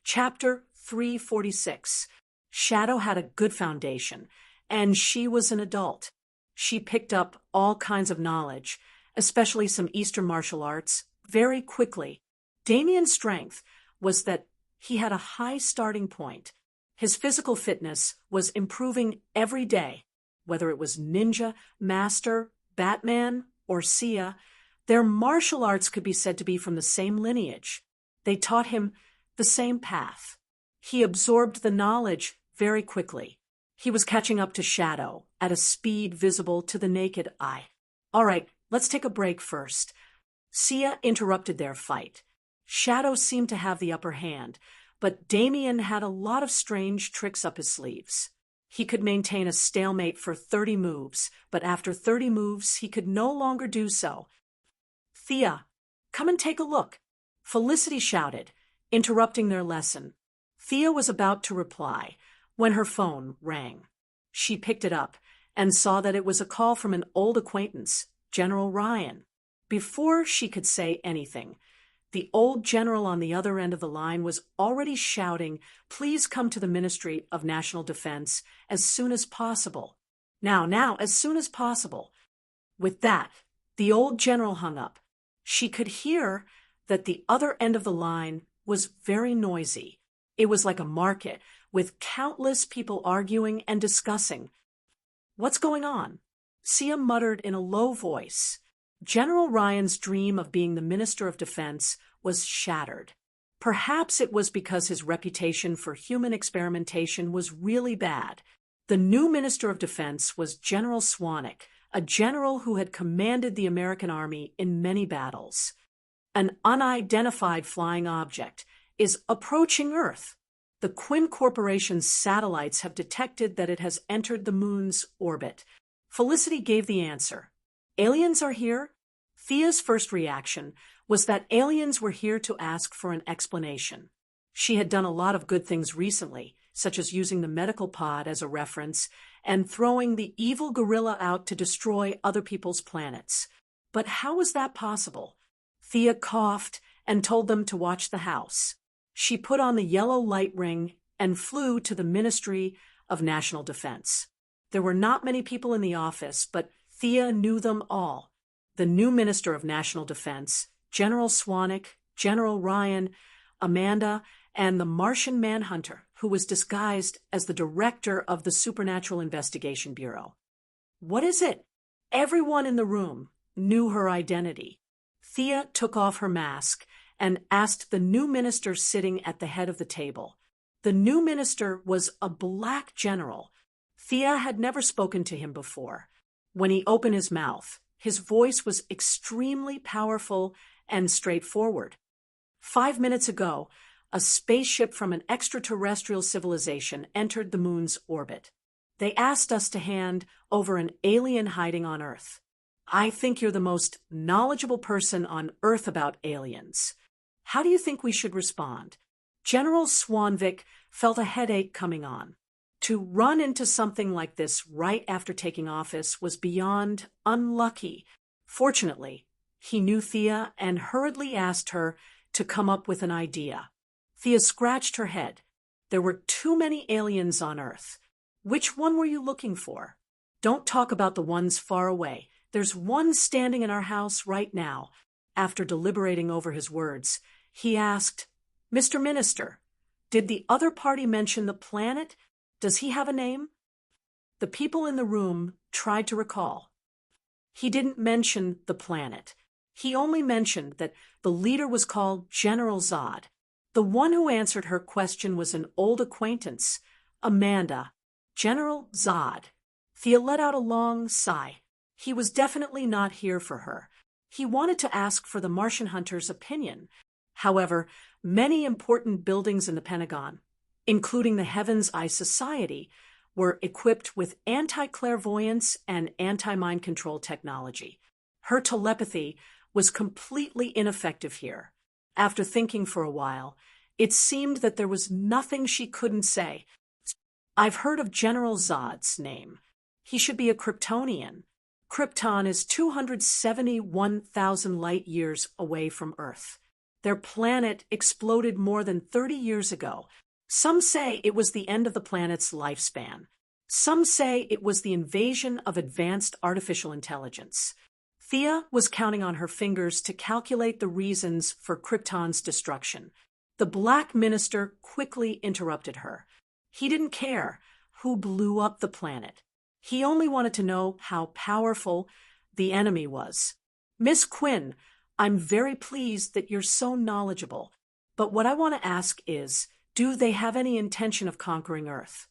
Chapter 346. Shadow had a good foundation, and she was an adult. She picked up all kinds of knowledge, especially some Eastern martial arts, very quickly. Damien's strength was that he had a high starting point. His physical fitness was improving every day. Whether it was ninja, master, Batman, or Sia, their martial arts could be said to be from the same lineage. They taught him the same path. He absorbed the knowledge very quickly. He was catching up to Shadow at a speed visible to the naked eye. All right, let's take a break first. Sia interrupted their fight. Shadow seemed to have the upper hand, but Damien had a lot of strange tricks up his sleeves. He could maintain a stalemate for 30 moves, but after 30 moves, he could no longer do so. "Thea, come and take a look," Felicity shouted, interrupting their lesson. Thea was about to reply when her phone rang. She picked it up and saw that it was a call from an old acquaintance, General Ryan. Before she could say anything, the old general on the other end of the line was already shouting, "Please come to the Ministry of National Defense as soon as possible. Now, as soon as possible." With that, the old general hung up. She could hear that the other end of the line was very noisy. It was like a market, with countless people arguing and discussing. "What's going on?" Sia muttered in a low voice. General Ryan's dream of being the Minister of Defense was shattered. Perhaps it was because his reputation for human experimentation was really bad. The new Minister of Defense was General Swanwick, a general who had commanded the American Army in many battles. An unidentified flying object is approaching Earth. The Quinn Corporation's satellites have detected that it has entered the moon's orbit. Felicity gave the answer. "Aliens are here?" Thea's first reaction was that aliens were here to ask for an explanation. She had done a lot of good things recently, such as using the medical pod as a reference and throwing the evil gorilla out to destroy other people's planets. But how was that possible? Thea coughed and told them to watch the house. She put on the yellow light ring and flew to the Ministry of National Defense. There were not many people in the office, but Thea knew them all. The new Minister of National Defense, General Swanwick, General Ryan, Amanda, and the Martian Manhunter, who was disguised as the director of the Supernatural Investigation Bureau. "What is it?" Everyone in the room knew her identity. Thea took off her mask and asked the new minister sitting at the head of the table. The new minister was a black general. Thea had never spoken to him before. When he opened his mouth, his voice was extremely powerful and straightforward. 5 minutes ago, a spaceship from an extraterrestrial civilization entered the moon's orbit. They asked us to hand over an alien hiding on Earth. I think you're the most knowledgeable person on Earth about aliens. How do you think we should respond? General Swanwick felt a headache coming on. To run into something like this right after taking office was beyond unlucky. Fortunately, he knew Thea and hurriedly asked her to come up with an idea. Thea scratched her head. There were too many aliens on Earth. Which one were you looking for? Don't talk about the ones far away. There's one standing in our house right now. After deliberating over his words, he asked, "Mr. Minister, did the other party mention the planet? Does he have a name?" The people in the room tried to recall. He didn't mention the planet. He only mentioned that the leader was called General Zod. The one who answered her question was an old acquaintance, Amanda. General Zod. Thea let out a long sigh. He was definitely not here for her. He wanted to ask for the Martian hunter's opinion. However, many important buildings in the Pentagon, including the Heaven's Eye Society, were equipped with anti-clairvoyance and anti-mind control technology. Her telepathy was completely ineffective here. After thinking for a while, it seemed that there was nothing she couldn't say. "I've heard of General Zod's name. He should be a Kryptonian. Krypton is 271,000 light years away from Earth. Their planet exploded more than 30 years ago. Some say it was the end of the planet's lifespan. Some say it was the invasion of advanced artificial intelligence. Thea was counting on her fingers to calculate the reasons for Krypton's destruction. The Black Minister quickly interrupted her. He didn't care who blew up the planet. He only wanted to know how powerful the enemy was. Miss Quinn, I'm very pleased that you're so knowledgeable, but what I want to ask is, do they have any intention of conquering Earth?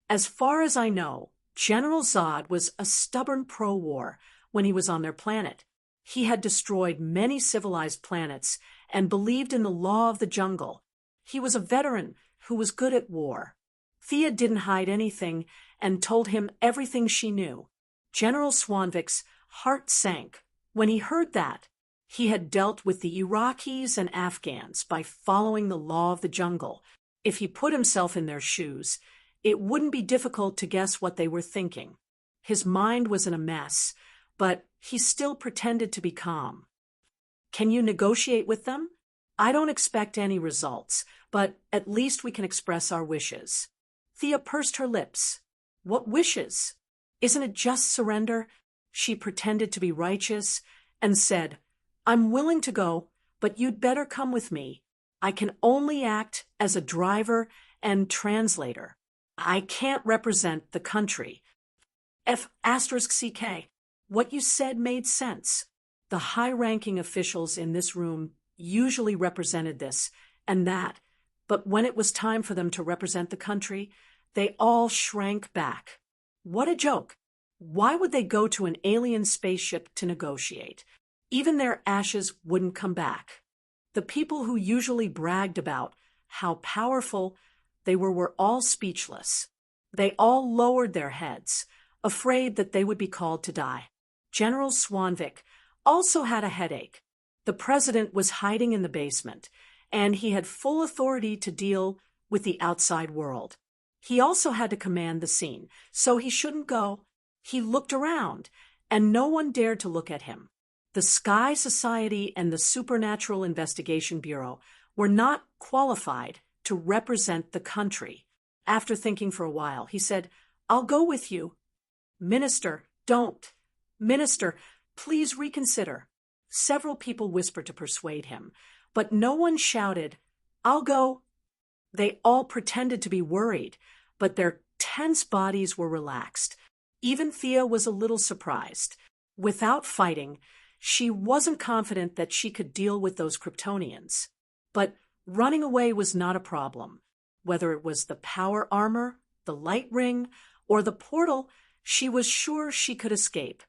As far as I know, General Zod was a stubborn pro-war when he was on their planet. He had destroyed many civilized planets and believed in the law of the jungle. He was a veteran who was good at war. Thea didn't hide anything and told him everything she knew. General Swanvik's heart sank when he heard that. He had dealt with the Iraqis and Afghans by following the law of the jungle. If he put himself in their shoes, it wouldn't be difficult to guess what they were thinking. His mind was in a mess, but he still pretended to be calm. Can you negotiate with them? I don't expect any results, but at least we can express our wishes. Thea pursed her lips. What wishes? Isn't it just surrender? She pretended to be righteous and said, I'm willing to go, but you'd better come with me. I can only act as a driver and translator. I can't represent the country. F***CK. What you said made sense. The high-ranking officials in this room usually represented this and that, but when it was time for them to represent the country, they all shrank back. What a joke. Why would they go to an alien spaceship to negotiate? Even their ashes wouldn't come back. The people who usually bragged about how powerful they were all speechless. They all lowered their heads, afraid that they would be called to die. General Swanvik also had a headache. The president was hiding in the basement, and he had full authority to deal with the outside world. He also had to command the scene, so he shouldn't go. He looked around, and no one dared to look at him. The Sky Society and the Supernatural Investigation Bureau were not qualified to represent the country. After thinking for a while, he said, I'll go with you. Minister, don't. Minister, please reconsider. Several people whispered to persuade him, but no one shouted, I'll go. They all pretended to be worried, but their tense bodies were relaxed. Even Thea was a little surprised. Without fighting, she wasn't confident that she could deal with those Kryptonians. But running away was not a problem. Whether it was the power armor, the light ring, or the portal, she was sure she could escape.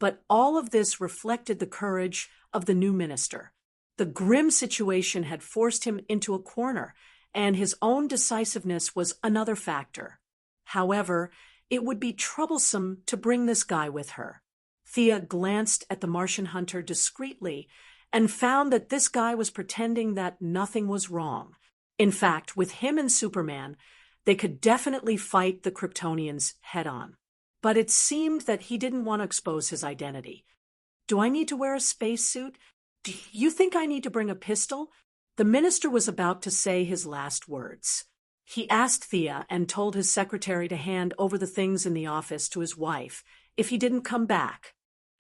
But all of this reflected the courage of the new minister. The grim situation had forced him into a corner, and his own decisiveness was another factor. However, it would be troublesome to bring this guy with her. Thea glanced at the Martian hunter discreetly and found that this guy was pretending that nothing was wrong. In fact, with him and Superman, they could definitely fight the Kryptonians head-on. But it seemed that he didn't want to expose his identity. Do I need to wear a spacesuit? Do you think I need to bring a pistol? The minister was about to say his last words. He asked Thea and told his secretary to hand over the things in the office to his wife if he didn't come back.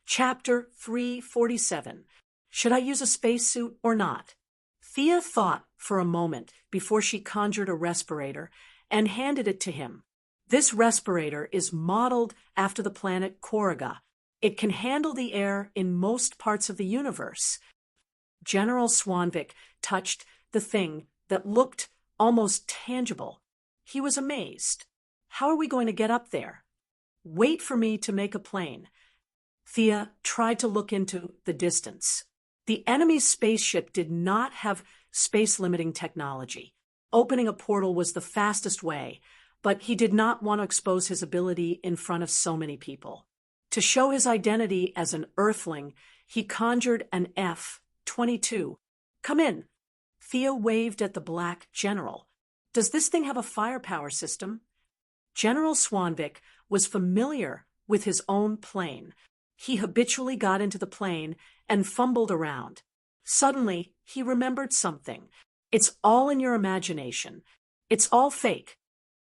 Chapter 347. Should I use a spacesuit or not? Thea thought for a moment before she conjured a respirator and handed it to him. This respirator is modeled after the planet Corriga. It can handle the air in most parts of the universe. General Swanvik touched the thing that looked almost tangible. He was amazed. How are we going to get up there? Wait for me to make a plane. Thea tried to look into the distance. The enemy's spaceship did not have space-limiting technology. Opening a portal was the fastest way, but he did not want to expose his ability in front of so many people. To show his identity as an Earthling, he conjured an F-22. Come in. Thea waved at the black general. Does this thing have a firepower system? General Swanvik was familiar with his own plane. He habitually got into the plane and fumbled around. Suddenly, He remembered something. It's all in your imagination. It's all fake.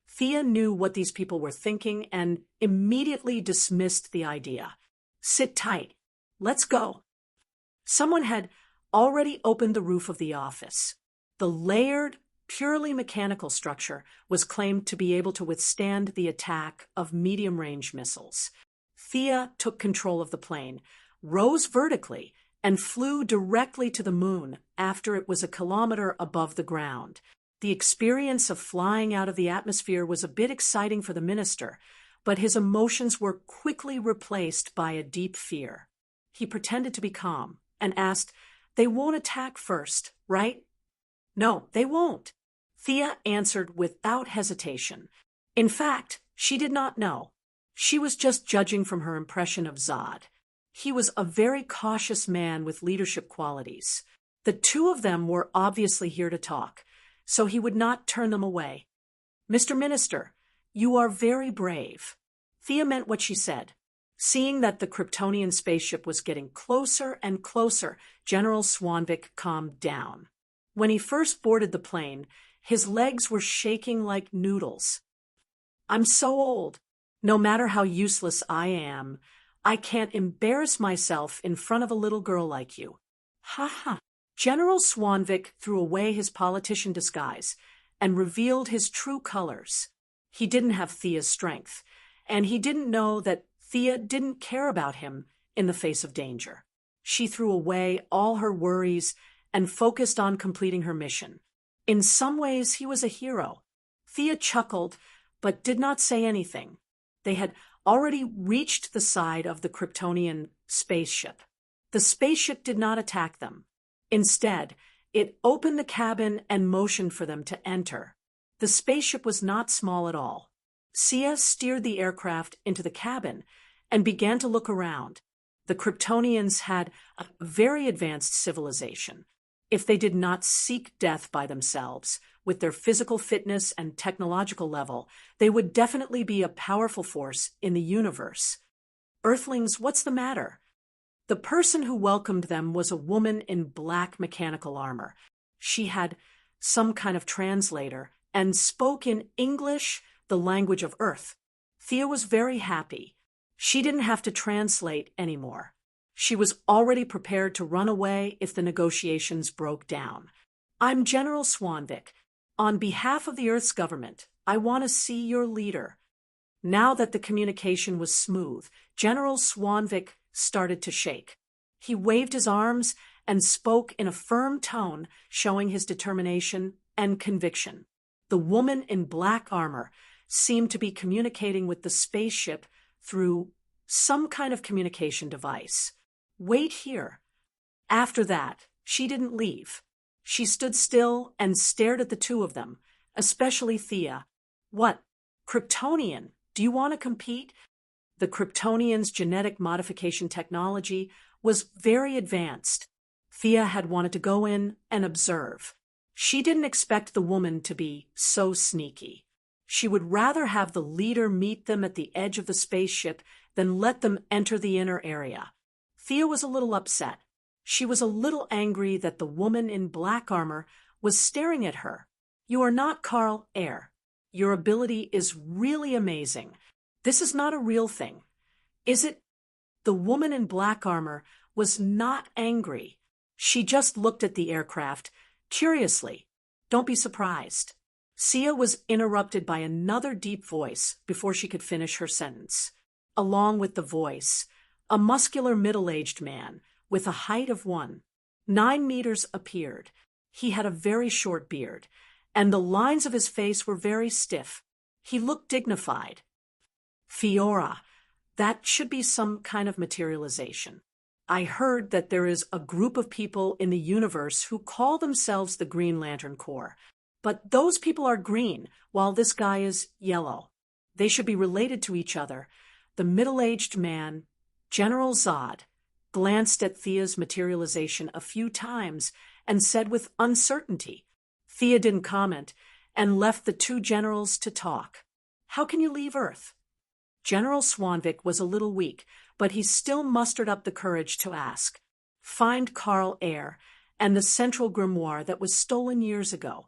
Thea knew what these people were thinking and immediately dismissed the idea. Sit tight. Let's go. Someone had already opened the roof of the office. The layered, purely mechanical structure was claimed to be able to withstand the attack of medium-range missiles. Thea took control of the plane, rose vertically, and flew directly to the moon after it was a kilometer above the ground. The experience of flying out of the atmosphere was a bit exciting for the minister, but his emotions were quickly replaced by a deep fear. He pretended to be calm and asked, "They won't attack first, right?" "No, they won't," Thea answered without hesitation. In fact, she did not know. She was just judging from her impression of Zod. He was a very cautious man with leadership qualities. The two of them were obviously here to talk, so he would not turn them away. "Mr. Minister, you are very brave." Thea meant what she said. Seeing that the Kryptonian spaceship was getting closer and closer, General Swanvik calmed down. When he first boarded the plane, his legs were shaking like noodles. "I'm so old. No matter how useless I am, I can't embarrass myself in front of a little girl like you." Ha ha. General Swanvik threw away his politician disguise and revealed his true colors. He didn't have Thea's strength, and he didn't know that Thea didn't care about him in the face of danger. She threw away all her worries and focused on completing her mission. In some ways, he was a hero. Thea chuckled, but did not say anything. They had already reached the side of the Kryptonian spaceship. The spaceship did not attack them. Instead, it opened the cabin and motioned for them to enter. The spaceship was not small at all. Thea steered the aircraft into the cabin and began to look around. The Kryptonians had a very advanced civilization. If they did not seek death by themselves, with their physical fitness and technological level, they would definitely be a powerful force in the universe. "Earthlings, what's the matter?" The person who welcomed them was a woman in black mechanical armor. She had some kind of translator and spoke in English, the language of Earth. Thea was very happy. She didn't have to translate anymore. She was already prepared to run away if the negotiations broke down. "I'm General Swanvik. On behalf of the Earth's government, I want to see your leader." Now that the communication was smooth, General Swanvik started to shake. He waved his arms and spoke in a firm tone, showing his determination and conviction. The woman in black armor seemed to be communicating with the spaceship through some kind of communication device. "Wait here." After that, she didn't leave. She stood still and stared at the two of them, especially Thea. "What? Kryptonian? Do you want to compete?" The Kryptonians' genetic modification technology was very advanced. Thea had wanted to go in and observe. She didn't expect the woman to be so sneaky. She would rather have the leader meet them at the edge of the spaceship than let them enter the inner area. Thea was a little upset. She was a little angry that the woman in black armor was staring at her. "You are not Carl Air. Your ability is really amazing. This is not a real thing, is it?" The woman in black armor was not angry. She just looked at the aircraft curiously. "Don't be surprised." Thea was interrupted by another deep voice before she could finish her sentence. Along with the voice, a muscular middle-aged man with a height of 9 meters appeared. He had a very short beard, and the lines of his face were very stiff. He looked dignified. "Fiora, that should be some kind of materialization. I heard that there is a group of people in the universe who call themselves the Green Lantern Corps, but those people are green, while this guy is yellow. They should be related to each other." The middle-aged man, General Zod, glanced at Thea's materialization a few times and said with uncertainty. Thea didn't comment and left the two generals to talk. "How can you leave Earth?" General Swanvik was a little weak, but he still mustered up the courage to ask. "Find Carl Air and the central grimoire that was stolen years ago.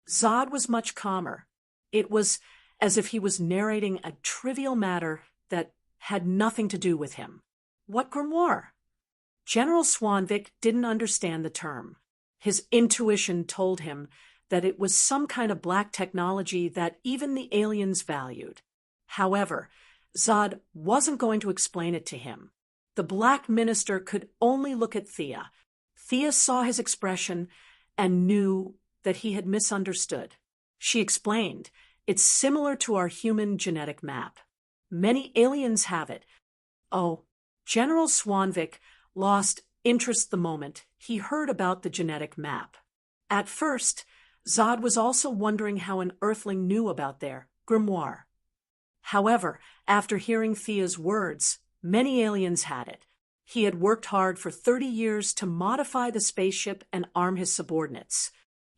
Zod was much calmer. It was as if he was narrating a trivial matter that had nothing to do with him. What grimoire? General Swanvik didn't understand the term. His intuition told him that it was some kind of black technology that even the aliens valued. However, Zod wasn't going to explain it to him. The Black Minister could only look at Thea. Thea saw his expression and knew that he had misunderstood. She explained, "It's similar to our human genetic map. Many aliens have it." Oh, General Swanvik lost interest the moment he heard about the genetic map. At first, Zod was also wondering how an Earthling knew about their grimoire. However, after hearing Thea's words, many aliens had it. He had worked hard for 30 years to modify the spaceship and arm his subordinates.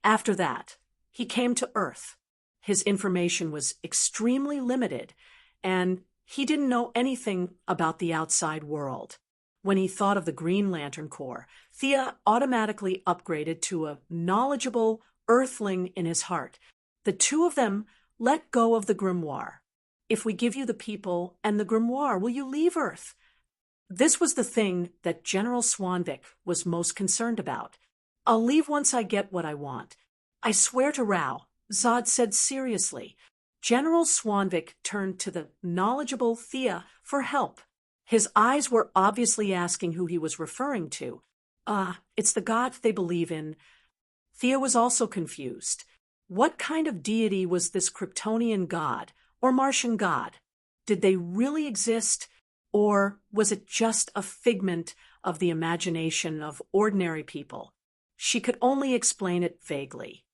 After that, he came to Earth. His information was extremely limited, and he didn't know anything about the outside world. When he thought of the Green Lantern Corps, Thea automatically upgraded to a knowledgeable Earthling in his heart. The two of them let go of the grimoire. "If we give you the people and the grimoire, will you leave Earth?" This was the thing that General Swanvik was most concerned about. "I'll leave once I get what I want. I swear to Rao," Zod said seriously. General Swanvik turned to the knowledgeable Thea for help. His eyes were obviously asking who he was referring to. It's the god they believe in." Thea was also confused. What kind of deity was this Kryptonian god or Martian god? Did they really exist, or was it just a figment of the imagination of ordinary people? She could only explain it vaguely.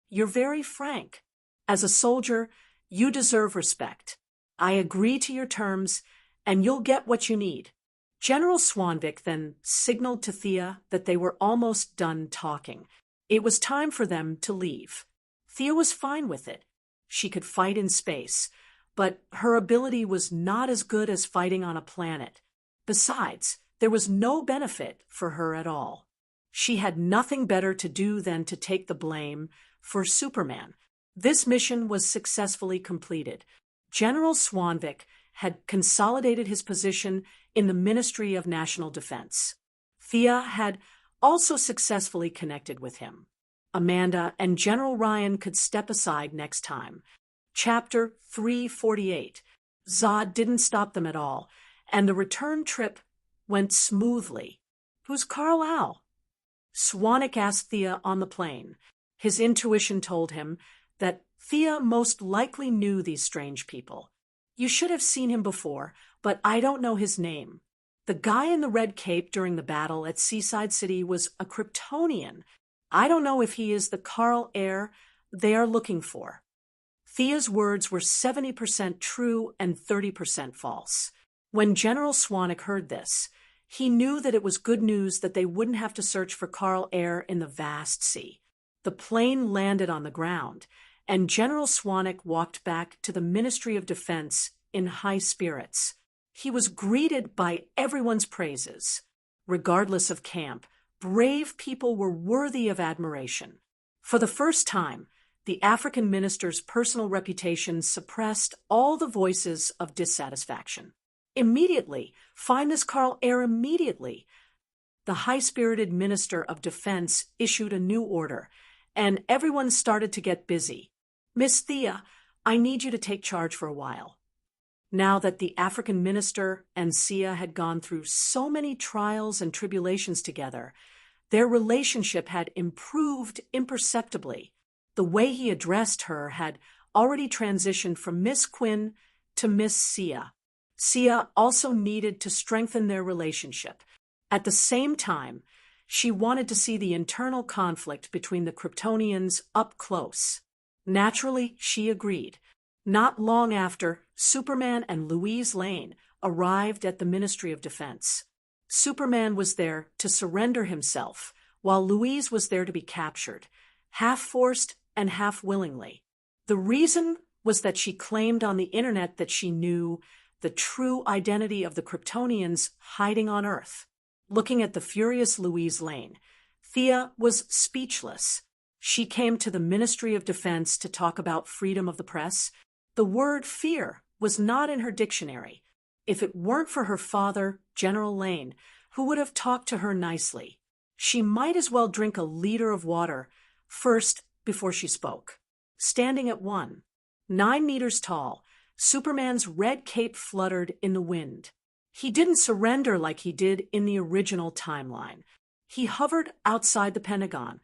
"You're very frank. As a soldier, you deserve respect. I agree to your terms, and you'll get what you need." General Swanvik then signaled to Thea that they were almost done talking. It was time for them to leave. Thea was fine with it. She could fight in space, but her ability was not as good as fighting on a planet. Besides, there was no benefit for her at all. She had nothing better to do than to take the blame for Superman. This mission was successfully completed. General Swanvik had consolidated his position in the Ministry of National Defense. Thea had also successfully connected with him. Amanda and General Ryan could step aside next time. Chapter 348. Zod didn't stop them at all, and the return trip went smoothly. "Who's Carl-Al?" Swanwick asked Thea on the plane. His intuition told him that Thea most likely knew these strange people. "You should have seen him before, but I don't know his name. The guy in the red cape during the battle at Seaside City was a Kryptonian. I don't know if he is the Carl-Air they are looking for." Thea's words were 70% true and 30% false. When General Swanwick heard this, he knew that it was good news that they wouldn't have to search for Carl-Air in the vast sea. The plane landed on the ground, and General Swanwick walked back to the Ministry of Defense in high spirits. He was greeted by everyone's praises. Regardless of camp, brave people were worthy of admiration. For the first time, the African minister's personal reputation suppressed all the voices of dissatisfaction. "Immediately! Find this Carl-Air immediately!" The high-spirited Minister of Defense issued a new order, and everyone started to get busy. "Miss Thea, I need you to take charge for a while." Now that the African minister and Sia had gone through so many trials and tribulations together, their relationship had improved imperceptibly. The way he addressed her had already transitioned from Miss Quinn to Miss Sia. Sia also needed to strengthen their relationship. At the same time, she wanted to see the internal conflict between the Kryptonians up close. Naturally, she agreed. Not long after, Superman and Louise Lane arrived at the Ministry of Defense. Superman was there to surrender himself, while Louise was there to be captured, half forced and half willingly. The reason was that she claimed on the internet that she knew the true identity of the Kryptonians hiding on Earth. Looking at the furious Louise Lane, Thea was speechless. She came to the Ministry of Defense to talk about freedom of the press. The word fear was not in her dictionary. If it weren't for her father, General Lane, who would have talked to her nicely, she might as well drink a liter of water first before she spoke. Standing at 9 meters tall, Superman's red cape fluttered in the wind. He didn't surrender like he did in the original timeline. He hovered outside the Pentagon,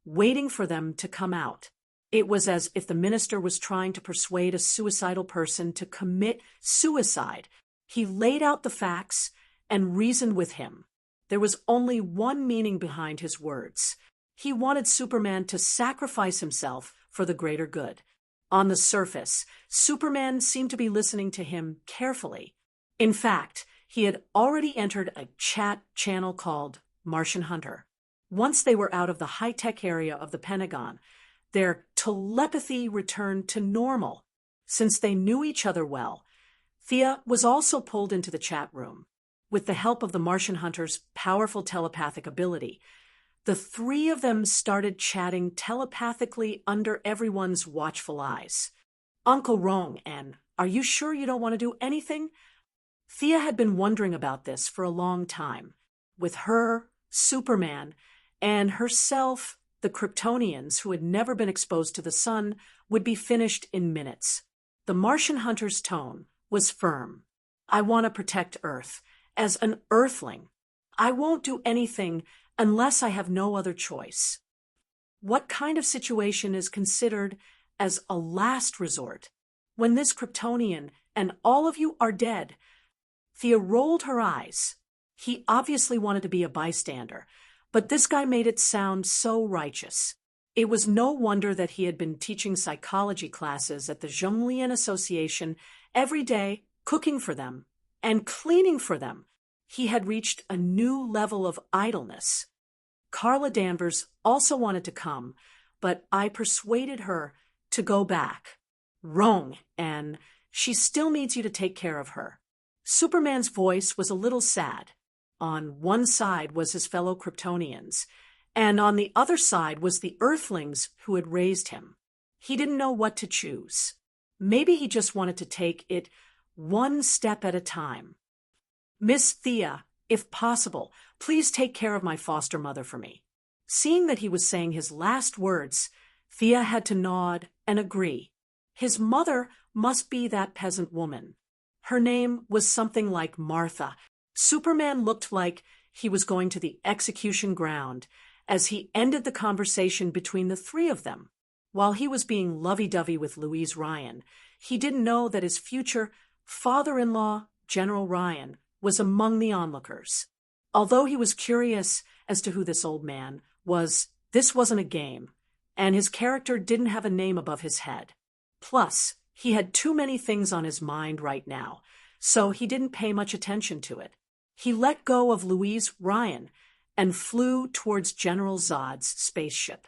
waiting for them to come out. It was as if the minister was trying to persuade a suicidal person to commit suicide. He laid out the facts and reasoned with him. There was only one meaning behind his words. He wanted Superman to sacrifice himself for the greater good. On the surface, Superman seemed to be listening to him carefully. In fact, he had already entered a chat channel called Martian Hunter. Once they were out of the high-tech area of the Pentagon, their telepathy returned to normal. Since they knew each other well, Thea was also pulled into the chat room. With the help of the Martian Hunter's powerful telepathic ability, the three of them started chatting telepathically under everyone's watchful eyes. Uncle Rong, and are you sure you don't want to do anything? Thea had been wondering about this for a long time. With her, Superman, and herself, the Kryptonians who had never been exposed to the sun would be finished in minutes. The Martian Hunter's tone was firm. I want to protect Earth. As an Earthling, I won't do anything unless I have no other choice. What kind of situation is considered as a last resort? When this Kryptonian and all of you are dead? Thea rolled her eyes. He obviously wanted to be a bystander, but this guy made it sound so righteous. It was no wonder that he had been teaching psychology classes at the Zhonglian Association every day, cooking for them and cleaning for them. He had reached a new level of idleness. Carla Danvers also wanted to come, but I persuaded her to go back. Wrong, and she still needs you to take care of her. Superman's voice was a little sad. On one side was his fellow Kryptonians, and on the other side was the Earthlings who had raised him. He didn't know what to choose. Maybe he just wanted to take it one step at a time. Miss Thea, if possible, please take care of my foster mother for me. Seeing that he was saying his last words, Thea had to nod and agree. His mother must be that peasant woman. Her name was something like Martha. Superman looked like he was going to the execution ground as he ended the conversation between the three of them. While he was being lovey-dovey with Louise Ryan, he didn't know that his future father-in-law, General Ryan, was among the onlookers. Although he was curious as to who this old man was, this wasn't a game, and his character didn't have a name above his head. Plus, he had too many things on his mind right now, so he didn't pay much attention to it. He let go of Louise Ryan and flew towards General Zod's spaceship.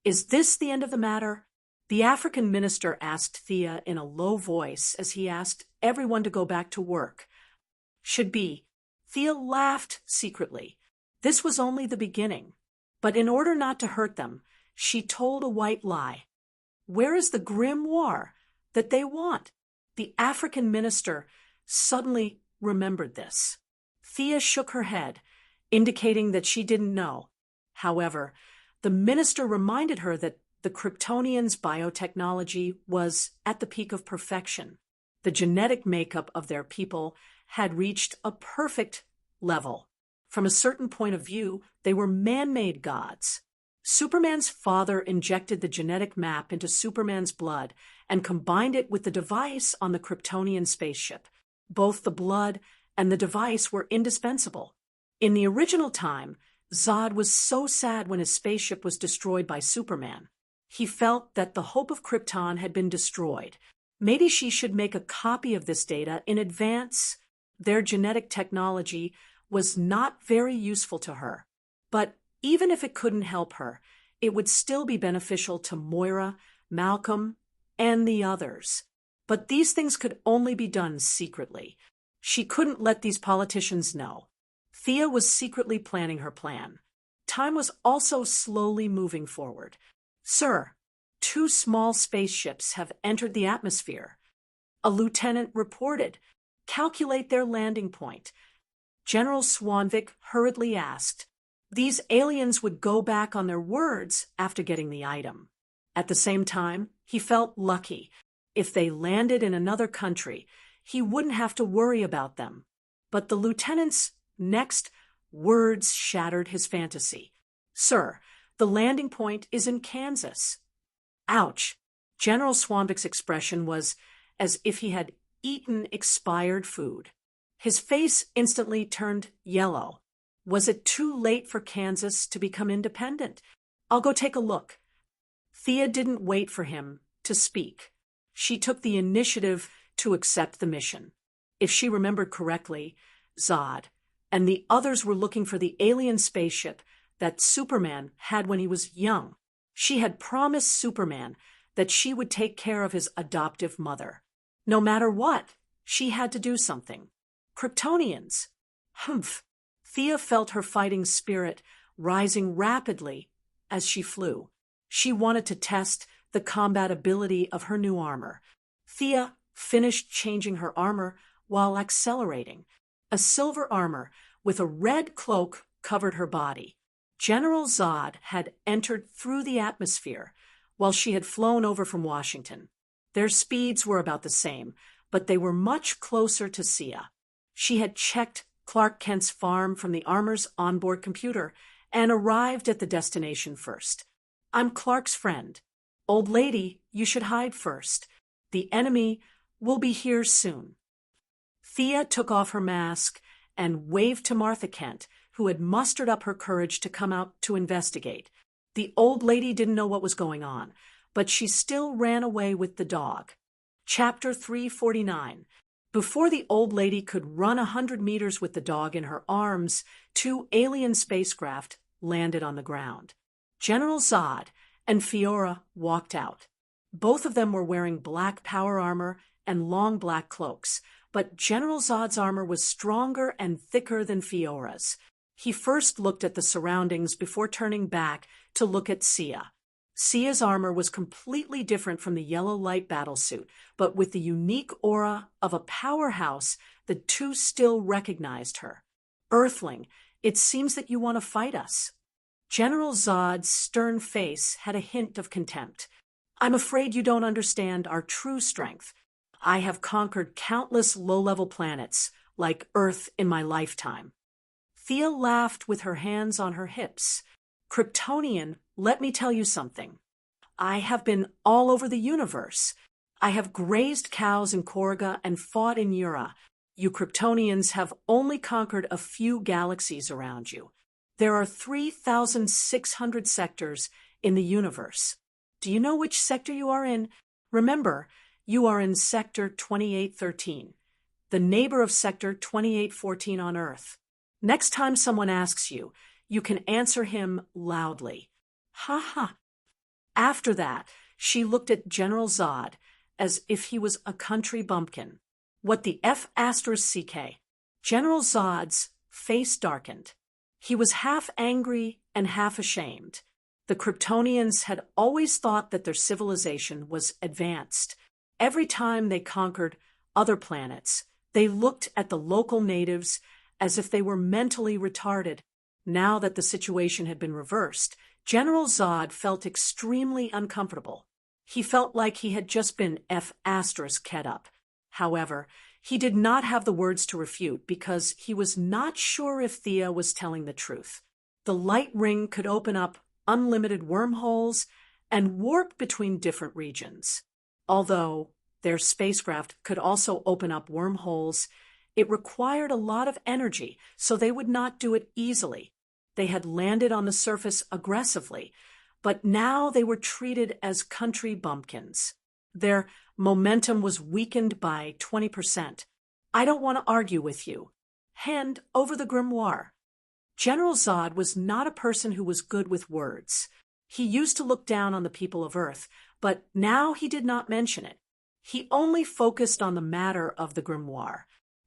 Is this the end of the matter? The African minister asked Thea in a low voice as he asked everyone to go back to work. Should be. Thea laughed secretly. This was only the beginning. But in order not to hurt them, she told a white lie. Where is the grimoire that they want? The African minister suddenly remembered this. Thea shook her head, indicating that she didn't know. However, the minister reminded her that the Kryptonians' biotechnology was at the peak of perfection. The genetic makeup of their people had reached a perfect level. From a certain point of view, they were man-made gods. Superman's father injected the genetic map into Superman's blood and combined it with the device on the Kryptonian spaceship. Both the blood and the device were indispensable. In the original time, Zod was so sad when his spaceship was destroyed by Superman. He felt that the hope of Krypton had been destroyed. Maybe she should make a copy of this data in advance. Their genetic technology was not very useful to her. But even if it couldn't help her, it would still be beneficial to Moira, Malcolm, and the others. But these things could only be done secretly. She couldn't let these politicians know. Thea was secretly planning her plan. Time was also slowly moving forward. Sir, 2 small spaceships have entered the atmosphere. A lieutenant reported. Calculate their landing point. General Swanvik hurriedly asked. These aliens would go back on their words after getting the item. At the same time, he felt lucky. If they landed in another country, he wouldn't have to worry about them. But the lieutenant's next words shattered his fantasy. Sir, the landing point is in Kansas. Ouch! General Swanvik's expression was as if he had eaten expired food. His face instantly turned yellow. Was it too late for Kansas to become independent? I'll go take a look. Thea didn't wait for him to speak. She took the initiative to accept the mission. If she remembered correctly, Zod and the others were looking for the alien spaceship that Superman had when he was young. She had promised Superman that she would take care of his adoptive mother. No matter what, she had to do something. Kryptonians. Humph. Thea felt her fighting spirit rising rapidly as she flew. She wanted to test the combat ability of her new armor. Thea finished changing her armor while accelerating. A silver armor with a red cloak covered her body. General Zod had entered through the atmosphere while she had flown over from Washington. Their speeds were about the same, but they were much closer to Sia. She had checked Clark Kent's farm from the armor's onboard computer and arrived at the destination first. I'm Clark's friend. Old lady, you should hide first. The enemy will be here soon. Thea took off her mask and waved to Martha Kent, who had mustered up her courage to come out to investigate. The old lady didn't know what was going on, but she still ran away with the dog. Chapter 349. Before the old lady could run 100 meters with the dog in her arms, 2 alien spacecraft landed on the ground. General Zod and Fiora walked out. Both of them were wearing black power armor and long black cloaks, but General Zod's armor was stronger and thicker than Fiora's. He first looked at the surroundings before turning back to look at Sia. Sia's armor was completely different from the yellow light battlesuit, but with the unique aura of a powerhouse, the 2 still recognized her. Earthling, it seems that you want to fight us. General Zod's stern face had a hint of contempt. I'm afraid you don't understand our true strength. I have conquered countless low-level planets, like Earth, in my lifetime. Thea laughed with her hands on her hips. Kryptonian, let me tell you something. I have been all over the universe. I have grazed cows in Korga and fought in Ura. You Kryptonians have only conquered a few galaxies around you. There are 3,600 sectors in the universe. Do you know which sector you are in? Remember, you are in Sector 2813, the neighbor of Sector 2814 on Earth. Next time someone asks you, you can answer him loudly. Ha ha. After that, she looked at General Zod as if he was a country bumpkin. What the F***? General Zod's face darkened. He was half angry and half ashamed. The Kryptonians had always thought that their civilization was advanced. Every time they conquered other planets, they looked at the local natives as if they were mentally retarded. Now that the situation had been reversed, General Zod felt extremely uncomfortable. He felt like he had just been F***ed up. However, he did not have the words to refute because he was not sure if Thea was telling the truth. The light ring could open up unlimited wormholes and warp between different regions. Although their spacecraft could also open up wormholes, it required a lot of energy, so they would not do it easily. They had landed on the surface aggressively, but now they were treated as country bumpkins. Their momentum was weakened by 20%. I don't want to argue with you. Hand over the grimoire. General Zod was not a person who was good with words. He used to look down on the people of Earth, but now he did not mention it. He only focused on the matter of the grimoire.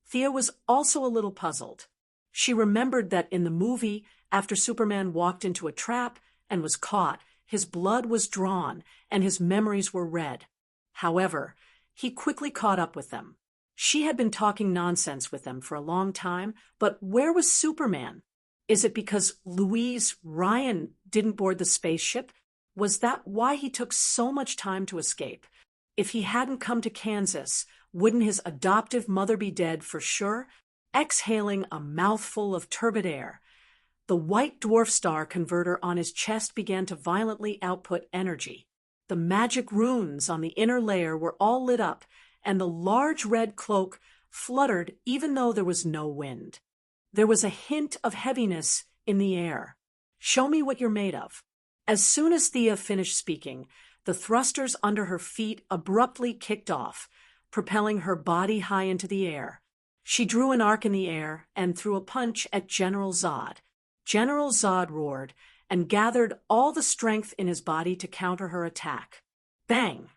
Thea was also a little puzzled. She remembered that in the movie After Superman walked into a trap and was caught, his blood was drawn and his memories were read. However, he quickly caught up with them. She had been talking nonsense with them for a long time, but where was Superman? Is it because Louise Ryan didn't board the spaceship? Was that why he took so much time to escape? If he hadn't come to Kansas, wouldn't his adoptive mother be dead for sure? Exhaling a mouthful of turbid air, the white dwarf star converter on his chest began to violently output energy. The magic runes on the inner layer were all lit up, and the large red cloak fluttered even though there was no wind. There was a hint of heaviness in the air. "Show me what you're made of." As soon as Thea finished speaking, the thrusters under her feet abruptly kicked off, propelling her body high into the air. She drew an arc in the air and threw a punch at General Zod. General Zod roared and gathered all the strength in his body to counter her attack. Bang!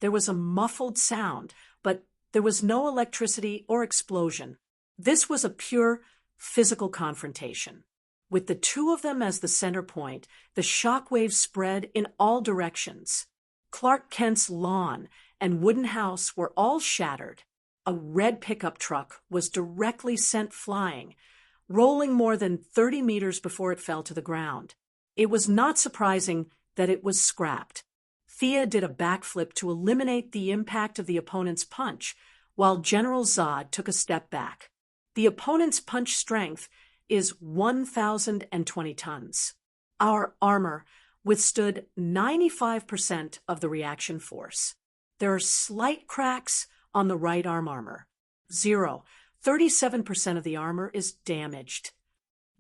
There was a muffled sound, but there was no electricity or explosion. This was a pure physical confrontation. With the two of them as the center point, the shockwaves spread in all directions. Clark Kent's lawn and wooden house were all shattered. A red pickup truck was directly sent flying, rolling more than 30 meters before it fell to the ground. It was not surprising that it was scrapped. Thea did a backflip to eliminate the impact of the opponent's punch, while General Zod took a step back. The opponent's punch strength is 1,020 tons. Our armor withstood 95% of the reaction force. There are slight cracks on the right arm armor. 37% of the armor is damaged.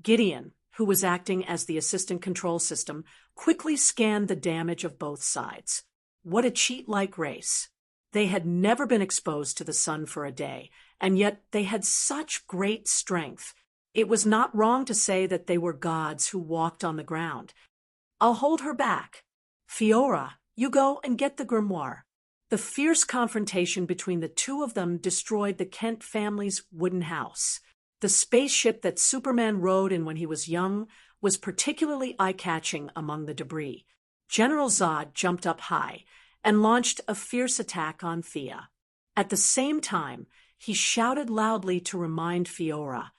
Gideon, who was acting as the assistant control system, quickly scanned the damage of both sides. What a cheat-like race. They had never been exposed to the sun for a day, and yet they had such great strength. It was not wrong to say that they were gods who walked on the ground. "I'll hold her back. Fiora, you go and get the grimoire." The fierce confrontation between the two of them destroyed the Kent family's wooden house. The spaceship that Superman rode in when he was young was particularly eye-catching among the debris. General Zod jumped up high and launched a fierce attack on Thea. At the same time, he shouted loudly to remind Fiora,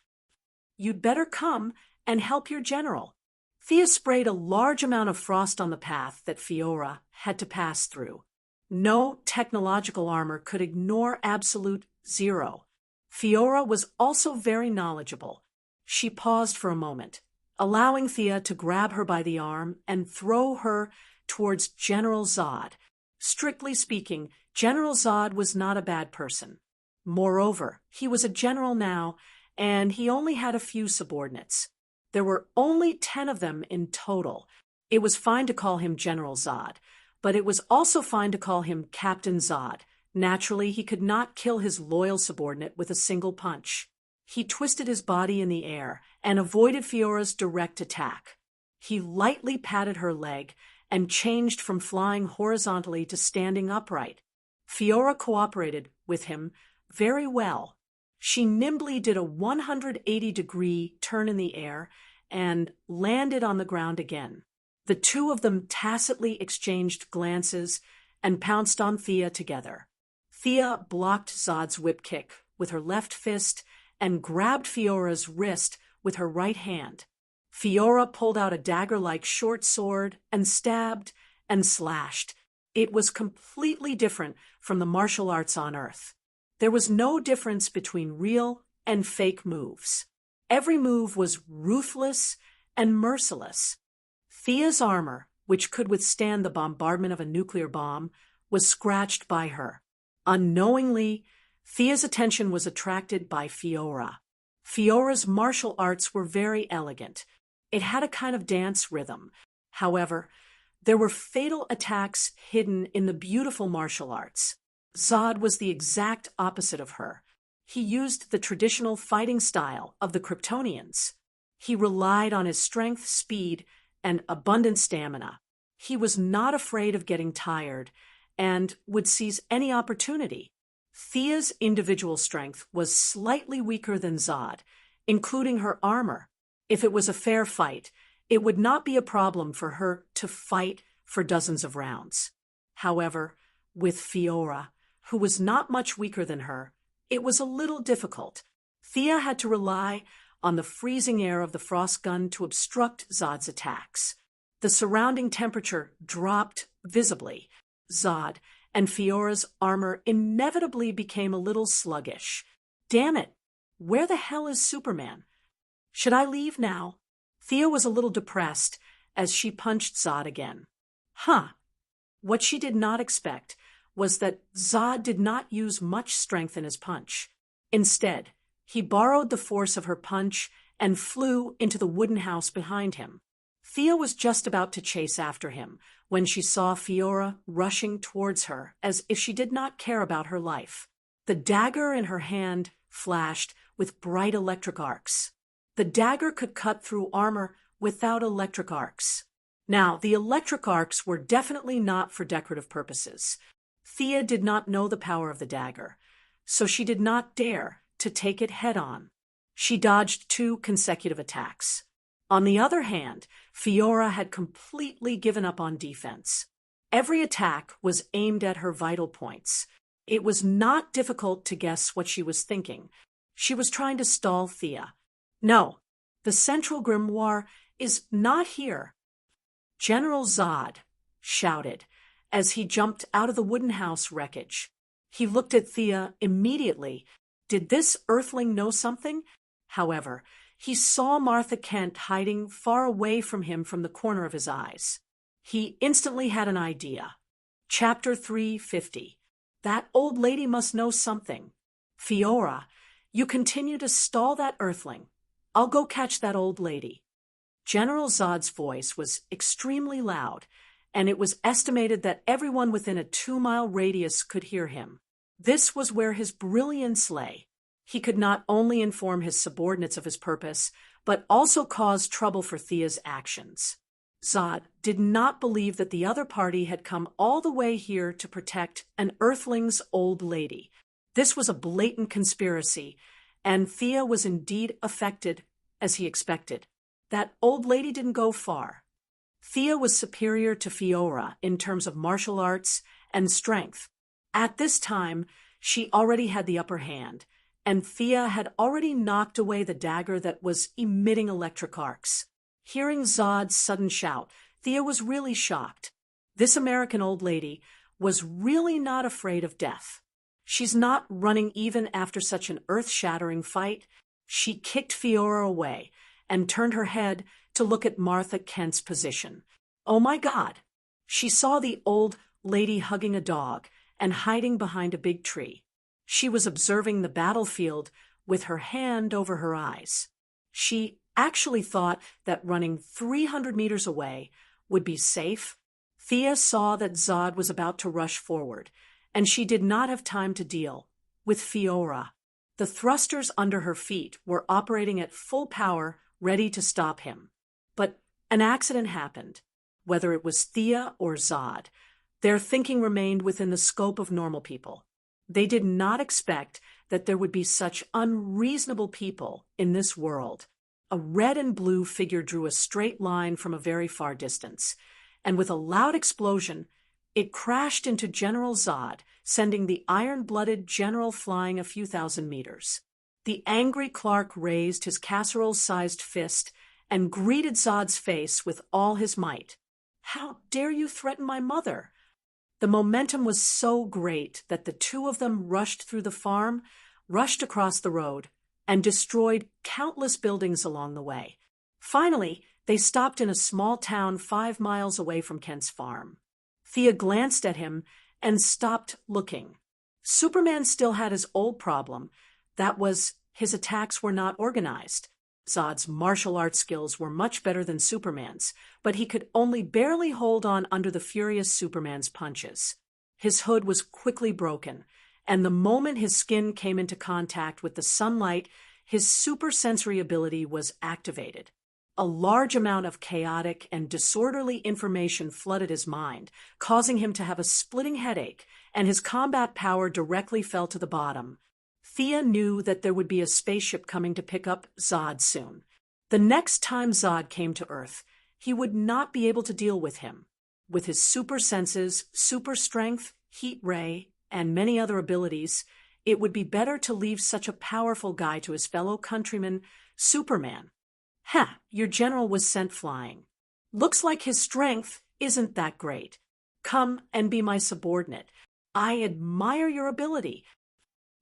"You'd better come and help your general." Thea sprayed a large amount of frost on the path that Fiora had to pass through. No technological armor could ignore absolute zero. Fiora was also very knowledgeable. She paused for a moment, allowing Thea to grab her by the arm and throw her towards General Zod. Strictly speaking, General Zod was not a bad person. Moreover, he was a general now, and he only had a few subordinates. There were only 10 of them in total. It was fine to call him General Zod, but it was also fine to call him Captain Zod. Naturally, he could not kill his loyal subordinate with a single punch. He twisted his body in the air and avoided Fiora's direct attack. He lightly patted her leg and changed from flying horizontally to standing upright. Fiora cooperated with him very well. She nimbly did a 180-degree turn in the air and landed on the ground again. The two of them tacitly exchanged glances and pounced on Thea together. Thea blocked Zod's whip kick with her left fist and grabbed Fiora's wrist with her right hand. Fiora pulled out a dagger-like short sword and stabbed and slashed. It was completely different from the martial arts on Earth. There was no difference between real and fake moves. Every move was ruthless and merciless. Thea's armor, which could withstand the bombardment of a nuclear bomb, was scratched by her. Unknowingly, Thea's attention was attracted by Fiora. Fiora's martial arts were very elegant. It had a kind of dance rhythm. However, there were fatal attacks hidden in the beautiful martial arts. Zod was the exact opposite of her. He used the traditional fighting style of the Kryptonians. He relied on his strength, speed, and abundant stamina. He was not afraid of getting tired and would seize any opportunity. Thea's individual strength was slightly weaker than Zod, including her armor. If it was a fair fight, it would not be a problem for her to fight for dozens of rounds. However, with Fiora, who was not much weaker than her, it was a little difficult. Thea had to rely on the freezing air of the frost gun to obstruct Zod's attacks. The surrounding temperature dropped visibly. Zod and Fiora's armor inevitably became a little sluggish. Damn it! Where the hell is Superman? Should I leave now? Thea was a little depressed as she punched Zod again. What she did not expect was that Zod did not use much strength in his punch. Instead, he borrowed the force of her punch and flew into the wooden house behind him. Thea was just about to chase after him when she saw Fiora rushing towards her as if she did not care about her life. The dagger in her hand flashed with bright electric arcs. The dagger could cut through armor without electric arcs. Now, the electric arcs were definitely not for decorative purposes. Thea did not know the power of the dagger, so she did not dare to take it head-on. She dodged 2 consecutive attacks. On the other hand, Fiora had completely given up on defense. Every attack was aimed at her vital points. It was not difficult to guess what she was thinking. She was trying to stall Thea. No, the central grimoire is not here. General Zod shouted as he jumped out of the wooden house wreckage. He looked at Thea immediately. Did this earthling know something? However, he saw Martha Kent hiding far away from him from the corner of his eyes. He instantly had an idea. Chapter 350. That old lady must know something. Fiora, you continue to stall that earthling. I'll go catch that old lady. General Zod's voice was extremely loud, and it was estimated that everyone within a 2-mile radius could hear him. This was where his brilliance lay. He could not only inform his subordinates of his purpose, but also cause trouble for Thea's actions. Zod did not believe that the other party had come all the way here to protect an earthling's old lady. This was a blatant conspiracy, and Thea was indeed affected, as he expected. That old lady didn't go far. Thea was superior to Fiora in terms of martial arts and strength. At this time, she already had the upper hand, and Thea had already knocked away the dagger that was emitting electric arcs. Hearing Zod's sudden shout, Thea was really shocked. This American old lady was really not afraid of death. She's not running even after such an earth-shattering fight. She kicked Fiora away and turned her head to look at Martha Kent's position. Oh my God! She saw the old lady hugging a dog and hiding behind a big tree. She was observing the battlefield with her hand over her eyes. She actually thought that running 300 meters away would be safe. Thea saw that Zod was about to rush forward, and she did not have time to deal with Fiora. The thrusters under her feet were operating at full power, ready to stop him. But an accident happened. Whether it was Thea or Zod, their thinking remained within the scope of normal people. They did not expect that there would be such unreasonable people in this world. A red and blue figure drew a straight line from a very far distance, and with a loud explosion, it crashed into General Zod, sending the iron-blooded general flying a few thousand meters. The angry Clark raised his casserole-sized fist and greeted Zod's face with all his might. "How dare you threaten my mother?" The momentum was so great that the two of them rushed through the farm, rushed across the road, and destroyed countless buildings along the way. Finally, they stopped in a small town 5 miles away from Kent's farm. Thea glanced at him and stopped looking. Superman still had his old problem. That was, his attacks were not organized. Zod's martial arts skills were much better than Superman's, but he could only barely hold on under the furious Superman's punches. His hood was quickly broken, and the moment his skin came into contact with the sunlight, his supersensory ability was activated. A large amount of chaotic and disorderly information flooded his mind, causing him to have a splitting headache, and his combat power directly fell to the bottom. Thea knew that there would be a spaceship coming to pick up Zod soon. The next time Zod came to Earth, he would not be able to deal with him. With his super senses, super strength, heat ray, and many other abilities, it would be better to leave such a powerful guy to his fellow countryman, Superman. Ha! Your general was sent flying. Looks like his strength isn't that great. Come and be my subordinate. I admire your ability.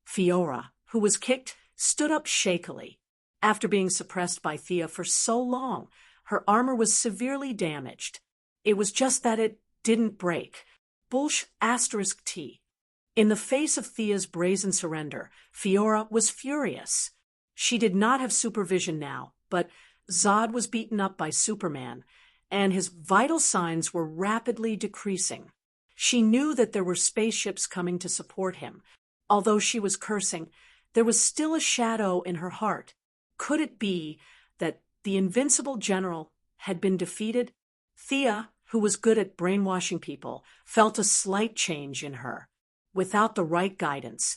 Fiora, who was kicked, stood up shakily. After being suppressed by Thea for so long, her armor was severely damaged. It was just that it didn't break. T. In the face of Thea's brazen surrender, Fiora was furious. She did not have supervision now, but Zod was beaten up by Superman, and his vital signs were rapidly decreasing. She knew that there were spaceships coming to support him. Although she was cursing, there was still a shadow in her heart. Could it be that the invincible general had been defeated? Thea, who was good at brainwashing people, felt a slight change in her. Without the right guidance,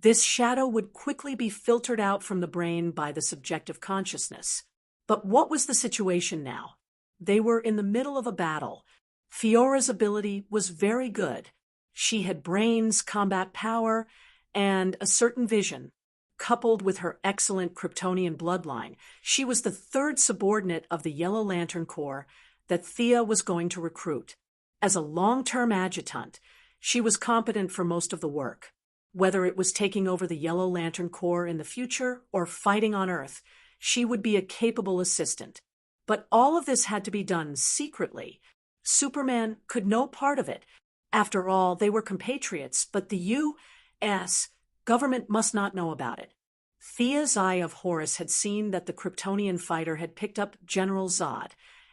this shadow would quickly be filtered out from the brain by the subjective consciousness. But what was the situation now? They were in the middle of a battle. Fiora's ability was very good. She had brains, combat power, and a certain vision. Coupled with her excellent Kryptonian bloodline, she was the third subordinate of the Yellow Lantern Corps that Thea was going to recruit. As a long-term adjutant, she was competent for most of the work. Whether it was taking over the Yellow Lantern Corps in the future or fighting on Earth, she would be a capable assistant. But all of this had to be done secretly. Superman could know part of it. After all, they were compatriots, but the U.S. government must not know about it. Thea's Eye of Horus had seen that the Kryptonian fighter had picked up General Zod,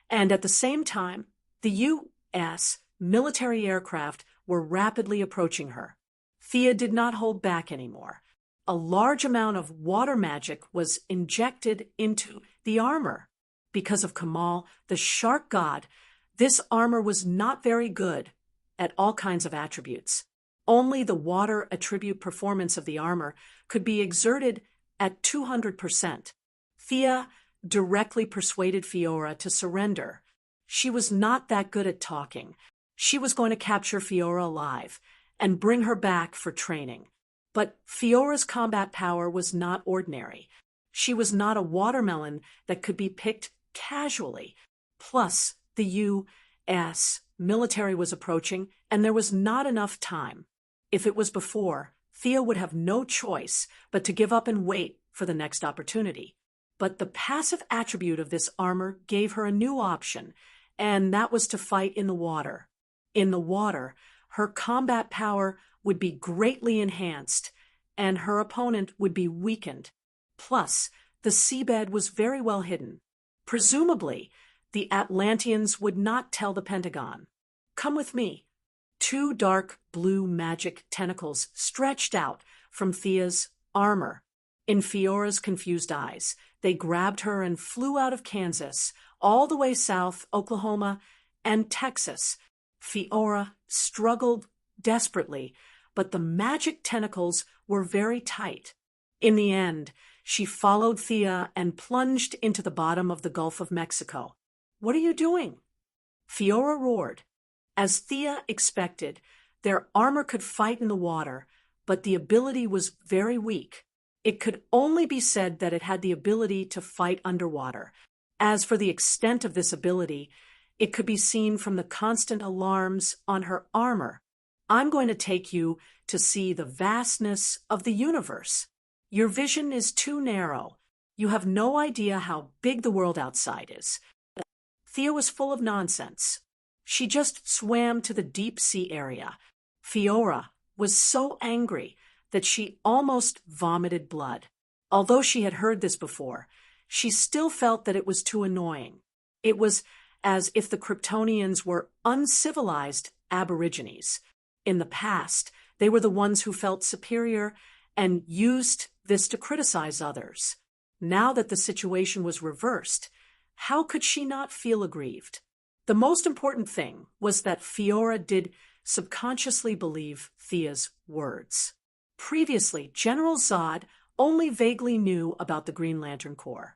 and at the same time, the U.S. military aircraft were rapidly approaching her. Thea did not hold back anymore. A large amount of water magic was injected into the armor. Because of Kamal, the shark god, this armor was not very good at all kinds of attributes. Only the water attribute performance of the armor could be exerted at 200%. Thea directly persuaded Fiora to surrender. She was not that good at talking. She was going to capture Fiora alive and bring her back for training. But Fiora's combat power was not ordinary. She was not a watermelon that could be picked casually. Plus, the U.S. military was approaching, and there was not enough time. If it was before, Thea would have no choice but to give up and wait for the next opportunity. But the passive attribute of this armor gave her a new option, and that was to fight in the water. In the water, her combat power would be greatly enhanced, and her opponent would be weakened. Plus, the seabed was very well hidden. Presumably, the Atlanteans would not tell the Pentagon. Come with me. 2 dark blue magic tentacles stretched out from Thea's armor. In Fiora's confused eyes, they grabbed her and flew out of Kansas, all the way south, Oklahoma, and Texas. Fiora struggled desperately, but the magic tentacles were very tight. In the end, she followed Thea and plunged into the bottom of the Gulf of Mexico. What are you doing? Fiora roared. As Thea expected, their armor could fight in the water, but the ability was very weak. It could only be said that it had the ability to fight underwater. As for the extent of this ability, it could be seen from the constant alarms on her armor. I'm going to take you to see the vastness of the universe. Your vision is too narrow. You have no idea how big the world outside is. Thea was full of nonsense. She just swam to the deep sea area. Fiora was so angry that she almost vomited blood. Although she had heard this before, she still felt that it was too annoying. It was as if the Kryptonians were uncivilized aborigines. In the past, they were the ones who felt superior and used this to criticize others. Now that the situation was reversed, how could she not feel aggrieved? The most important thing was that Fiora did subconsciously believe Thea's words. Previously, General Zod only vaguely knew about the Green Lantern Corps.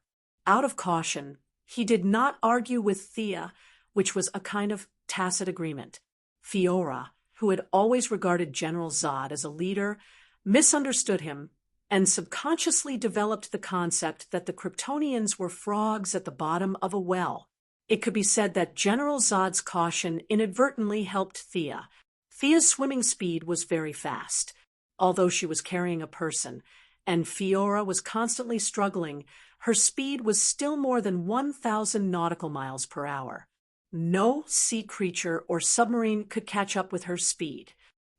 out of caution, he did not argue with Thea, which was a kind of tacit agreement. Fiora, who had always regarded General Zod as a leader, misunderstood him and subconsciously developed the concept that the Kryptonians were frogs at the bottom of a well. It could be said that General Zod's caution inadvertently helped Thea. Thea's swimming speed was very fast, although she was carrying a person, and Fiora was constantly struggling. Her speed was still more than 1,000 nautical miles per hour. No sea creature or submarine could catch up with her speed.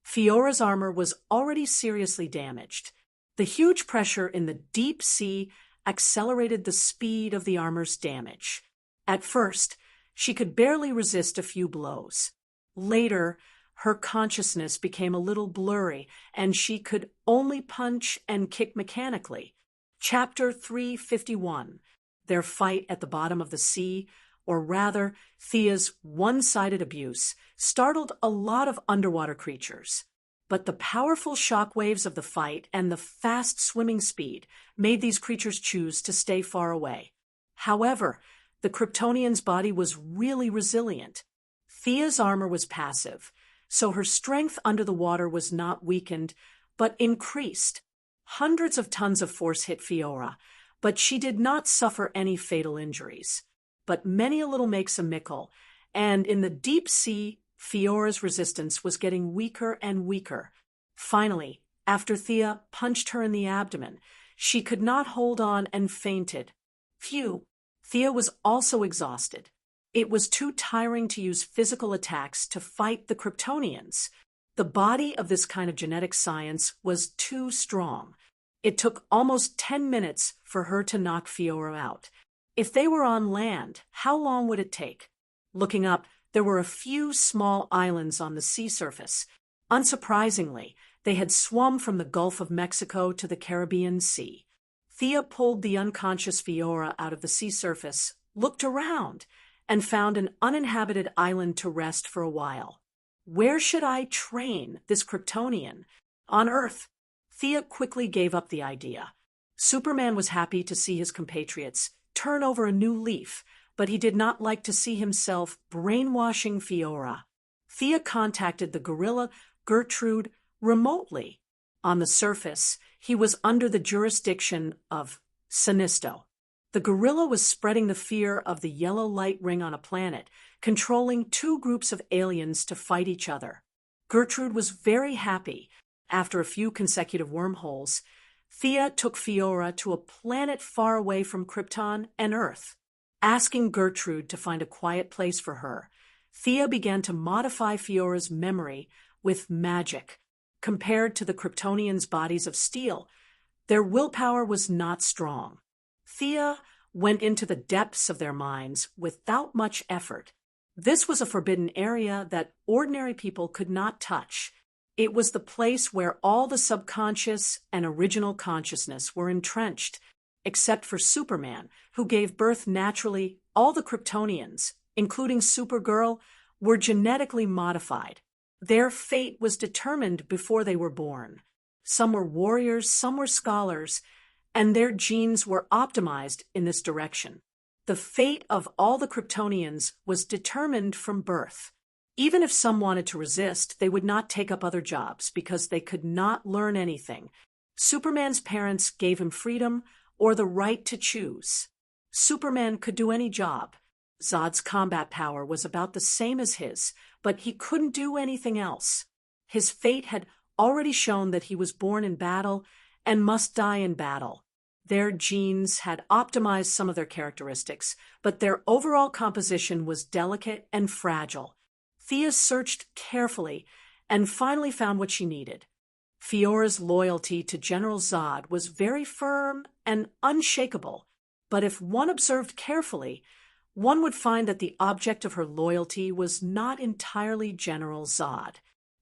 Fiora's armor was already seriously damaged. The huge pressure in the deep sea accelerated the speed of the armor's damage. At first, she could barely resist a few blows. Later, her consciousness became a little blurry, and she could only punch and kick mechanically. Chapter 351, Their Fight at the Bottom of the Sea, or rather, Thea's one-sided abuse, startled a lot of underwater creatures. But the powerful shock waves of the fight and the fast swimming speed made these creatures choose to stay far away. However, the Kryptonian's body was really resilient. Thea's armor was passive, so her strength under the water was not weakened, but increased. Hundreds of tons of force hit Fiora, but she did not suffer any fatal injuries. But many a little makes a mickle, and in the deep sea, Fiora's resistance was getting weaker and weaker. Finally, after Thea punched her in the abdomen, she could not hold on and fainted. Phew! Thea was also exhausted. It was too tiring to use physical attacks to fight the Kryptonians. The body of this kind of genetic science was too strong. It took almost 10 minutes for her to knock Fiora out. If they were on land, how long would it take? Looking up, there were a few small islands on the sea surface. Unsurprisingly, they had swum from the Gulf of Mexico to the Caribbean Sea. Thea pulled the unconscious Fiora out of the sea surface, looked around, and found an uninhabited island to rest for a while. Where should I train this Kryptonian? On Earth. Thea quickly gave up the idea. Superman was happy to see his compatriots turn over a new leaf, but he did not like to see himself brainwashing Fiora. Thea contacted the gorilla Gertrude remotely. On the surface, he was under the jurisdiction of Sinisto. The gorilla was spreading the fear of the yellow light ring on a planet, controlling two groups of aliens to fight each other. Gertrude was very happy. After a few consecutive wormholes, Thea took Fiora to a planet far away from Krypton and Earth. Asking Gertrude to find a quiet place for her, Thea began to modify Fiora's memory with magic. Compared to the Kryptonians' bodies of steel, their willpower was not strong. Thea went into the depths of their minds without much effort. This was a forbidden area that ordinary people could not touch. It was the place where all the subconscious and original consciousness were entrenched, except for Superman, who gave birth naturally. All the Kryptonians, including Supergirl, were genetically modified. Their fate was determined before they were born. Some were warriors, some were scholars, and their genes were optimized in this direction. The fate of all the Kryptonians was determined from birth. Even if some wanted to resist, they would not take up other jobs because they could not learn anything. Superman's parents gave him freedom or the right to choose. Superman could do any job. Zod's combat power was about the same as his, but he couldn't do anything else. His fate had already shown that he was born in battle and must die in battle. Their genes had optimized some of their characteristics, but their overall composition was delicate and fragile. Thea searched carefully and finally found what she needed. Fiora's loyalty to General Zod was very firm and unshakable, but if one observed carefully, one would find that the object of her loyalty was not entirely General Zod.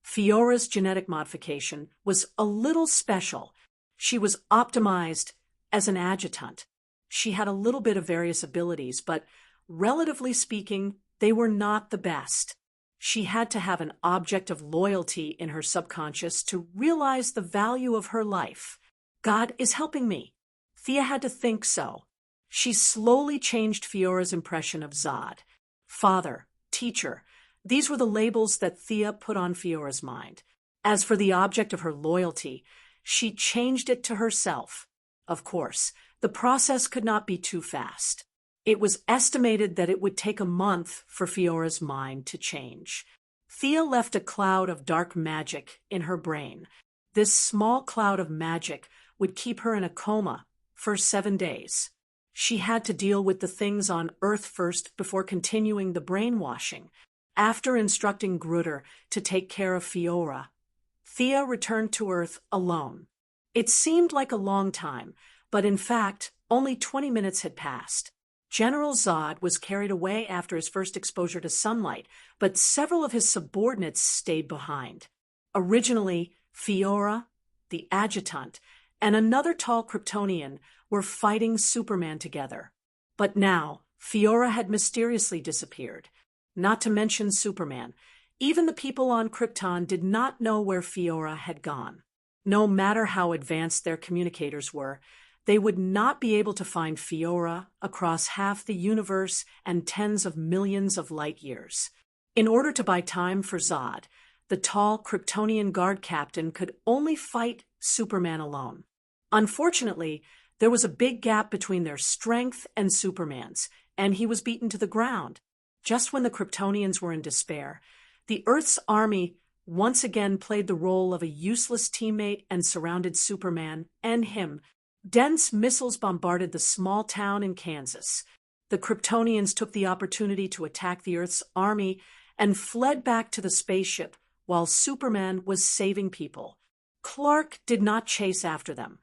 Fiora's genetic modification was a little special. She was optimized as an adjutant. She had a little bit of various abilities, but relatively speaking, they were not the best. She had to have an object of loyalty in her subconscious to realize the value of her life. God is helping me. Thea had to think so. She slowly changed Fiora's impression of Zod. Father, teacher, these were the labels that Thea put on Fiora's mind. As for the object of her loyalty, she changed it to herself. Of course, the process could not be too fast. It was estimated that it would take a month for Fiora's mind to change. Thea left a cloud of dark magic in her brain. This small cloud of magic would keep her in a coma for 7 days. She had to deal with the things on Earth first before continuing the brainwashing. After instructing Grutter to take care of Fiora, Thea returned to Earth alone. It seemed like a long time, but in fact, only 20 minutes had passed. General Zod was carried away after his first exposure to sunlight, but several of his subordinates stayed behind. Originally, Fiora, the adjutant, and another tall Kryptonian were fighting Superman together. But now, Fiora had mysteriously disappeared. Not to mention Superman. Even the people on Krypton did not know where Fiora had gone. No matter how advanced their communicators were, they would not be able to find Fiora across half the universe and tens of millions of light years. In order to buy time for Zod, the tall Kryptonian guard captain could only fight Superman alone. Unfortunately, there was a big gap between their strength and Superman's, and he was beaten to the ground. Just when the Kryptonians were in despair, the Earth's army once again played the role of a useless teammate and surrounded Superman and him. Dense missiles bombarded the small town in Kansas. The Kryptonians took the opportunity to attack the Earth's army and fled back to the spaceship while Superman was saving people. Clark did not chase after them,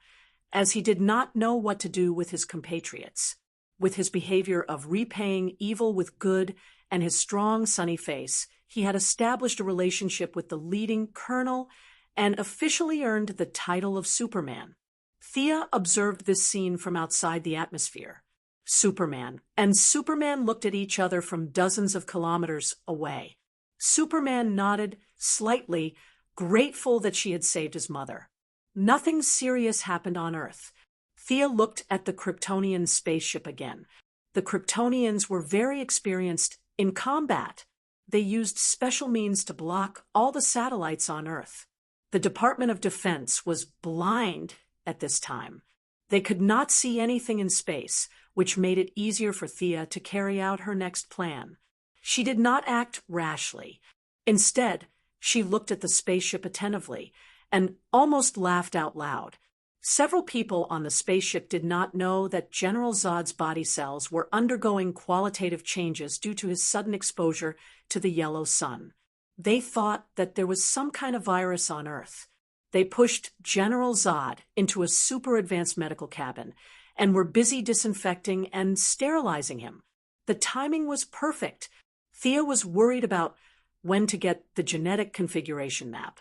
as he did not know what to do with his compatriots. With his behavior of repaying evil with good and his strong, sunny face, he had established a relationship with the leading colonel and officially earned the title of Superman. Thea observed this scene from outside the atmosphere. Superman and Superman looked at each other from dozens of kilometers away. Superman nodded slightly, grateful that she had saved his mother. Nothing serious happened on Earth. Thea looked at the Kryptonian spaceship again. The Kryptonians were very experienced in combat. They used special means to block all the satellites on Earth. The Department of Defense was blind at this time. They could not see anything in space, which made it easier for Thea to carry out her next plan. She did not act rashly. Instead, she looked at the spaceship attentively and almost laughed out loud. Several people on the spaceship did not know that General Zod's body cells were undergoing qualitative changes due to his sudden exposure to the yellow sun. They thought that there was some kind of virus on Earth. They pushed General Zod into a super advanced medical cabin and were busy disinfecting and sterilizing him. The timing was perfect. Thea was worried about when to get the genetic configuration map.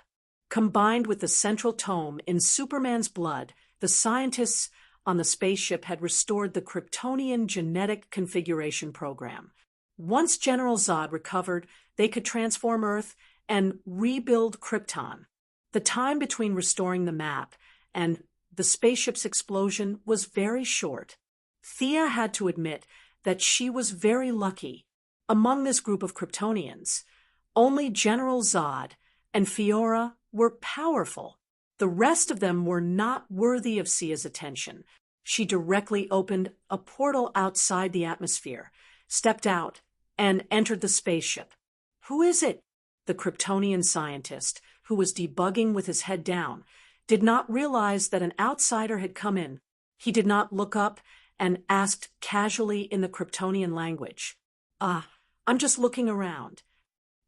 Combined with the central tome in Superman's blood, the scientists on the spaceship had restored the Kryptonian genetic configuration program. Once General Zod recovered, they could transform Earth and rebuild Krypton. The time between restoring the map and the spaceship's explosion was very short. Thea had to admit that she was very lucky. Among this group of Kryptonians, only General Zod and Fiora were powerful. The rest of them were not worthy of Thea's attention. She directly opened a portal outside the atmosphere, stepped out, and entered the spaceship. "Who is it?" The Kryptonian scientist, who was debugging with his head down, did not realize that an outsider had come in. He did not look up and asked casually in the Kryptonian language, I'm just looking around."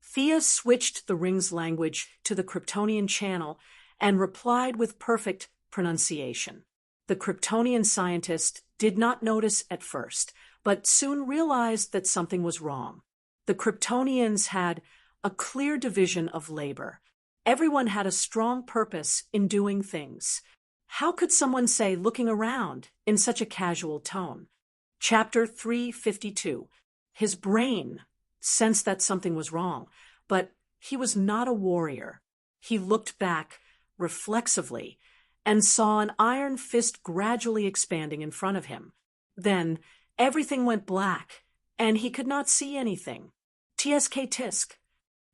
Thea switched the ring's language to the Kryptonian channel and replied with perfect pronunciation. The Kryptonian scientist did not notice at first, but soon realized that something was wrong. The Kryptonians had a clear division of labor. Everyone had a strong purpose in doing things. How could someone say "looking around" in such a casual tone? Chapter 352. His brain sensed that something was wrong, but he was not a warrior. He looked back reflexively and saw an iron fist gradually expanding in front of him. Then everything went black, and he could not see anything. TSK tisk.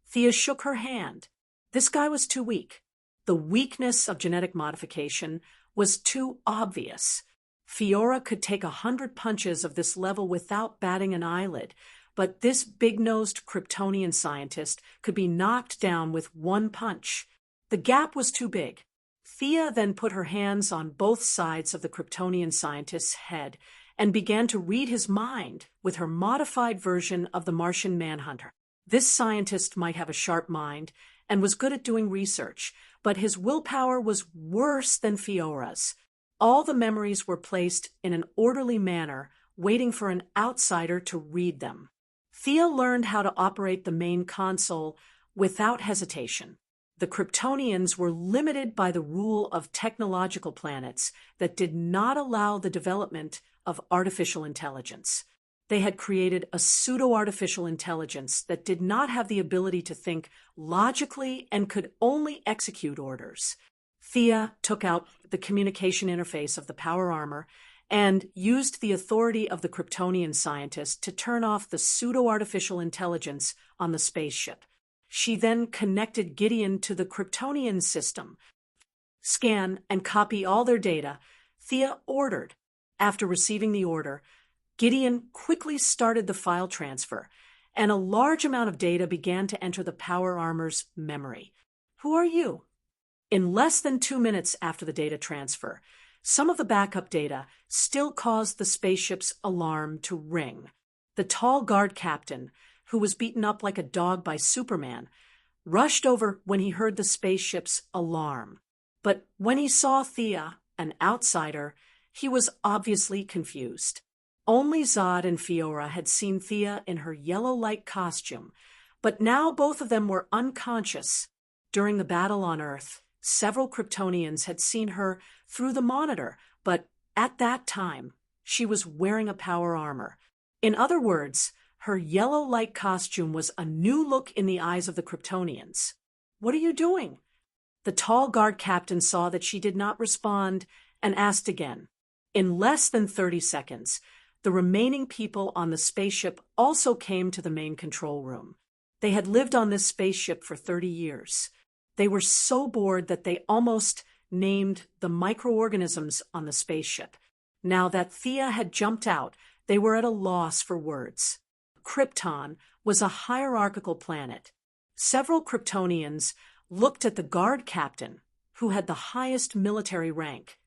Thea shook her hand. This guy was too weak. The weakness of genetic modification was too obvious. Fiora could take 100 punches of this level without batting an eyelid, but this big-nosed Kryptonian scientist could be knocked down with one punch. The gap was too big. Thea then put her hands on both sides of the Kryptonian scientist's head and began to read his mind with her modified version of the Martian Manhunter. This scientist might have a sharp mind and was good at doing research, but his willpower was worse than Fiora's. All the memories were placed in an orderly manner, waiting for an outsider to read them. Thea learned how to operate the main console without hesitation. The Kryptonians were limited by the rule of technological planets that did not allow the development of artificial intelligence. They had created a pseudo-artificial intelligence that did not have the ability to think logically and could only execute orders. Thea took out the communication interface of the power armor and used the authority of the Kryptonian scientist to turn off the pseudo-artificial intelligence on the spaceship. She then connected Gideon to the Kryptonian system. Scan and copy all their data, Thea ordered. After receiving the order, Gideon quickly started the file transfer, and a large amount of data began to enter the power armor's memory. Who are you? In less than 2 minutes after the data transfer, some of the backup data still caused the spaceship's alarm to ring. The tall guard captain, who was beaten up like a dog by Superman, rushed over when he heard the spaceship's alarm. But when he saw Thea, an outsider, he was obviously confused. Only Zod and Fiora had seen Thea in her yellow-like costume, but now both of them were unconscious. During the battle on Earth, several Kryptonians had seen her through the monitor, but at that time, she was wearing a power armor. In other words, her yellow-like costume was a new look in the eyes of the Kryptonians. "What are you doing?" The tall guard captain saw that she did not respond and asked again. In less than 30 seconds, the remaining people on the spaceship also came to the main control room. They had lived on this spaceship for 30 years. They were so bored that they almost named the microorganisms on the spaceship. Now that Thea had jumped out, they were at a loss for words. Krypton was a hierarchical planet. Several Kryptonians looked at the guard captain, who had the highest military rank,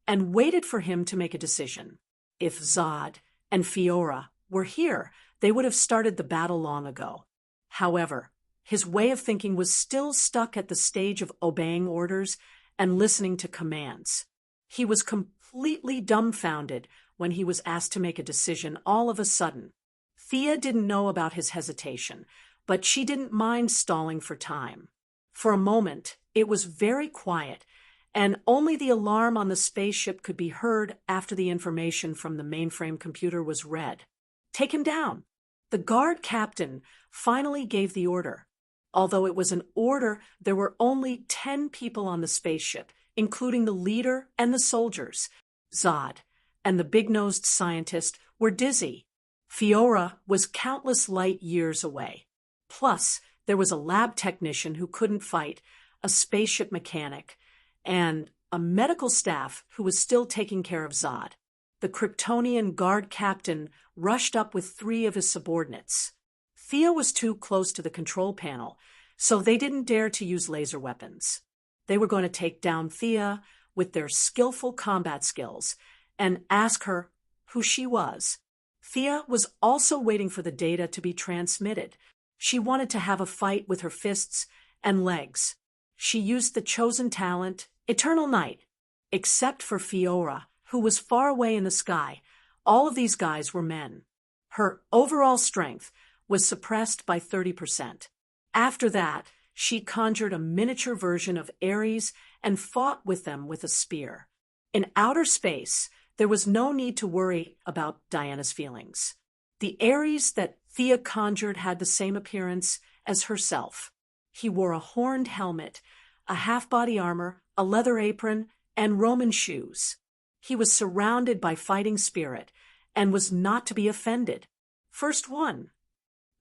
and waited for him to make a decision. If Zod and Fiora were here, they would have started the battle long ago. However, his way of thinking was still stuck at the stage of obeying orders and listening to commands. He was completely dumbfounded when he was asked to make a decision all of a sudden. Thea didn't know about his hesitation, but she didn't mind stalling for time. For a moment, it was very quiet, and only the alarm on the spaceship could be heard after the information from the mainframe computer was read. "Take him down." The guard captain finally gave the order. Although it was an order, there were only 10 people on the spaceship, including the leader and the soldiers. Zod and the big-nosed scientist were dizzy. Fiora was countless light years away. Plus, there was a lab technician who couldn't fight, a spaceship mechanic, and a medical staff who was still taking care of Zod. The Kryptonian guard captain rushed up with 3 of his subordinates. Thea was too close to the control panel, so they didn't dare to use laser weapons. They were going to take down Thea with their skillful combat skills and ask her who she was. Thea was also waiting for the data to be transmitted. She wanted to have a fight with her fists and legs. She used the chosen talent, Eternal Night. Except for Fiora, who was far away in the sky, all of these guys were men. Her overall strength was suppressed by 30%. After that, she conjured a miniature version of Ares and fought with them with a spear. In outer space, there was no need to worry about Diana's feelings. The Ares that Thea conjured had the same appearance as herself. He wore a horned helmet, a half-body armor, a leather apron, and Roman shoes. He was surrounded by fighting spirit, and was not to be offended. First one.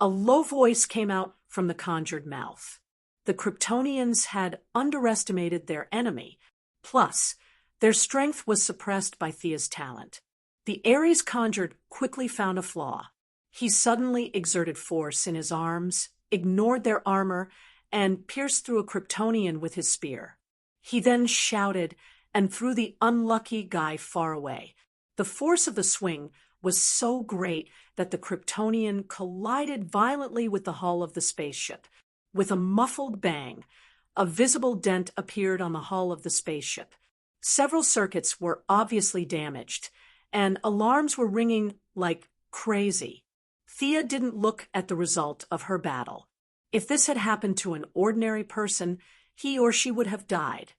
A low voice came out from the conjured mouth. The Kryptonians had underestimated their enemy. Plus, their strength was suppressed by Thea's talent. The Ares conjured quickly found a flaw. He suddenly exerted force in his arms, ignored their armor, and pierced through a Kryptonian with his spear. He then shouted and threw the unlucky guy far away. The force of the swing was so great that the Kryptonian collided violently with the hull of the spaceship. With a muffled bang, a visible dent appeared on the hull of the spaceship. Several circuits were obviously damaged, and alarms were ringing like crazy. Thea didn't look at the result of her battle. If this had happened to an ordinary person, he or she would have died.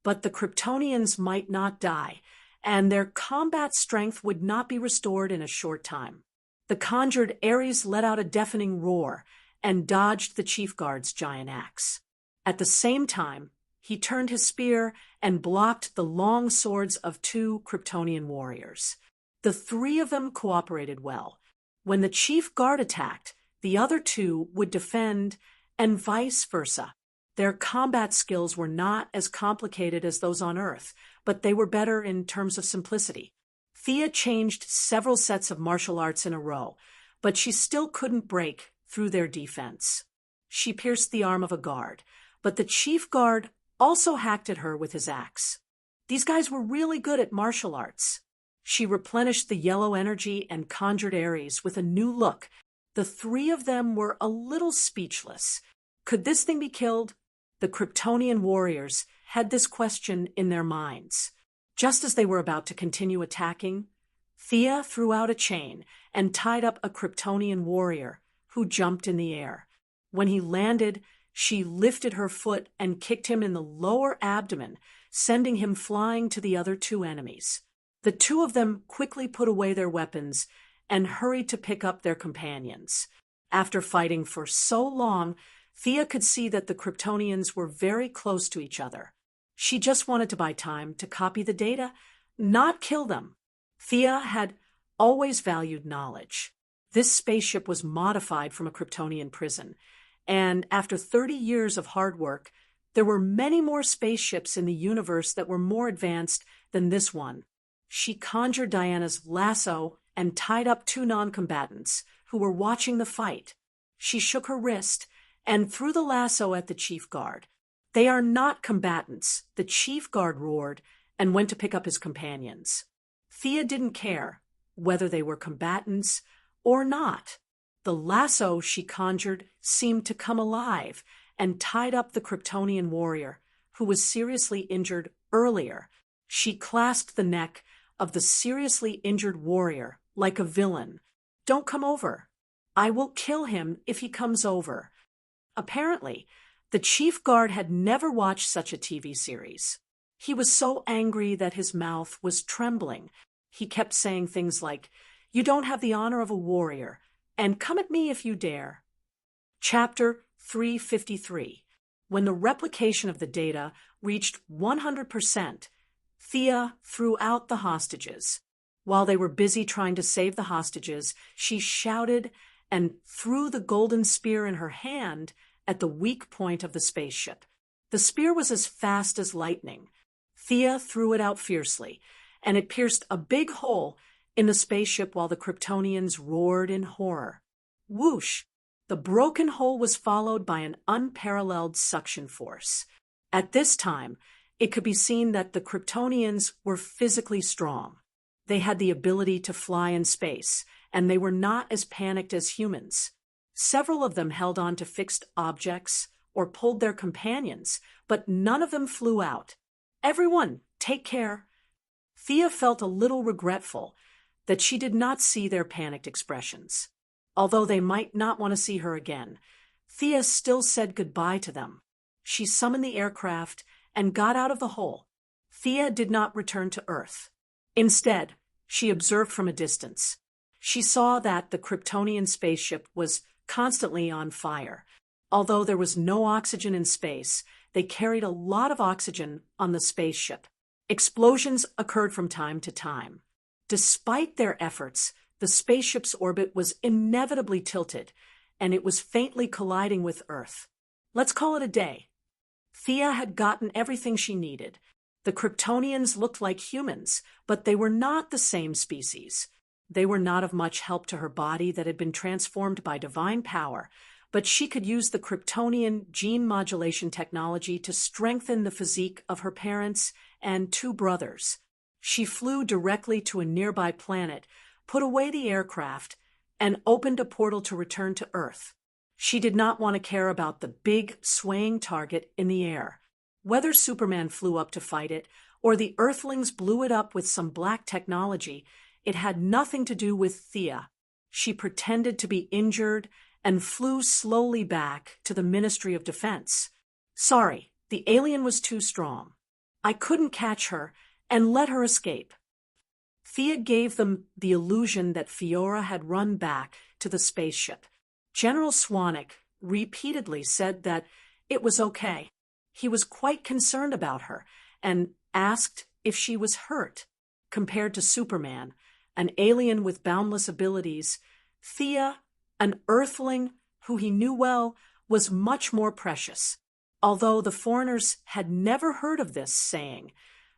But the Kryptonians might not die, and their combat strength would not be restored in a short time. The conjured Ares let out a deafening roar and dodged the chief guard's giant axe. At the same time, he turned his spear and blocked the long swords of two Kryptonian warriors. The three of them cooperated well. When the chief guard attacked, the other two would defend, and vice versa. Their combat skills were not as complicated as those on Earth, but they were better in terms of simplicity. Thea changed several sets of martial arts in a row, but she still couldn't break through their defense. She pierced the arm of a guard, but the chief guard also hacked at her with his axe. These guys were really good at martial arts. She replenished the yellow energy and conjured Ares with a new look. The three of them were a little speechless. Could this thing be killed? The Kryptonian warriors had this question in their minds. Just as they were about to continue attacking, Thea threw out a chain and tied up a Kryptonian warrior who jumped in the air. When he landed, she lifted her foot and kicked him in the lower abdomen, sending him flying to the other two enemies. The two of them quickly put away their weapons and hurried to pick up their companions. After fighting for so long, Thea could see that the Kryptonians were very close to each other. She just wanted to buy time to copy the data, not kill them. Thea had always valued knowledge. This spaceship was modified from a Kryptonian prison, and after 30 years of hard work, there were many more spaceships in the universe that were more advanced than this one. She conjured Diana's lasso and tied up two non-combatants who were watching the fight. She shook her wrist and threw the lasso at the chief guard. "They are not combatants," the chief guard roared and went to pick up his companions. Thea didn't care whether they were combatants or not. The lasso she conjured seemed to come alive and tied up the Kryptonian warrior, who was seriously injured earlier. She clasped the neck of the seriously injured warrior like a villain. "Don't come over. I will kill him if he comes over." Apparently, the chief guard had never watched such a TV series. He was so angry that his mouth was trembling. He kept saying things like, "You don't have the honor of a warrior, and come at me if you dare." Chapter 353. When the replication of the data reached 100%, Thea threw out the hostages. While they were busy trying to save the hostages, she shouted and threw the golden spear in her hand at the weak point of the spaceship. The spear was as fast as lightning. Thea threw it out fiercely, and it pierced a big hole in the spaceship while the Kryptonians roared in horror. Whoosh! The broken hole was followed by an unparalleled suction force. At this time, it could be seen that the Kryptonians were physically strong. They had the ability to fly in space, and they were not as panicked as humans. Several of them held on to fixed objects or pulled their companions, but none of them flew out. "Everyone, take care." Thea felt a little regretful that she did not see their panicked expressions. Although they might not want to see her again, Thea still said goodbye to them. She summoned the aircraft and got out of the hole. Thea did not return to Earth. Instead, she observed from a distance. She saw that the Kryptonian spaceship was constantly on fire. Although there was no oxygen in space, they carried a lot of oxygen on the spaceship. Explosions occurred from time to time. Despite their efforts, The spaceship's orbit was inevitably tilted, and it was faintly colliding with Earth. Let's call it a day. Thea had gotten everything she needed. The Kryptonians looked like humans, but they were not the same species. They were not of much help to her body that had been transformed by divine power, but she could use the Kryptonian gene modulation technology to strengthen the physique of her parents and two brothers. She flew directly to a nearby planet, put away the aircraft, and opened a portal to return to Earth. She did not want to care about the big, swaying target in the air. Whether Superman flew up to fight it, or the Earthlings blew it up with some black technology, it had nothing to do with Thea. She pretended to be injured and flew slowly back to the Ministry of Defense. Sorry, the alien was too strong. I couldn't catch her and let her escape. Thea gave them the illusion that Fiora had run back to the spaceship. General Swanwick repeatedly said that it was okay. He was quite concerned about her and asked if she was hurt. Compared to Superman, an alien with boundless abilities, Thea, an Earthling who he knew well, was much more precious. Although the foreigners had never heard of this saying,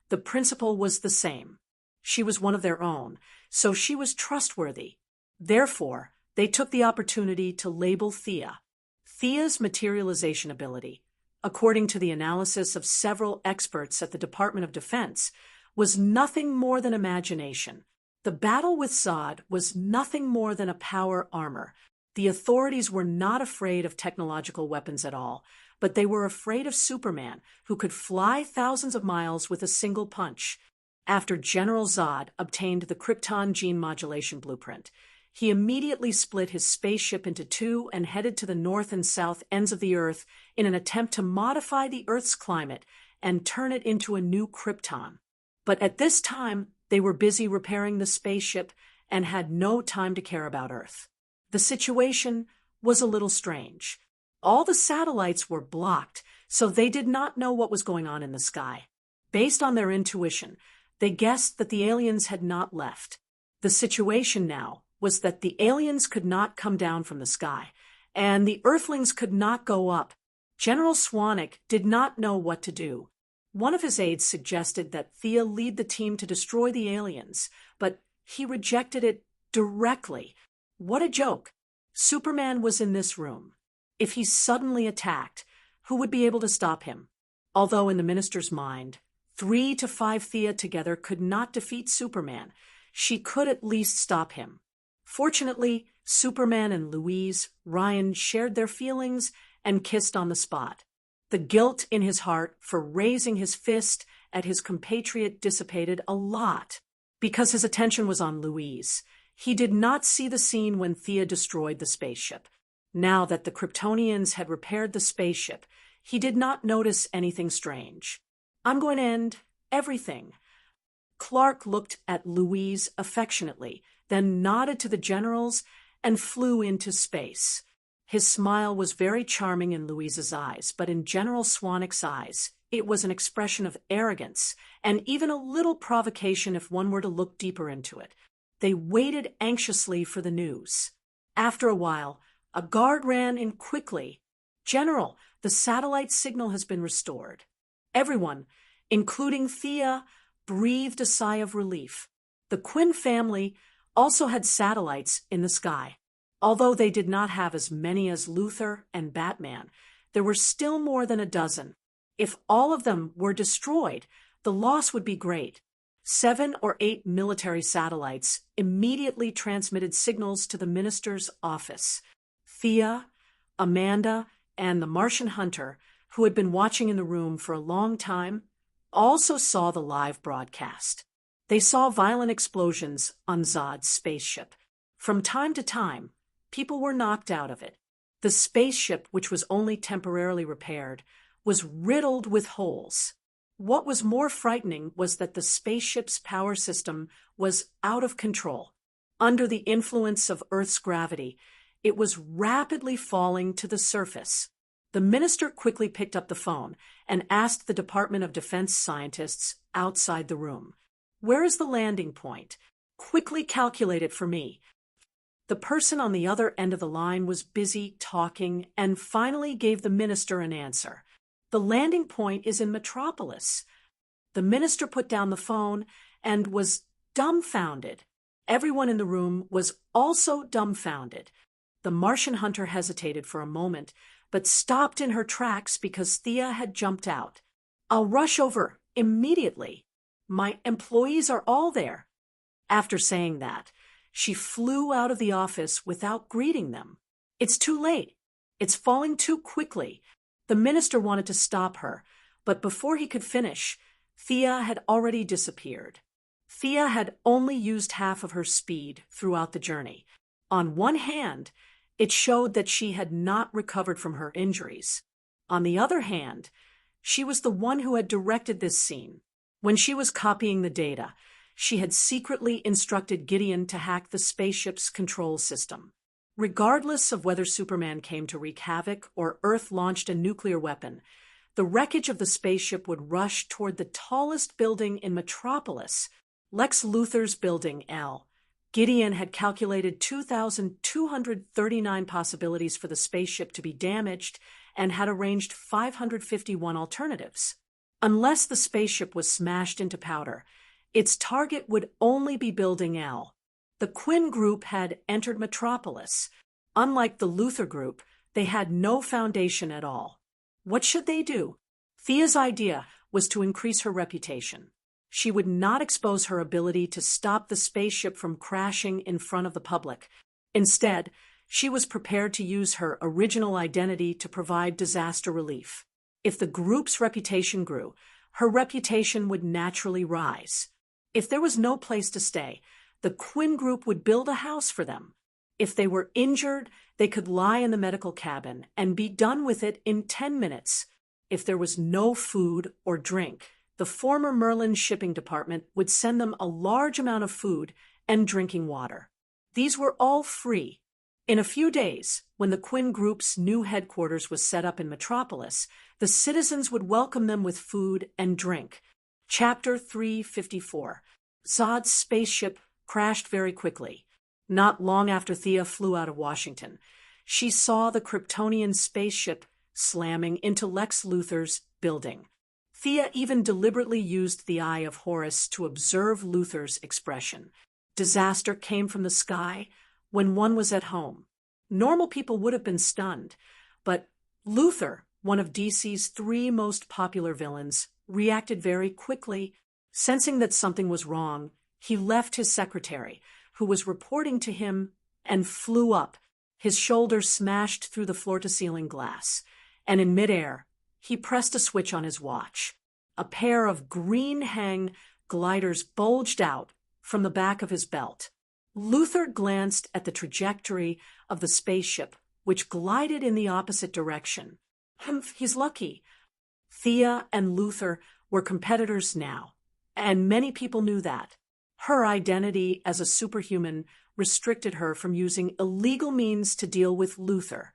the principle was the same. She was one of their own, so she was trustworthy. Therefore, they took the opportunity to label Thea. Thea's materialization ability, according to the analysis of several experts at the Department of Defense, was nothing more than imagination. The battle with Zod was nothing more than a power armor. The authorities were not afraid of technological weapons at all, but they were afraid of Superman, who could fly thousands of miles with a single punch. After General Zod obtained the Krypton gene modulation blueprint, he immediately split his spaceship into two and headed to the north and south ends of the Earth in an attempt to modify the Earth's climate and turn it into a new Krypton. But at this time, they were busy repairing the spaceship and had no time to care about Earth. The situation was a little strange. All the satellites were blocked, so they did not know what was going on in the sky. Based on their intuition, they guessed that the aliens had not left. The situation now was that the aliens could not come down from the sky, and the Earthlings could not go up. General Swanwick did not know what to do. One of his aides suggested that Thea lead the team to destroy the aliens, but he rejected it directly. What a joke! Superman was in this room. If he suddenly attacked, who would be able to stop him? Although in the minister's mind, 3 to 5 Thea together could not defeat Superman, she could at least stop him. Fortunately, Superman and Louise Ryan shared their feelings and kissed on the spot. The guilt in his heart for raising his fist at his compatriot dissipated a lot, because his attention was on Louise. He did not see the scene when Thea destroyed the spaceship. Now that the Kryptonians had repaired the spaceship, he did not notice anything strange. I'm going to end everything. Clark looked at Louise affectionately, then nodded to the generals and flew into space. His smile was very charming in Louise's eyes, but in General Swanwick's eyes, it was an expression of arrogance and even a little provocation if one were to look deeper into it. They waited anxiously for the news. After a while, a guard ran in quickly. "General, the satellite signal has been restored." Everyone, including Thea, breathed a sigh of relief. The Quinn family also had satellites in the sky. Although they did not have as many as Luthor and Batman, there were still more than a dozen. If all of them were destroyed, the loss would be great. 7 or 8 military satellites immediately transmitted signals to the minister's office. Thea, Amanda, and the Martian hunter, who had been watching in the room for a long time, also saw the live broadcast. They saw violent explosions on Zod's spaceship. From time to time, people were knocked out of it. The spaceship, which was only temporarily repaired, was riddled with holes. What was more frightening was that the spaceship's power system was out of control. Under the influence of Earth's gravity, it was rapidly falling to the surface. The minister quickly picked up the phone and asked the Department of Defense scientists outside the room, "Where is the landing point?" Quickly calculate it for me." The person on the other end of the line was busy talking and finally gave the minister an answer. "The landing point is in Metropolis." The minister put down the phone and was dumbfounded. Everyone in the room was also dumbfounded. The Martian hunter hesitated for a moment, but stopped in her tracks because Thea had jumped out. "I'll rush over immediately. My employees are all there." After saying that, she flew out of the office without greeting them. "It's too late. It's falling too quickly." The minister wanted to stop her, but before he could finish, Thea had already disappeared. Thea had only used half of her speed throughout the journey. On one hand, it showed that she had not recovered from her injuries. On the other hand, she was the one who had directed this scene. When she was copying the data, she had secretly instructed Gideon to hack the spaceship's control system. Regardless of whether Superman came to wreak havoc or Earth launched a nuclear weapon, the wreckage of the spaceship would rush toward the tallest building in Metropolis, Lex Luthor's building, L. Gideon had calculated 2,239 possibilities for the spaceship to be damaged and had arranged 551 alternatives. Unless the spaceship was smashed into powder, its target would only be Building L. The Quinn group had entered Metropolis. Unlike the Luthor group, they had no foundation at all. What should they do? Thea's idea was to increase her reputation. She would not expose her ability to stop the spaceship from crashing in front of the public. Instead, she was prepared to use her original identity to provide disaster relief. If the group's reputation grew, her reputation would naturally rise. If there was no place to stay, the Quinn group would build a house for them. If they were injured, they could lie in the medical cabin and be done with it in 10 minutes. If there was no food or drink, the former Merlin shipping department would send them a large amount of food and drinking water. These were all free. In a few days, when the Quinn Group's new headquarters was set up in Metropolis, the citizens would welcome them with food and drink. Chapter 354. Zod's spaceship crashed very quickly. Not long after Thea flew out of Washington, she saw the Kryptonian spaceship slamming into Lex Luthor's building. Thea even deliberately used the Eye of Horus to observe Luthor's expression. Disaster came from the sky when one was at home. Normal people would have been stunned, but Luthor, one of DC's 3 most popular villains, reacted very quickly. Sensing that something was wrong, he left his secretary, who was reporting to him, and flew up. His shoulder smashed through the floor-to-ceiling glass, and in midair, he pressed a switch on his watch. A pair of green hang gliders bulged out from the back of his belt. Luthor glanced at the trajectory of the spaceship, which glided in the opposite direction. "Humph, he's lucky." Thea and Luthor were competitors now, and many people knew that. Her identity as a superhuman restricted her from using illegal means to deal with Luthor.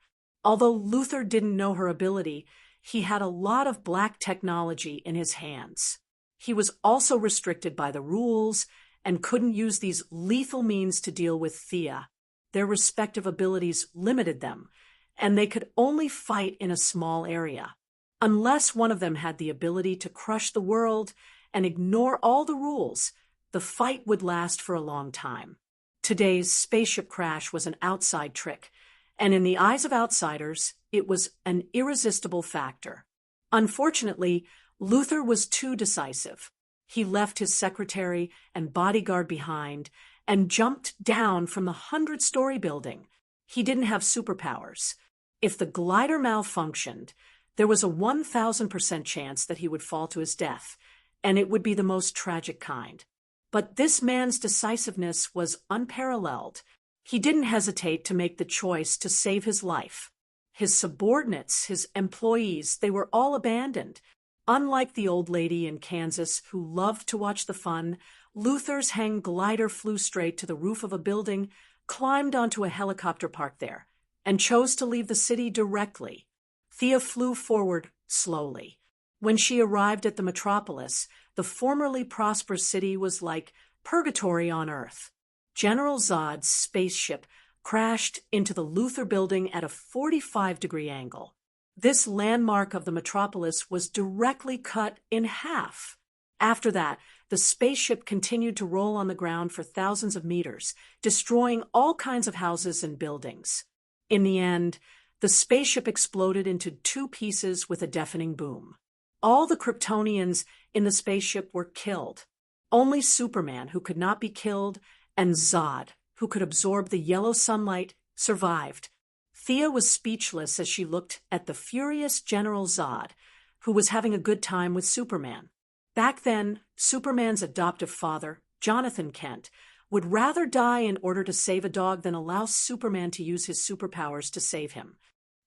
Although Luthor didn't know her ability, he had a lot of black technology in his hands. He was also restricted by the rules and couldn't use these lethal means to deal with Thea. Their respective abilities limited them, and they could only fight in a small area. Unless one of them had the ability to crush the world and ignore all the rules, the fight would last for a long time. Today's spaceship crash was an outside trick, and in the eyes of outsiders, it was an irresistible factor. Unfortunately, Luthor was too decisive. He left his secretary and bodyguard behind and jumped down from the 100-story building. He didn't have superpowers. If the glider malfunctioned, there was a 1,000% chance that he would fall to his death, and it would be the most tragic kind. But this man's decisiveness was unparalleled. He didn't hesitate to make the choice to save his life. His subordinates, his employees, they were all abandoned. Unlike the old lady in Kansas who loved to watch the fun, Luthor's hang glider flew straight to the roof of a building, climbed onto a helicopter parked there, and chose to leave the city directly. Thea flew forward slowly. When she arrived at the metropolis, the formerly prosperous city was like purgatory on Earth. General Zod's spaceship crashed into the LoveLore building at a 45-degree angle. This landmark of the metropolis was directly cut in half. After that, the spaceship continued to roll on the ground for thousands of meters, destroying all kinds of houses and buildings. In the end, the spaceship exploded into two pieces with a deafening boom. All the Kryptonians in the spaceship were killed. Only Superman, who could not be killed, and Zod, who could absorb the yellow sunlight, survived. Thea was speechless as she looked at the furious General Zod, who was having a good time with Superman. Back then, Superman's adoptive father, Jonathan Kent, would rather die in order to save a dog than allow Superman to use his superpowers to save him.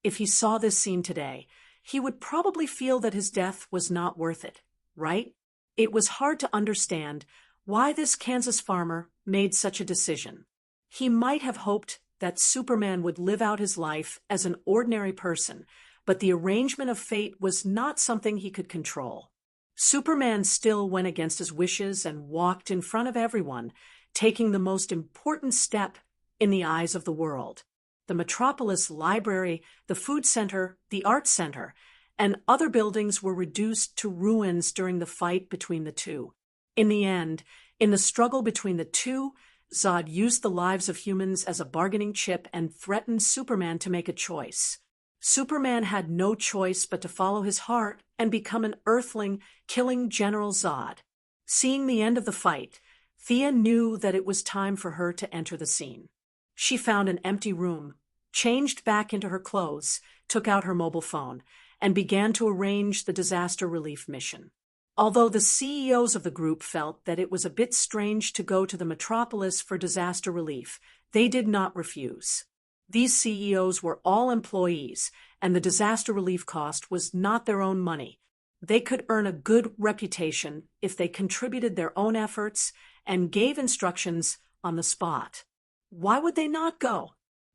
If he saw this scene today, he would probably feel that his death was not worth it, right? It was hard to understand why this Kansas farmer made such a decision. He might have hoped that Superman would live out his life as an ordinary person, but the arrangement of fate was not something he could control. Superman still went against his wishes and walked in front of everyone, taking the most important step in the eyes of the world. The Metropolis Library, the Food Center, the Art Center, and other buildings were reduced to ruins during the fight between the two. In the end, in the struggle between the two, Zod used the lives of humans as a bargaining chip and threatened Superman to make a choice. Superman had no choice but to follow his heart and become an Earthling, killing General Zod. Seeing the end of the fight, Thea knew that it was time for her to enter the scene. She found an empty room, changed back into her clothes, took out her mobile phone, and began to arrange the disaster relief mission. Although the CEOs of the group felt that it was a bit strange to go to the metropolis for disaster relief, they did not refuse. These CEOs were all employees, and the disaster relief cost was not their own money. They could earn a good reputation if they contributed their own efforts and gave instructions on the spot. Why would they not go?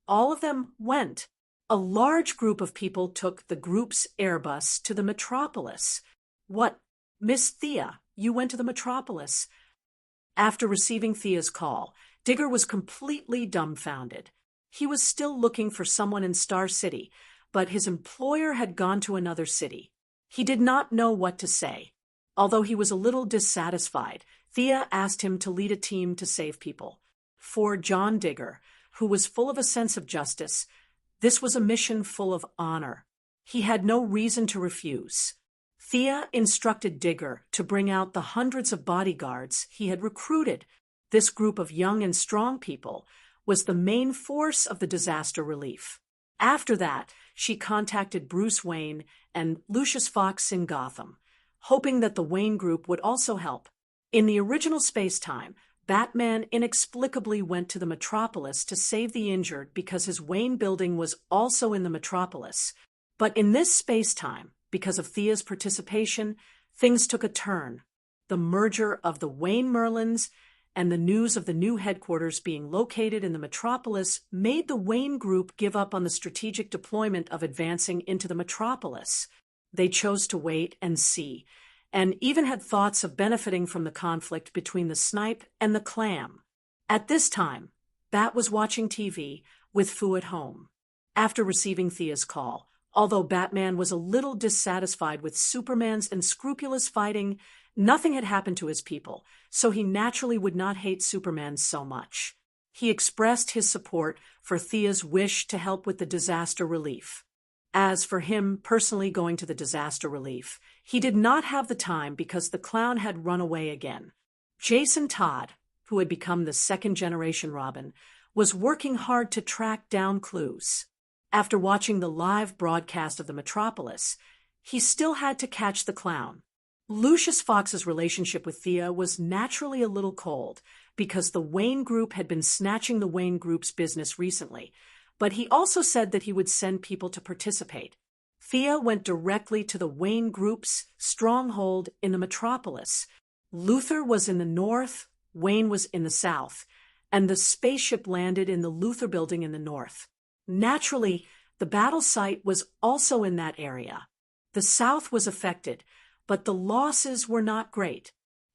All of them went. A large group of people took the group's Airbus to the metropolis. What, Miss Thea, you went to the metropolis? After receiving Thea's call, Digger was completely dumbfounded. He was still looking for someone in Star City, but his employer had gone to another city. He did not know what to say. Although he was a little dissatisfied, Thea asked him to lead a team to save people. For John Digger, who was full of a sense of justice, this was a mission full of honor. He had no reason to refuse. Thea instructed Digger to bring out the hundreds of bodyguards he had recruited. This group of young and strong people was the main force of the disaster relief. After that, she contacted Bruce Wayne and Lucius Fox in Gotham, hoping that the Wayne Group would also help. In the original space-time, Batman inexplicably went to the metropolis to save the injured because his Wayne building was also in the metropolis. But in this space-time, because of Thea's participation, things took a turn. The merger of the Wayne Merlins and the news of the new headquarters being located in the metropolis made the Wayne Group give up on the strategic deployment of advancing into the metropolis. They chose to wait and see, and even had thoughts of benefiting from the conflict between the Snipe and the Clam. At this time, Bat was watching TV with Fu at home. After receiving Thea's call, although Batman was a little dissatisfied with Superman's unscrupulous fighting, nothing had happened to his people, so he naturally would not hate Superman so much. He expressed his support for Thea's wish to help with the disaster relief. As for him personally going to the disaster relief, he did not have the time because the clown had run away again. Jason Todd, who had become the second-generation Robin, was working hard to track down clues. After watching the live broadcast of the metropolis, he still had to catch the clown. Lucius Fox's relationship with Thea was naturally a little cold because the Wayne Group had been snatching the Wayne Group's business recently, but he also said that he would send people to participate. Thea went directly to the Wayne Group's stronghold in the metropolis. LoveLore was in the north, Wayne was in the south, and the spaceship landed in the LoveLore building in the north. Naturally, the battle site was also in that area. The south was affected, but the losses were not great.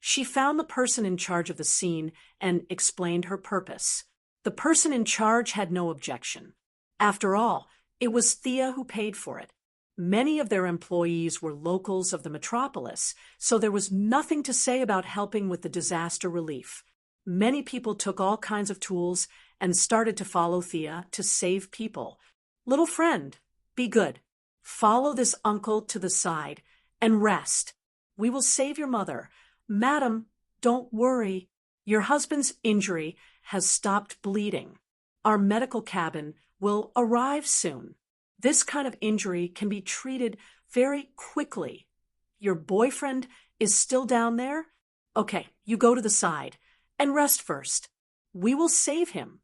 She found the person in charge of the scene and explained her purpose. The person in charge had no objection. After all, it was Thea who paid for it. Many of their employees were locals of the metropolis, so there was nothing to say about helping with the disaster relief. Many people took all kinds of tools and started to follow Thea to save people. Little friend, be good. Follow this uncle to the side and rest. We will save your mother. Madam, don't worry. Your husband's injury has stopped bleeding. Our medical cabin will arrive soon. This kind of injury can be treated very quickly. Your boyfriend is still down there? Okay, you go to the side and rest first. We will save him.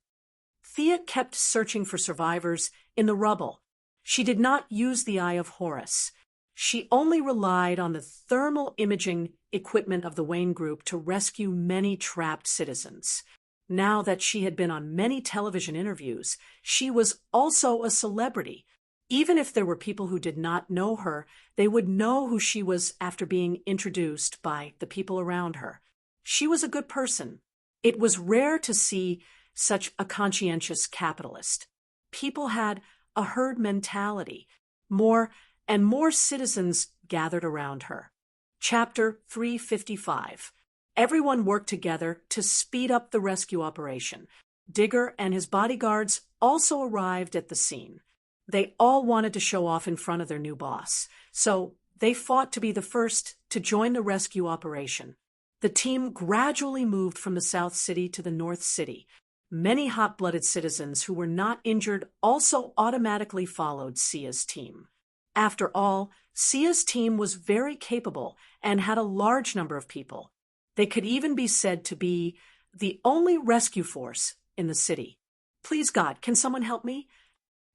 Thea kept searching for survivors in the rubble. She did not use the Eye of Horus. She only relied on the thermal imaging equipment of the Wayne Group to rescue many trapped citizens. Now that she had been on many television interviews, she was also a celebrity. Even if there were people who did not know her, they would know who she was after being introduced by the people around her. She was a good person. It was rare to see such a conscientious capitalist. People had a herd mentality. More and more citizens gathered around her. Chapter 355. Everyone worked together to speed up the rescue operation. Digger and his bodyguards also arrived at the scene. They all wanted to show off in front of their new boss, so they fought to be the first to join the rescue operation. The team gradually moved from the South City to the North City. Many hot-blooded citizens who were not injured also automatically followed Sia's team. After all, Sia's team was very capable and had a large number of people. They could even be said to be the only rescue force in the city. Please God, can someone help me?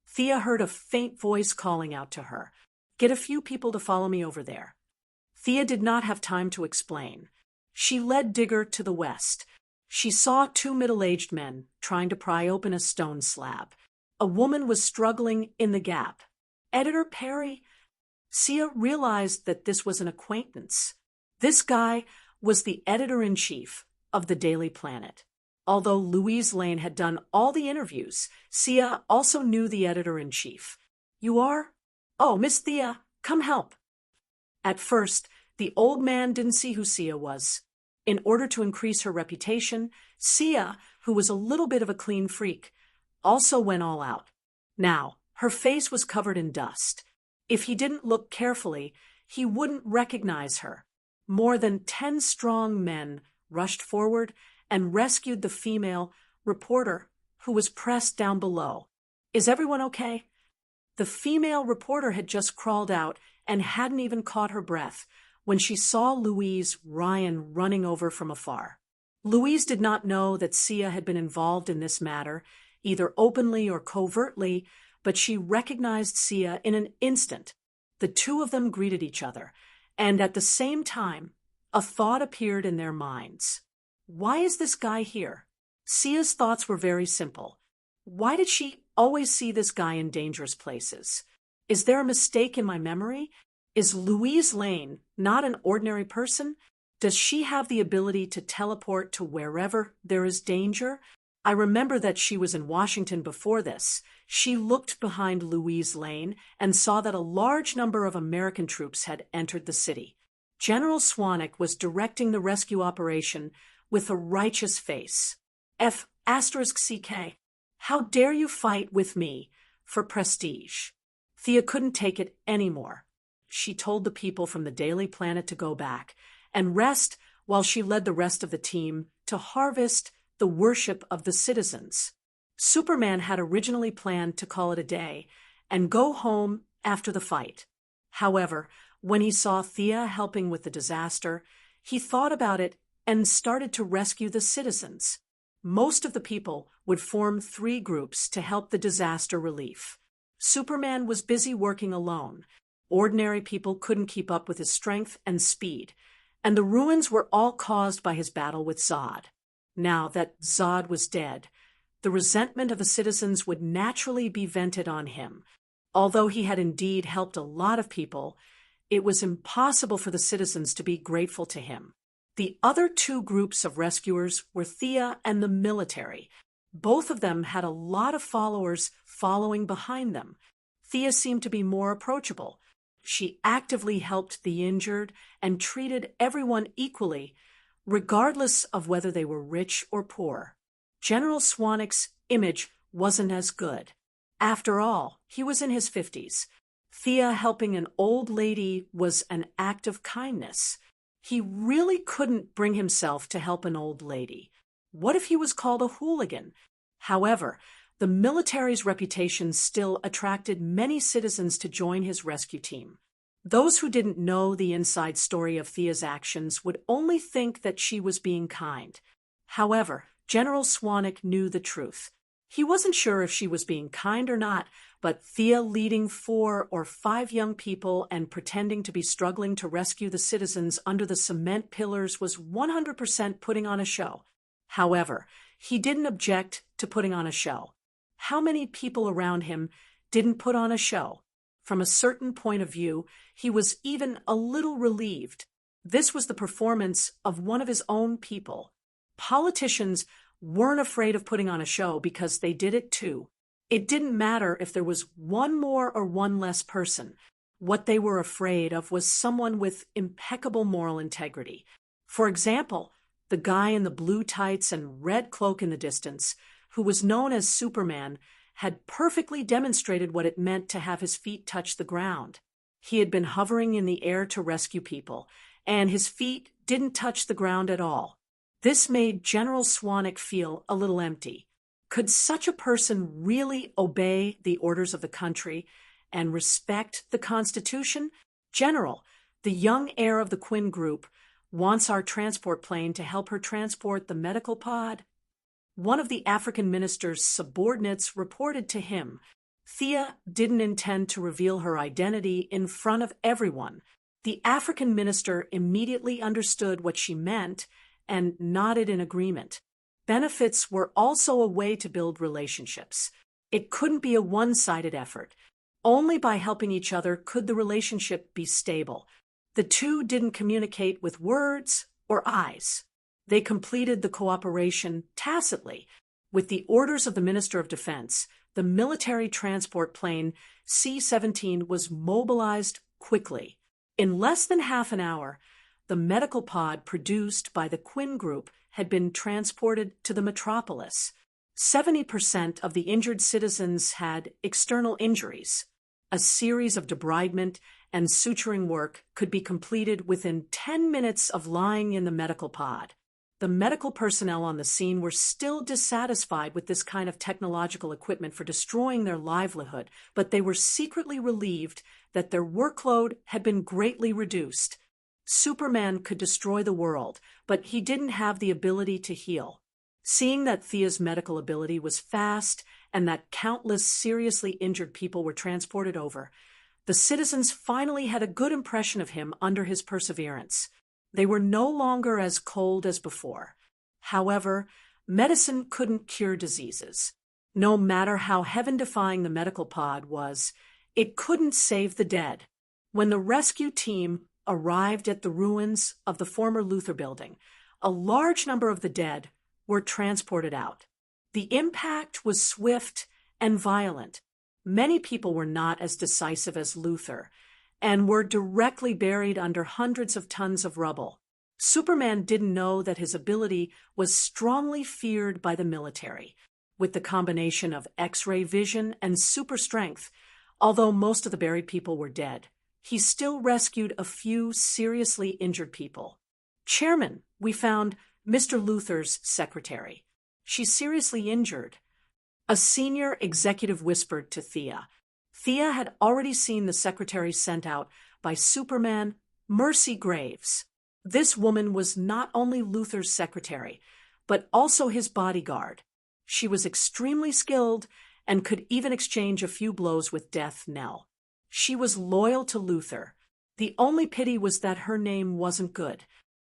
Thea heard a faint voice calling out to her. Get a few people to follow me over there. Thea did not have time to explain. She led Digger to the west. She saw two middle-aged men trying to pry open a stone slab. A woman was struggling in the gap. Editor Perry? Sia realized that this was an acquaintance. This guy was the editor-in-chief of the Daily Planet. Although Louise Lane had done all the interviews, Sia also knew the editor-in-chief. You are? Oh, Miss Thea, come help. At first, the old man didn't see who Sia was. In order to increase her reputation, Sia, who was a little bit of a clean freak, also went all out. Now, her face was covered in dust. If he didn't look carefully, he wouldn't recognize her. More than 10 strong men rushed forward and rescued the female reporter who was pressed down below. Is everyone okay? The female reporter had just crawled out and hadn't even caught her breath when she saw Louise Ryan running over from afar. Louise did not know that Sia had been involved in this matter, either openly or covertly, but she recognized Sia in an instant. The two of them greeted each other, and at the same time, a thought appeared in their minds. Why is this guy here? Sia's thoughts were very simple. Why did she always see this guy in dangerous places? Is there a mistake in my memory? Is Louise Lane not an ordinary person? Does she have the ability to teleport to wherever there is danger? I remember that she was in Washington before this. She looked behind Louise Lane and saw that a large number of American troops had entered the city. General Swanwick was directing the rescue operation with a righteous face. F***CK. How dare you fight with me for prestige? Thea couldn't take it anymore. She told the people from the Daily Planet to go back and rest while she led the rest of the team to harvest the worship of the citizens. Superman had originally planned to call it a day and go home after the fight. However, when he saw Thea helping with the disaster, he thought about it and started to rescue the citizens. Most of the people would form 3 groups to help the disaster relief. Superman was busy working alone. Ordinary people couldn't keep up with his strength and speed, and the ruins were all caused by his battle with Zod. Now that Zod was dead, the resentment of the citizens would naturally be vented on him. Although he had indeed helped a lot of people, it was impossible for the citizens to be grateful to him. The other two groups of rescuers were Thea and the military. Both of them had a lot of followers following behind them. Thea seemed to be more approachable. She actively helped the injured and treated everyone equally, regardless of whether they were rich or poor. General Swanwick's image wasn't as good. After all, he was in his 50s. Thea helping an old lady was an act of kindness. He really couldn't bring himself to help an old lady. What if he was called a hooligan? However, the military's reputation still attracted many citizens to join his rescue team. Those who didn't know the inside story of Thea's actions would only think that she was being kind. However, General Swanwick knew the truth. He wasn't sure if she was being kind or not, but Thea leading 4 or 5 young people and pretending to be struggling to rescue the citizens under the cement pillars was 100% putting on a show. However, he didn't object to putting on a show. How many people around him didn't put on a show? From a certain point of view, he was even a little relieved. This was the performance of one of his own people. Politicians weren't afraid of putting on a show because they did it too. It didn't matter if there was one more or one less person. What they were afraid of was someone with impeccable moral integrity. For example, the guy in the blue tights and red cloak in the distance, who was known as Superman, had perfectly demonstrated what it meant to have his feet touch the ground. He had been hovering in the air to rescue people, and his feet didn't touch the ground at all. This made General Swanwick feel a little empty. Could such a person really obey the orders of the country and respect the Constitution? General, the young heir of the Quinn Group, wants our transport plane to help her transport the medical pod. One of the African minister's subordinates reported to him. Thea didn't intend to reveal her identity in front of everyone. The African minister immediately understood what she meant and nodded in agreement. Benefits were also a way to build relationships. It couldn't be a one-sided effort. Only by helping each other could the relationship be stable. The two didn't communicate with words or eyes. They completed the cooperation tacitly. With the orders of the Minister of Defense, the military transport plane C-17 was mobilized quickly. In less than half an hour, the medical pod produced by the Quinn Group had been transported to the metropolis. 70% of the injured citizens had external injuries. A series of debridement and suturing work could be completed within 10 minutes of lying in the medical pod. The medical personnel on the scene were still dissatisfied with this kind of technological equipment for destroying their livelihood, but they were secretly relieved that their workload had been greatly reduced. Superman could destroy the world, but he didn't have the ability to heal. Seeing that Thea's medical ability was fast and that countless seriously injured people were transported over, the citizens finally had a good impression of him under his perseverance. They were no longer as cold as before. However, medicine couldn't cure diseases. No matter how heaven-defying the medical pod was, it couldn't save the dead. When the rescue team arrived at the ruins of the former Luther building, a large number of the dead were transported out. The impact was swift and violent. Many people were not as decisive as Luther and were directly buried under hundreds of tons of rubble. Superman didn't know that his ability was strongly feared by the military. With the combination of X-ray vision and super strength, although most of the buried people were dead, he still rescued a few seriously injured people. Chairman, we found Mr. Luther's secretary. She's seriously injured. A senior executive whispered to Thea. Thea had already seen the secretary sent out by Superman, Mercy Graves. This woman was not only Luther's secretary, but also his bodyguard. She was extremely skilled and could even exchange a few blows with Death Knell. She was loyal to Luther. The only pity was that her name wasn't good.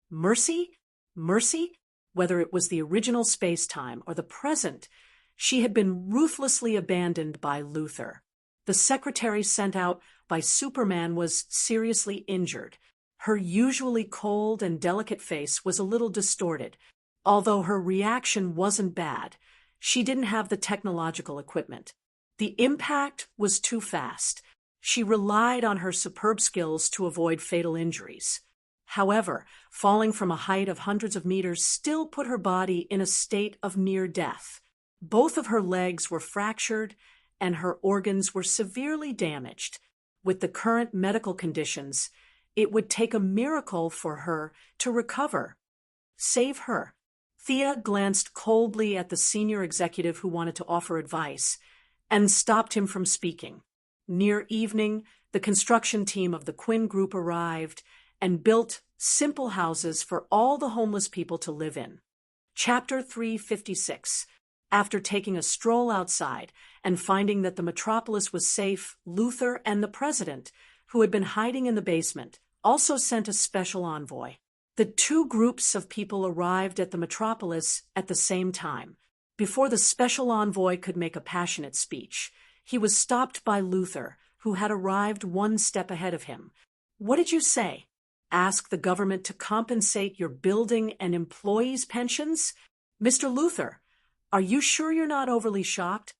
Mercy? Mercy? Whether it was the original space-time or the present, she had been ruthlessly abandoned by Luther. The secretary sent out by Superman was seriously injured. Her usually cold and delicate face was a little distorted. Although her reaction wasn't bad, she didn't have the technological equipment. The impact was too fast. She relied on her superb skills to avoid fatal injuries. However, falling from a height of hundreds of meters still put her body in a state of near death. Both of her legs were fractured, and her organs were severely damaged. With the current medical conditions, it would take a miracle for her to recover. Save her. Thea glanced coldly at the senior executive who wanted to offer advice and stopped him from speaking. Near evening, the construction team of the Quinn Group arrived and built simple houses for all the homeless people to live in. Chapter 356. After taking a stroll outside and finding that the metropolis was safe, Luther and the president, who had been hiding in the basement, also sent a special envoy. The two groups of people arrived at the metropolis at the same time. Before the special envoy could make a passionate speech, he was stopped by Luther, who had arrived one step ahead of him. "What did you say? Ask the government to compensate your building and employees' pensions? Mr. Luther, are you sure you're not overly shocked?"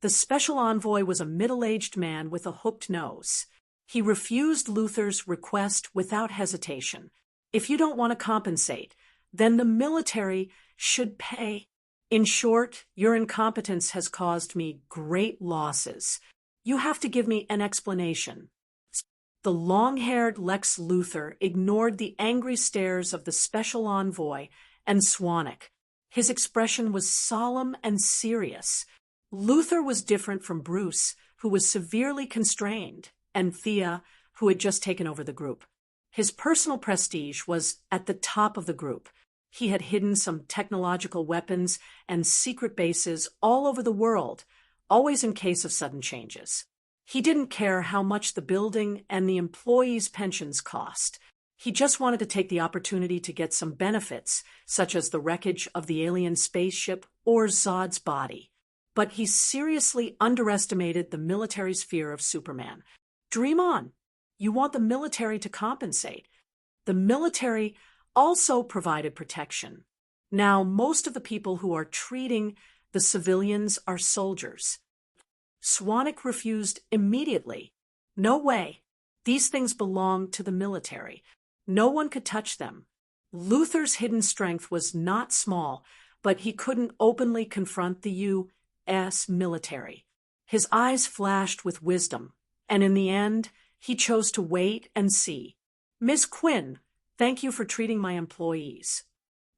The special envoy was a middle-aged man with a hooked nose. He refused Luther's request without hesitation. "If you don't want to compensate, then the military should pay. In short, your incompetence has caused me great losses. You have to give me an explanation." The long-haired Lex Luthor ignored the angry stares of the special envoy and Swanwick. His expression was solemn and serious. Luther was different from Bruce, who was severely constrained, and Thea, who had just taken over the group. His personal prestige was at the top of the group. He had hidden some technological weapons and secret bases all over the world, always in case of sudden changes. He didn't care how much the building and the employees' pensions cost. He just wanted to take the opportunity to get some benefits, such as the wreckage of the alien spaceship or Zod's body. But he seriously underestimated the military's fear of Superman. Dream on. You want the military to compensate. The military also provided protection. Now, most of the people who are treating the civilians are soldiers. Swanwick refused immediately. "No way. These things belong to the military. No one could touch them." Luther's hidden strength was not small, but he couldn't openly confront the U.S. military. His eyes flashed with wisdom, and in the end, he chose to wait and see. "Miss Quinn, thank you for treating my employees."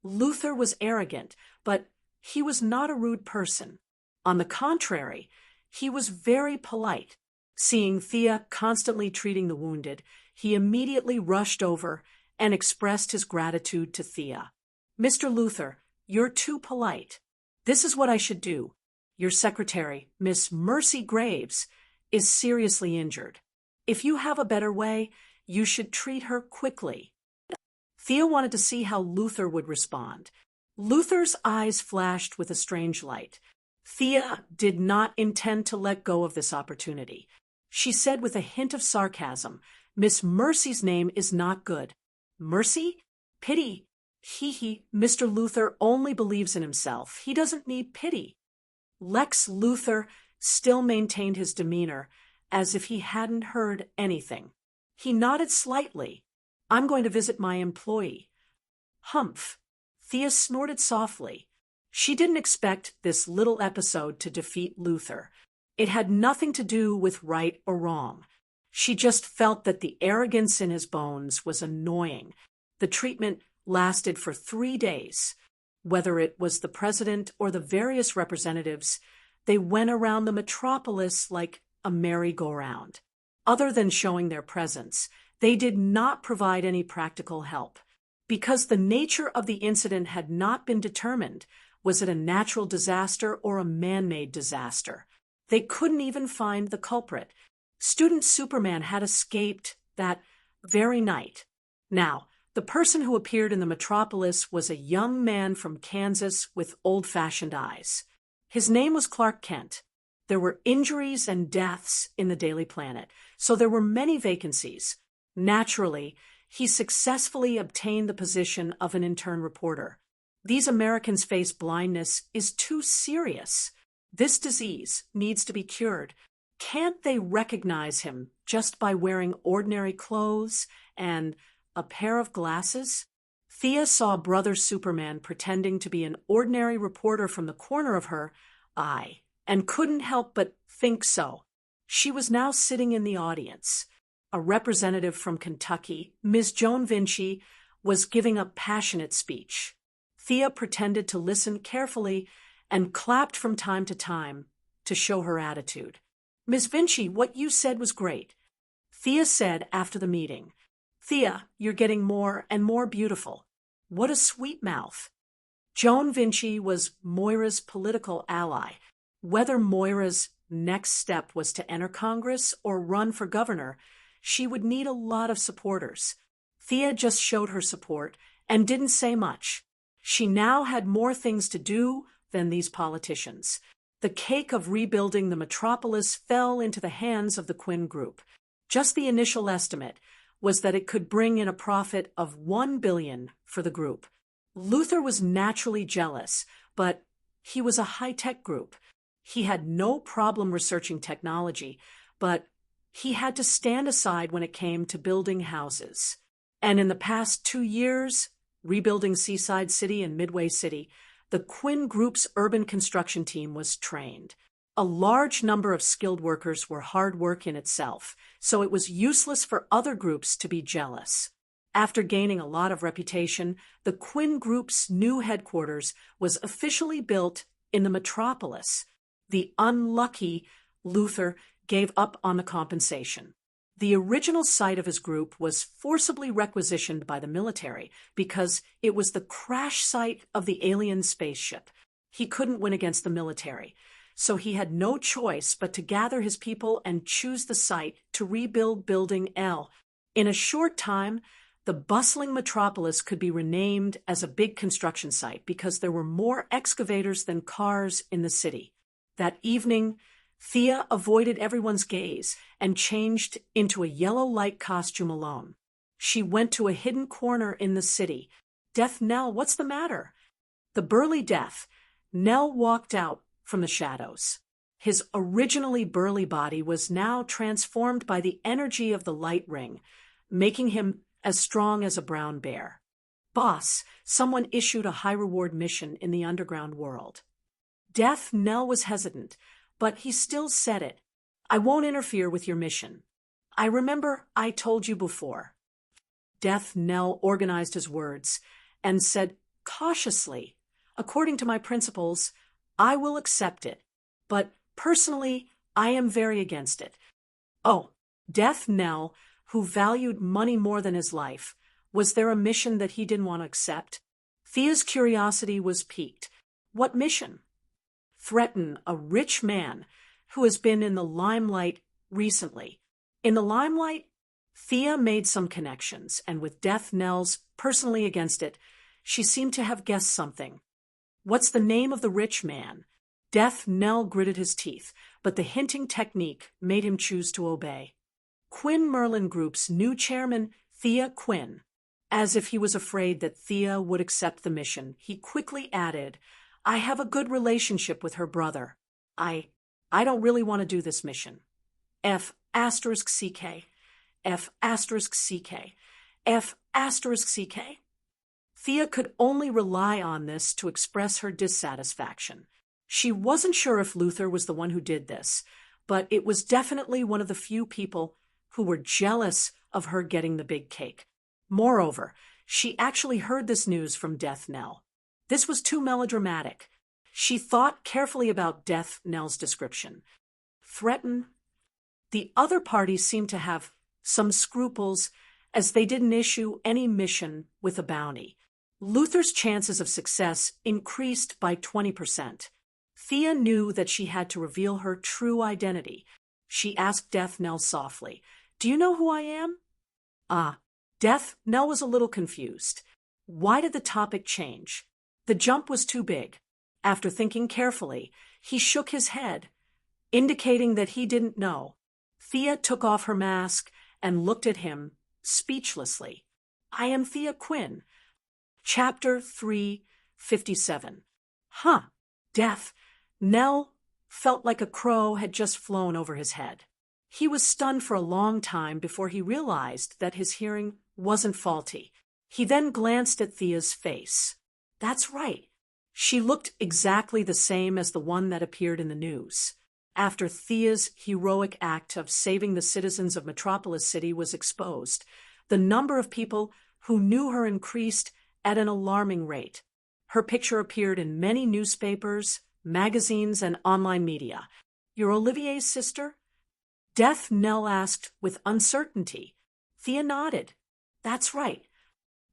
Luther was arrogant, but he was not a rude person. On the contrary, he was very polite. Seeing Thea constantly treating the wounded, he immediately rushed over and expressed his gratitude to Thea. "Mr. Luther, you're too polite. This is what I should do. Your secretary, Miss Mercy Graves, is seriously injured. If you have a better way, you should treat her quickly." Thea wanted to see how Luther would respond. Luther's eyes flashed with a strange light. Thea did not intend to let go of this opportunity. She said with a hint of sarcasm, "Miss Mercy's name is not good." "Mercy? Pity. Mr. Luther only believes in himself. He doesn't need pity." Lex Luthor still maintained his demeanor, as if he hadn't heard anything. He nodded slightly. "I'm going to visit my employee." "Humph." Thea snorted softly. She didn't expect this little episode to defeat Luther. It had nothing to do with right or wrong. She just felt that the arrogance in his bones was annoying. The treatment lasted for 3 days. Whether it was the president or the various representatives, they went around the metropolis like a merry-go-round. Other than showing their presence, they did not provide any practical help. Because the nature of the incident had not been determined, was it a natural disaster or a man-made disaster? They couldn't even find the culprit. Student Superman had escaped that very night. Now, the person who appeared in the metropolis was a young man from Kansas with old-fashioned eyes. His name was Clark Kent. There were injuries and deaths in the Daily Planet, so there were many vacancies. Naturally, he successfully obtained the position of an intern reporter. These Americans face blindness is too serious. This disease needs to be cured. Can't they recognize him just by wearing ordinary clothes and a pair of glasses? Thea saw Brother Superman pretending to be an ordinary reporter from the corner of her eye and couldn't help but think so. She was now sitting in the audience. A representative from Kentucky, Ms. Joan Vinci, was giving a passionate speech. Thea pretended to listen carefully and clapped from time to time to show her attitude. "Ms. Vinci, what you said was great." Thea said after the meeting, "Thea, you're getting more and more beautiful. What a sweet mouth." Joan Vinci was Moira's political ally. Whether Moira's next step was to enter Congress or run for governor, she would need a lot of supporters. Thea just showed her support and didn't say much. She now had more things to do than these politicians. The cake of rebuilding the metropolis fell into the hands of the Quinn Group. Just the initial estimate was that it could bring in a profit of $1 billion for the group. Luther was naturally jealous, but he was a high-tech group. He had no problem researching technology, but he had to stand aside when it came to building houses. And in the past 2 years, rebuilding Seaside City and Midway City, the Quinn Group's urban construction team was trained. A large number of skilled workers were hard work in itself, so it was useless for other groups to be jealous. After gaining a lot of reputation, the Quinn Group's new headquarters was officially built in the metropolis. The unlucky Luther gave up on the compensation. The original site of his group was forcibly requisitioned by the military because it was the crash site of the alien spaceship. He couldn't win against the military, so he had no choice but to gather his people and choose the site to rebuild Building L. In a short time, the bustling metropolis could be renamed as a big construction site because there were more excavators than cars in the city. That evening, Thea avoided everyone's gaze and changed into a yellow-light costume alone. She went to a hidden corner in the city. "Death Nell, what's the matter?" The burly Death, Nell walked out from the shadows. His originally burly body was now transformed by the energy of the light ring, making him as strong as a brown bear. "Boss, someone issued a high-reward mission in the underground world." Death Nell was hesitant, but he still said it. "I won't interfere with your mission. I remember I told you before." Death Nell organized his words and said cautiously, "According to my principles, I will accept it, but personally, I am very against it." Oh, Death Nell, who valued money more than his life, was there a mission that he didn't want to accept? Thea's curiosity was piqued. What mission? Threaten a rich man who has been in the limelight recently. In the limelight, Thea made some connections, and with Death Nell's personally against it, she seemed to have guessed something. What's the name of the rich man? Death Nell gritted his teeth, but the hinting technique made him choose to obey. Quinn Merlin Group's new chairman, Thea Quinn. As if he was afraid that Thea would accept the mission, he quickly added, "I have a good relationship with her brother. I don't really want to do this mission. F***CK. F***CK. F***CK. Thea could only rely on this to express her dissatisfaction. She wasn't sure if Luther was the one who did this, but it was definitely one of the few people who were jealous of her getting the big cake. Moreover, she actually heard this news from Death Nell. This was too melodramatic. She thought carefully about Death Nell's description. Threaten. The other parties seemed to have some scruples, as they didn't issue any mission with a bounty. Luther's chances of success increased by 20%. Thea knew that she had to reveal her true identity. She asked Death Nell softly, "Do you know who I am?" Death Nell was a little confused. Why did the topic change? The jump was too big. After thinking carefully, he shook his head, indicating that he didn't know. Thea took off her mask and looked at him speechlessly. I am Thea Quinn. Chapter 357. Huh. Death. Nell felt like a crow had just flown over his head. He was stunned for a long time before he realized that his hearing wasn't faulty. He then glanced at Thea's face. That's right. She looked exactly the same as the one that appeared in the news. After Thea's heroic act of saving the citizens of Metropolis City was exposed, the number of people who knew her increased at an alarming rate. Her picture appeared in many newspapers, magazines, and online media. You're Olivier's sister? Death, Nell asked with uncertainty. Thea nodded. That's right.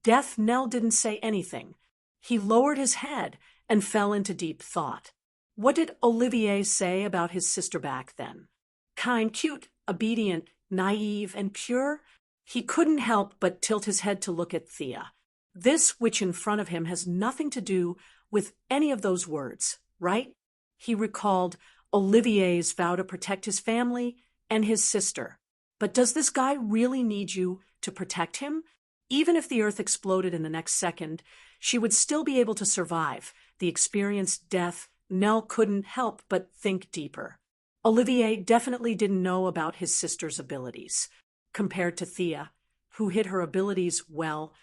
Death, Nell didn't say anything. He lowered his head and fell into deep thought. What did Olivier say about his sister back then? Kind, cute, obedient, naive, and pure? He couldn't help but tilt his head to look at Thea. This witch in front of him has nothing to do with any of those words, right? He recalled Olivier's vow to protect his family and his sister. But does this guy really need you to protect him? Even if the earth exploded in the next second, she would still be able to survive. The experienced death, Nell couldn't help but think deeper. Olivier definitely didn't know about his sister's abilities. Compared to Thea, who hid her abilities well,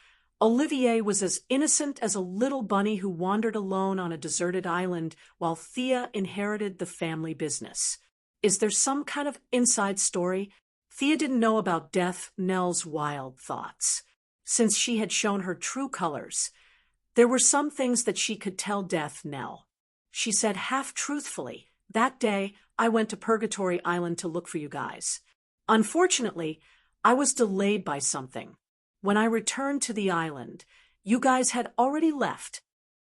Olivier was as innocent as a little bunny who wandered alone on a deserted island while Thea inherited the family business. Is there some kind of inside story? Thea didn't know about Death, Nell's wild thoughts. Since she had shown her true colors, there were some things that she could tell Death, Nell. She said half-truthfully, "That day, I went to Purgatory Island to look for you guys. Unfortunately, I was delayed by something. When I returned to the island, you guys had already left."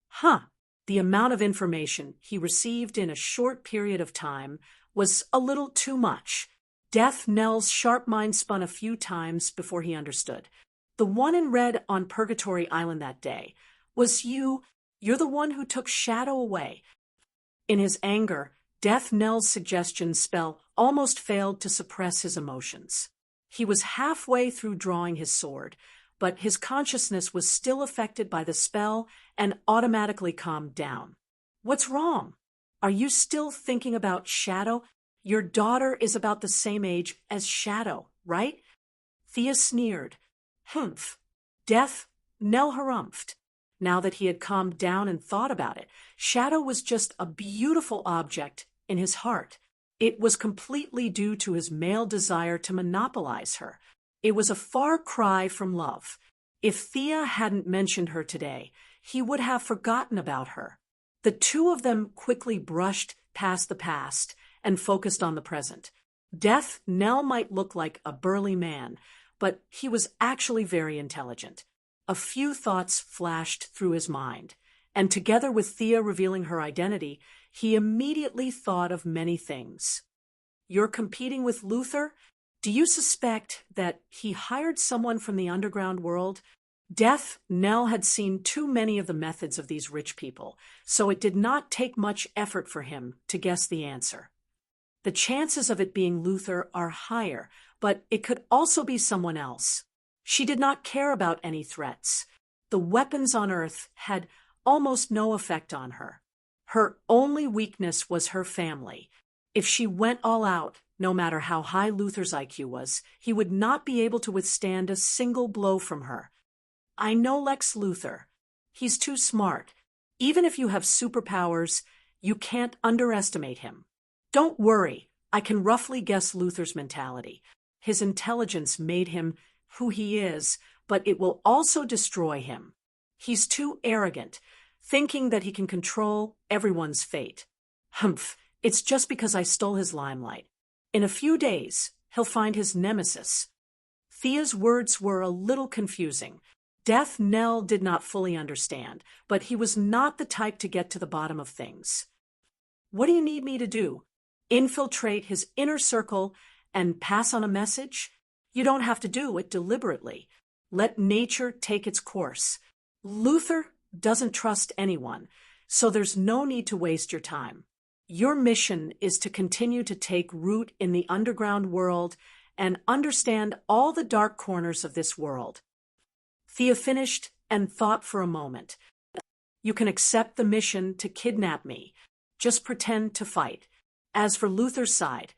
Huh. The amount of information he received in a short period of time was a little too much. Death, Nell's sharp mind spun a few times before he understood. The one in red on Purgatory Island that day was you. You're the one who took Shadow away. In his anger, Death, Nell's suggestion spell almost failed to suppress his emotions. He was halfway through drawing his sword, but his consciousness was still affected by the spell and automatically calmed down. What's wrong? Are you still thinking about Shadow? Your daughter is about the same age as Shadow, right? Thea sneered. Humph. Death, Nell harumphed. Now that he had calmed down and thought about it, Shadow was just a beautiful object in his heart. It was completely due to his male desire to monopolize her. It was a far cry from love. If Thea hadn't mentioned her today, he would have forgotten about her. The two of them quickly brushed past the past and focused on the present. Death, Nell might look like a burly man, but he was actually very intelligent. A few thoughts flashed through his mind, and together with Thea revealing her identity, he immediately thought of many things. You're competing with Luther? Do you suspect that he hired someone from the underground world? Death, Nell had seen too many of the methods of these rich people, so it did not take much effort for him to guess the answer. The chances of it being Luther are higher, but it could also be someone else. She did not care about any threats. The weapons on Earth had almost no effect on her. Her only weakness was her family. If she went all out, no matter how high Luther's IQ was, he would not be able to withstand a single blow from her. I know Lex Luthor. He's too smart. Even if you have superpowers, you can't underestimate him. Don't worry, I can roughly guess Luther's mentality. His intelligence made him who he is, but it will also destroy him. He's too arrogant, thinking that he can control everyone's fate. Humph, it's just because I stole his limelight. In a few days, he'll find his nemesis. Thea's words were a little confusing. Death, Nell did not fully understand, but he was not the type to get to the bottom of things. What do you need me to do? Infiltrate his inner circle and pass on a message? You don't have to do it deliberately. Let nature take its course. Luther doesn't trust anyone, so there's no need to waste your time. Your mission is to continue to take root in the underground world and understand all the dark corners of this world. Thea finished and thought for a moment. You can accept the mission to kidnap me. Just pretend to fight. As for Luther's side,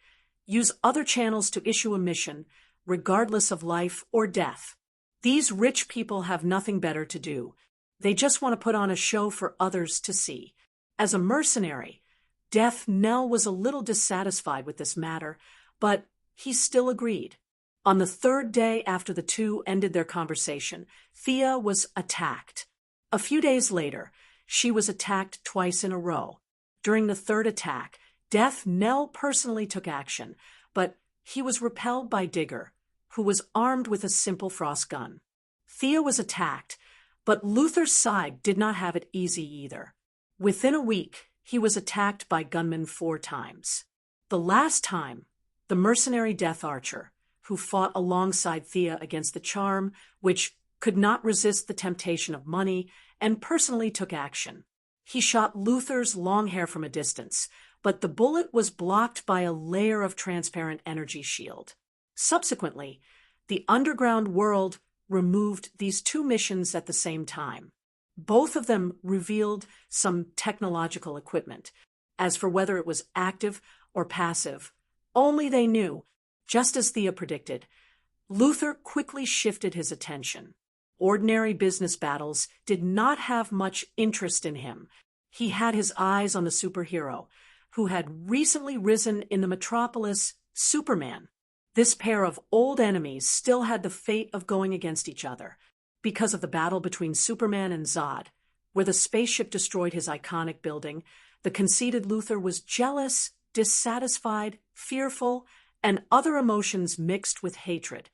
use other channels to issue a mission, regardless of life or death. These rich people have nothing better to do. They just want to put on a show for others to see. As a mercenary, Death Knell was a little dissatisfied with this matter, but he still agreed. On the third day after the two ended their conversation, Thea was attacked. A few days later, she was attacked twice in a row. During the third attack, Death Knell personally took action, but he was repelled by Digger, who was armed with a simple frost gun. Thea was attacked, but Luther's side did not have it easy either. Within a week, he was attacked by gunmen 4 times. The last time, the mercenary Death Archer, who fought alongside Thea against the charm, which could not resist the temptation of money, and personally took action. He shot Luther's long hair from a distance, but the bullet was blocked by a layer of transparent energy shield. Subsequently, the underground world removed these 2 missions at the same time. Both of them revealed some technological equipment. As for whether it was active or passive, only they knew. Just as Thea predicted, Luther quickly shifted his attention. Ordinary business battles did not have much interest in him. He had his eyes on the superhero, who had recently risen in the metropolis, Superman. This pair of old enemies still had the fate of going against each other, because of the battle between Superman and Zod, where the spaceship destroyed his iconic building. The conceited Luther was jealous, dissatisfied, fearful, and other emotions mixed with hatred.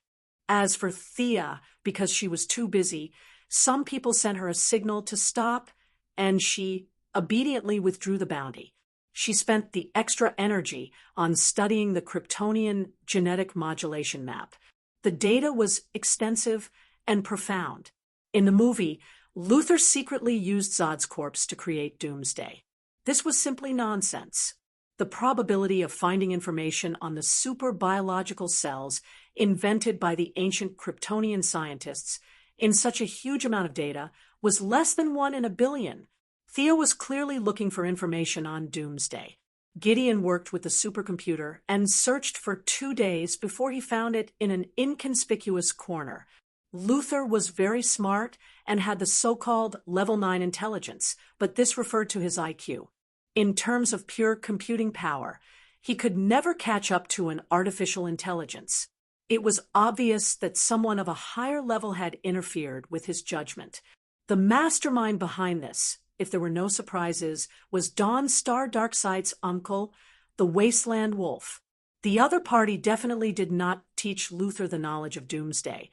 As for Thea, because she was too busy, some people sent her a signal to stop, and she obediently withdrew the bounty. She spent the extra energy on studying the Kryptonian genetic modulation map. The data was extensive and profound. In the movie, Luther secretly used Zod's corpse to create Doomsday. This was simply nonsense. The probability of finding information on the super-biological cells invented by the ancient Kryptonian scientists in such a huge amount of data was less than 1 in a billion. Thea was clearly looking for information on Doomsday. Gideon worked with the supercomputer and searched for 2 days before he found it in an inconspicuous corner. Luther was very smart and had the so-called level 9 intelligence, but this referred to his IQ. In terms of pure computing power, he could never catch up to an artificial intelligence. It was obvious that someone of a higher level had interfered with his judgment. The mastermind behind this, if there were no surprises, was Dawnstar Darkseid's uncle, the Wasteland Wolf. The other party definitely did not teach Luther the knowledge of Doomsday,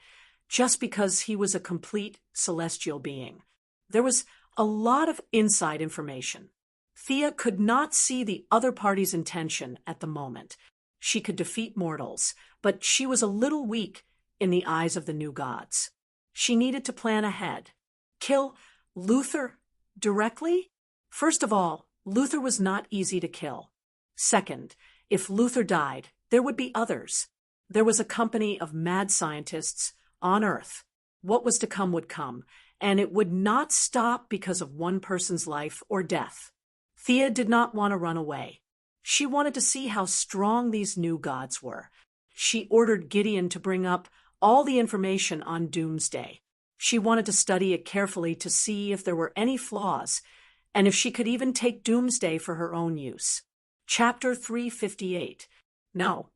just because he was a complete celestial being. There was a lot of inside information. Thea could not see the other party's intention at the moment. She could defeat mortals, but she was a little weak in the eyes of the new gods. She needed to plan ahead. Kill Luther directly? First of all, Luther was not easy to kill. Second, if Luther died, there would be others. There was a company of mad scientists on Earth. What was to come would come, and it would not stop because of one person's life or death. Thea did not want to run away. She wanted to see how strong these new gods were. She ordered Gideon to bring up all the information on Doomsday. She wanted to study it carefully to see if there were any flaws, and if she could even take Doomsday for her own use. Chapter 358. No,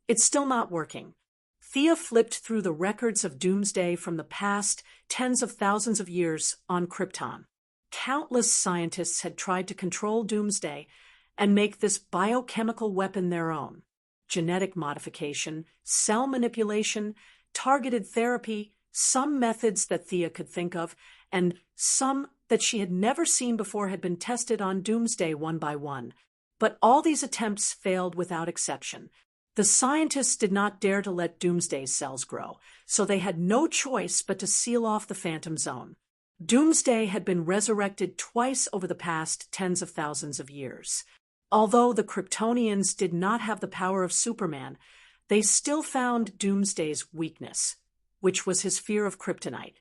it's still not working. Thea flipped through the records of Doomsday from the past tens of thousands of years on Krypton. Countless scientists had tried to control Doomsday and make this biochemical weapon their own. Genetic modification, cell manipulation, targeted therapy, some methods that Thea could think of, and some that she had never seen before had been tested on Doomsday one by one. But all these attempts failed without exception. The scientists did not dare to let Doomsday's cells grow, so they had no choice but to seal off the Phantom Zone. Doomsday had been resurrected twice over the past tens of thousands of years. Although the Kryptonians did not have the power of Superman, they still found Doomsday's weakness, which was his fear of kryptonite.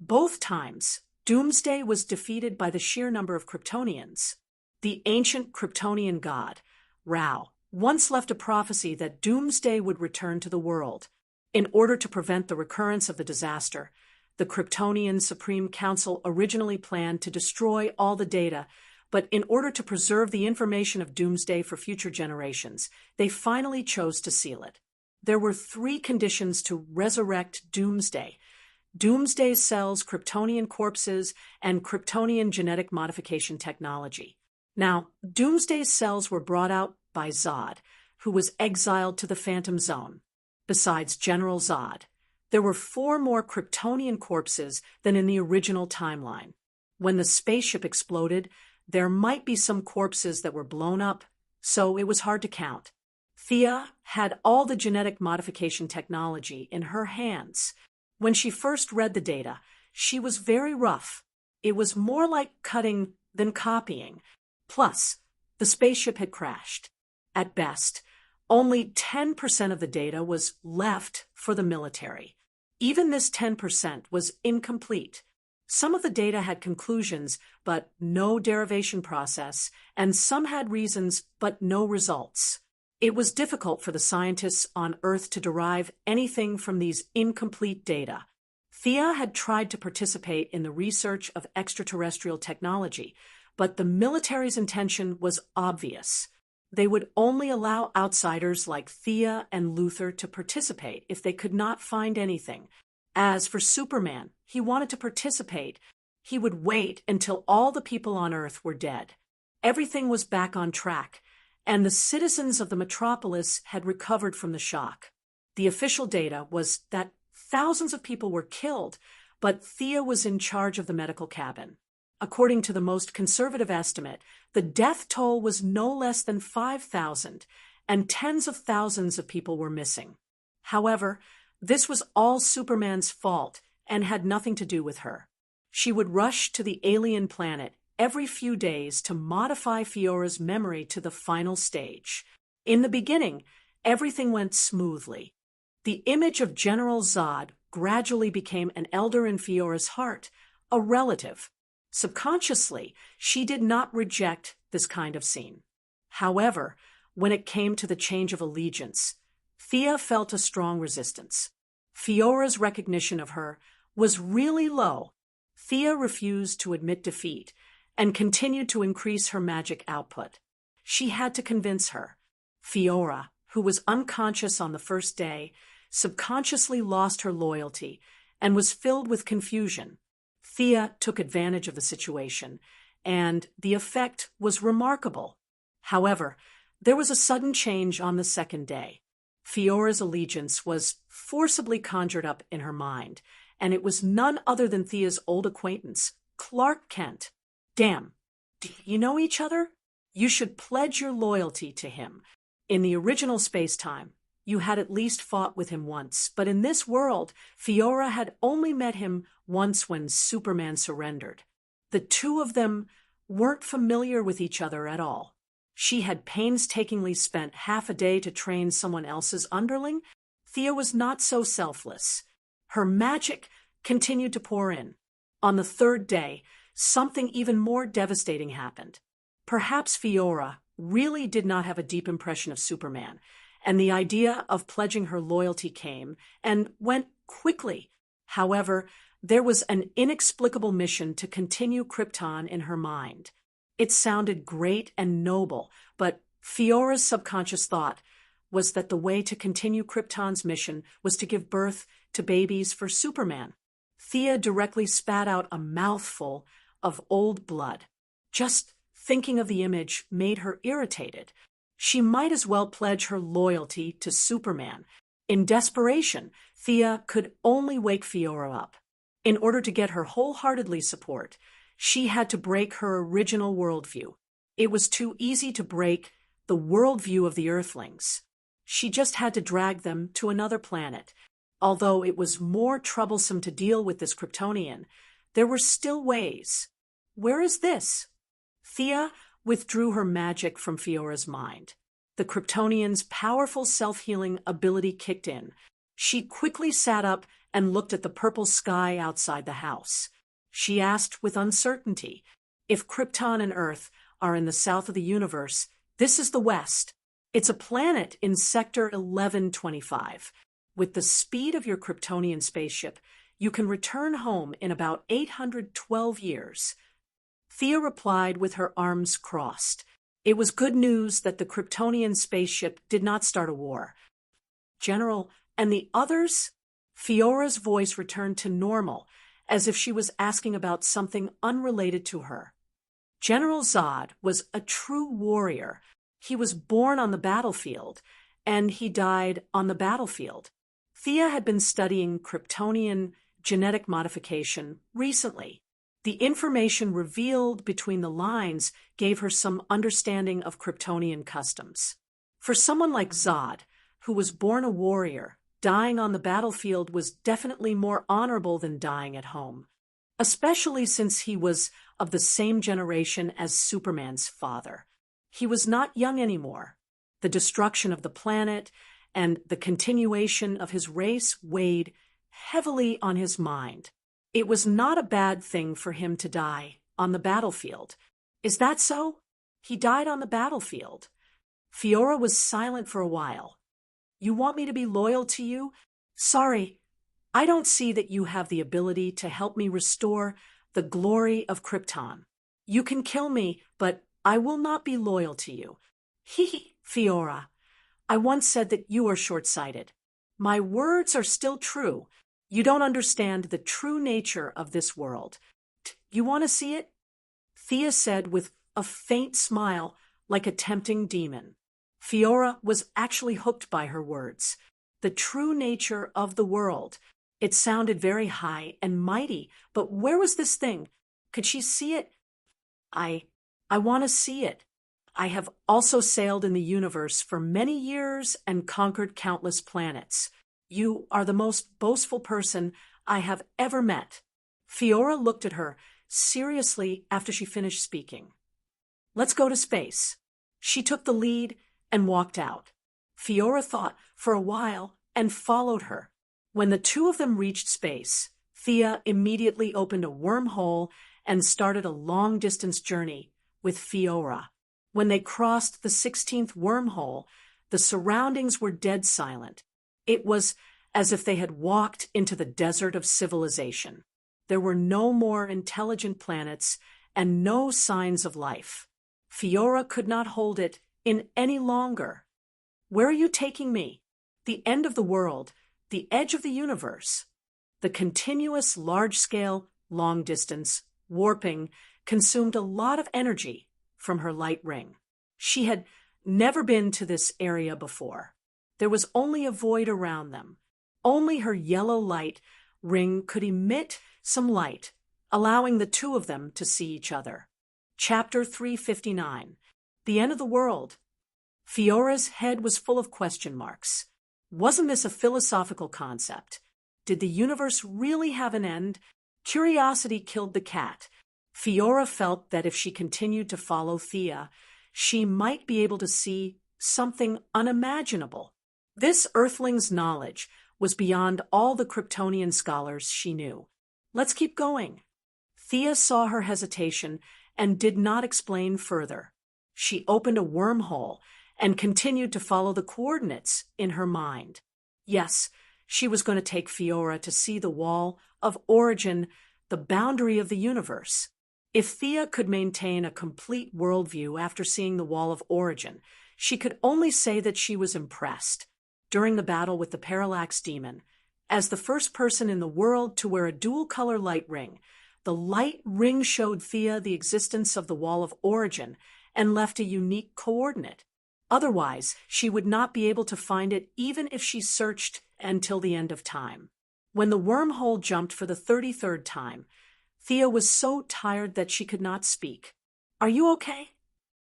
Both times, Doomsday was defeated by the sheer number of Kryptonians. The ancient Kryptonian god, Ra, once left a prophecy that Doomsday would return to the world. In order to prevent the recurrence of the disaster, the Kryptonian Supreme Council originally planned to destroy all the data, but in order to preserve the information of Doomsday for future generations, they finally chose to seal it. There were 3 conditions to resurrect Doomsday: Doomsday cells, Kryptonian corpses, and Kryptonian genetic modification technology. Now, Doomsday's cells were brought out by Zod, who was exiled to the Phantom Zone. Besides General Zod, there were 4 more Kryptonian corpses than in the original timeline. When the spaceship exploded, there might be some corpses that were blown up, so it was hard to count. Thea had all the genetic modification technology in her hands. When she first read the data, she was very rough. It was more like cutting than copying. Plus, the spaceship had crashed. At best, only 10% of the data was left for the military. Even this 10% was incomplete. Some of the data had conclusions, but no derivation process, and some had reasons, but no results. It was difficult for the scientists on Earth to derive anything from these incomplete data. Thea had tried to participate in the research of extraterrestrial technology, but the military's intention was obvious. They would only allow outsiders like Thea and Luther to participate if they could not find anything. As for Superman, he wanted to participate. He would wait until all the people on Earth were dead. Everything was back on track, and the citizens of the metropolis had recovered from the shock. The official data was that thousands of people were killed, but Thea was in charge of the medical cabin. According to the most conservative estimate, the death toll was no less than 5,000, and tens of thousands of people were missing. However, this was all Superman's fault and had nothing to do with her. She would rush to the alien planet every few days to modify Fiora's memory to the final stage. In the beginning, everything went smoothly. The image of General Zod gradually became an elder in Fiora's heart, a relative. Subconsciously, she did not reject this kind of scene. However, when it came to the change of allegiance, Thea felt a strong resistance. Fiora's recognition of her was really low. Thea refused to admit defeat and continued to increase her magic output. She had to convince her. Fiora, who was unconscious on the first day, subconsciously lost her loyalty and was filled with confusion. Thea took advantage of the situation, and the effect was remarkable. However, there was a sudden change on the second day. Fiora's allegiance was forcibly conjured up in her mind, and it was none other than Thea's old acquaintance, Clark Kent. Damn, do you know each other? You should pledge your loyalty to him. In the original space-time, you had at least fought with him once, but in this world, Fiora had only met him once when Superman surrendered. The two of them weren't familiar with each other at all. She had painstakingly spent half a day to train someone else's underling. Thea was not so selfless. Her magic continued to pour in. On the third day, something even more devastating happened. Perhaps Fiora really did not have a deep impression of Superman, and the idea of pledging her loyalty came and went quickly. However, there was an inexplicable mission to continue Krypton in her mind. It sounded great and noble, but Fiora's subconscious thought was that the way to continue Krypton's mission was to give birth to babies for Superman. Thea directly spat out a mouthful of old blood. Just thinking of the image made her irritated. She might as well pledge her loyalty to Superman. In desperation, Thea could only wake Fiora up. In order to get her wholeheartedly support, she had to break her original worldview. It was too easy to break the worldview of the Earthlings. She just had to drag them to another planet. Although it was more troublesome to deal with this Kryptonian, there were still ways. Where is this? Thea withdrew her magic from Fiora's mind. The Kryptonian's powerful self-healing ability kicked in. She quickly sat up and looked at the purple sky outside the house. She asked with uncertainty, "If Krypton and Earth are in the south of the universe, this is the west. It's a planet in Sector 1125. With the speed of your Kryptonian spaceship, you can return home in about 812 years." Thea replied with her arms crossed. It was good news that the Kryptonian spaceship did not start a war. "General, and the others?" Fiora's voice returned to normal, as if she was asking about something unrelated to her. General Zod was a true warrior. He was born on the battlefield, and he died on the battlefield. Thea had been studying Kryptonian genetic modification recently. The information revealed between the lines gave her some understanding of Kryptonian customs. For someone like Zod, who was born a warrior, dying on the battlefield was definitely more honorable than dying at home, especially since he was of the same generation as Superman's father. He was not young anymore. The destruction of the planet and the continuation of his race weighed heavily on his mind. It was not a bad thing for him to die on the battlefield. "Is that so?" "He died on the battlefield." Fiora was silent for a while. "You want me to be loyal to you? Sorry, I don't see that you have the ability to help me restore the glory of Krypton. You can kill me, but I will not be loyal to you." Fiora, I once said that you are short-sighted. My words are still true. You don't understand the true nature of this world. You want to see it?" Thea said with a faint smile, like a tempting demon. Fiora was actually hooked by her words. The true nature of the world. It sounded very high and mighty, but where was this thing? Could she see it? I want to see it. I have also sailed in the universe for many years and conquered countless planets. You are the most boastful person I have ever met." Fiora looked at her seriously after she finished speaking. "Let's go to space." She took the lead and walked out. Fiora thought for a while and followed her. When the two of them reached space, Thea immediately opened a wormhole and started a long-distance journey with Fiora. When they crossed the 16th wormhole, the surroundings were dead silent. It was as if they had walked into the desert of civilization. There were no more intelligent planets and no signs of life. Fiora could not hold it in any longer. "Where are you taking me?" "The end of the world, the edge of the universe." The continuous large-scale, long-distance warping consumed a lot of energy from her light ring. She had never been to this area before. There was only a void around them. Only her yellow light ring could emit some light, allowing the two of them to see each other. Chapter 359. The End of the World. Fiora's head was full of question marks. Wasn't this a philosophical concept? Did the universe really have an end? Curiosity killed the cat. Fiora felt that if she continued to follow Thea, she might be able to see something unimaginable. This Earthling's knowledge was beyond all the Kryptonian scholars she knew. "Let's keep going." Thea saw her hesitation and did not explain further. She opened a wormhole and continued to follow the coordinates in her mind. Yes, she was going to take Fiora to see the wall of origin, the boundary of the universe. If Thea could maintain a complete worldview after seeing the wall of origin, she could only say that she was impressed. During the battle with the Parallax Demon, as the first person in the world to wear a dual-color light ring, the light ring showed Thea the existence of the wall of origin and left a unique coordinate. Otherwise, she would not be able to find it even if she searched until the end of time. When the wormhole jumped for the 33rd time, Thea was so tired that she could not speak. "Are you okay?"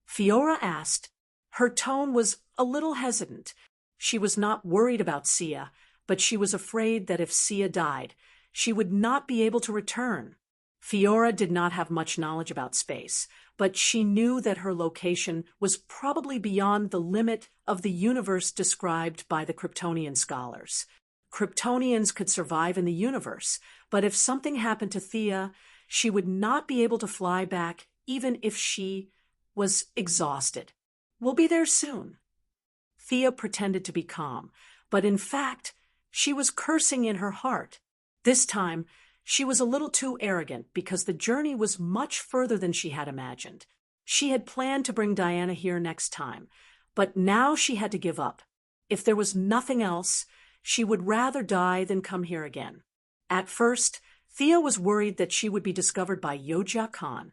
Fiora asked. Her tone was a little hesitant. She was not worried about Sia, but she was afraid that if Sia died, she would not be able to return. Fiora did not have much knowledge about space, but she knew that her location was probably beyond the limit of the universe described by the Kryptonian scholars. Kryptonians could survive in the universe, but if something happened to Thea, she would not be able to fly back even if she was exhausted. We'll be there soon. Thea pretended to be calm, but in fact, she was cursing in her heart. This time, she was a little too arrogant because the journey was much further than she had imagined. She had planned to bring Diana here next time, but now she had to give up. If there was nothing else, she would rather die than come here again. At first, Thea was worried that she would be discovered by Yoja Khan,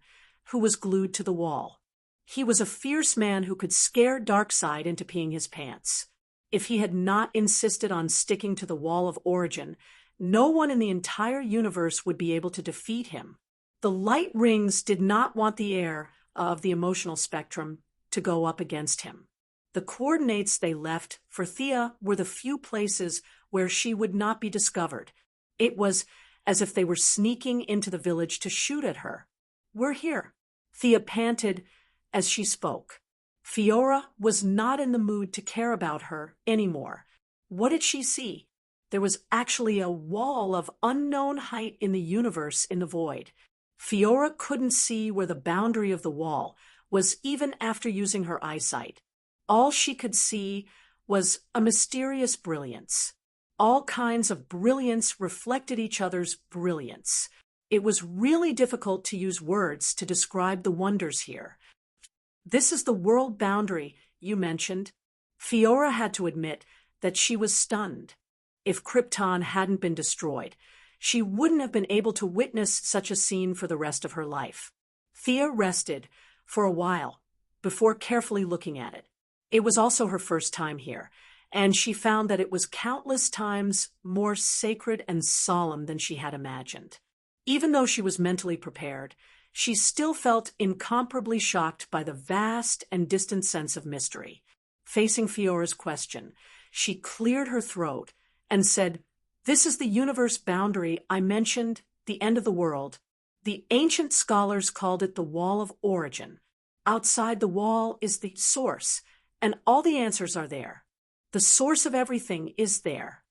who was glued to the wall. He was a fierce man who could scare Darkseid into peeing his pants. If he had not insisted on sticking to the wall of origin, no one in the entire universe would be able to defeat him. The light rings did not want the air of the emotional spectrum to go up against him. The coordinates they left for Thea were the few places where she would not be discovered. It was as if they were sneaking into the village to shoot at her. "We're here," Thea panted as she spoke. Fiora was not in the mood to care about her anymore. What did she see? There was actually a wall of unknown height in the universe in the void. Fiora couldn't see where the boundary of the wall was even after using her eyesight. All she could see was a mysterious brilliance. All kinds of brilliance reflected each other's brilliance. It was really difficult to use words to describe the wonders here. "This is the world boundary you mentioned." Fiora had to admit that she was stunned. If Krypton hadn't been destroyed, she wouldn't have been able to witness such a scene for the rest of her life. Thea rested for a while before carefully looking at it. It was also her first time here, and she found that it was countless times more sacred and solemn than she had imagined. Even though she was mentally prepared, she still felt incomparably shocked by the vast and distant sense of mystery. Facing Fiora's question, she cleared her throat and said, "This is the universe boundary I mentioned, the end of the world. The ancient scholars called it the Wall of Origin. Outside the wall is the source, and all the answers are there. The source of everything is there.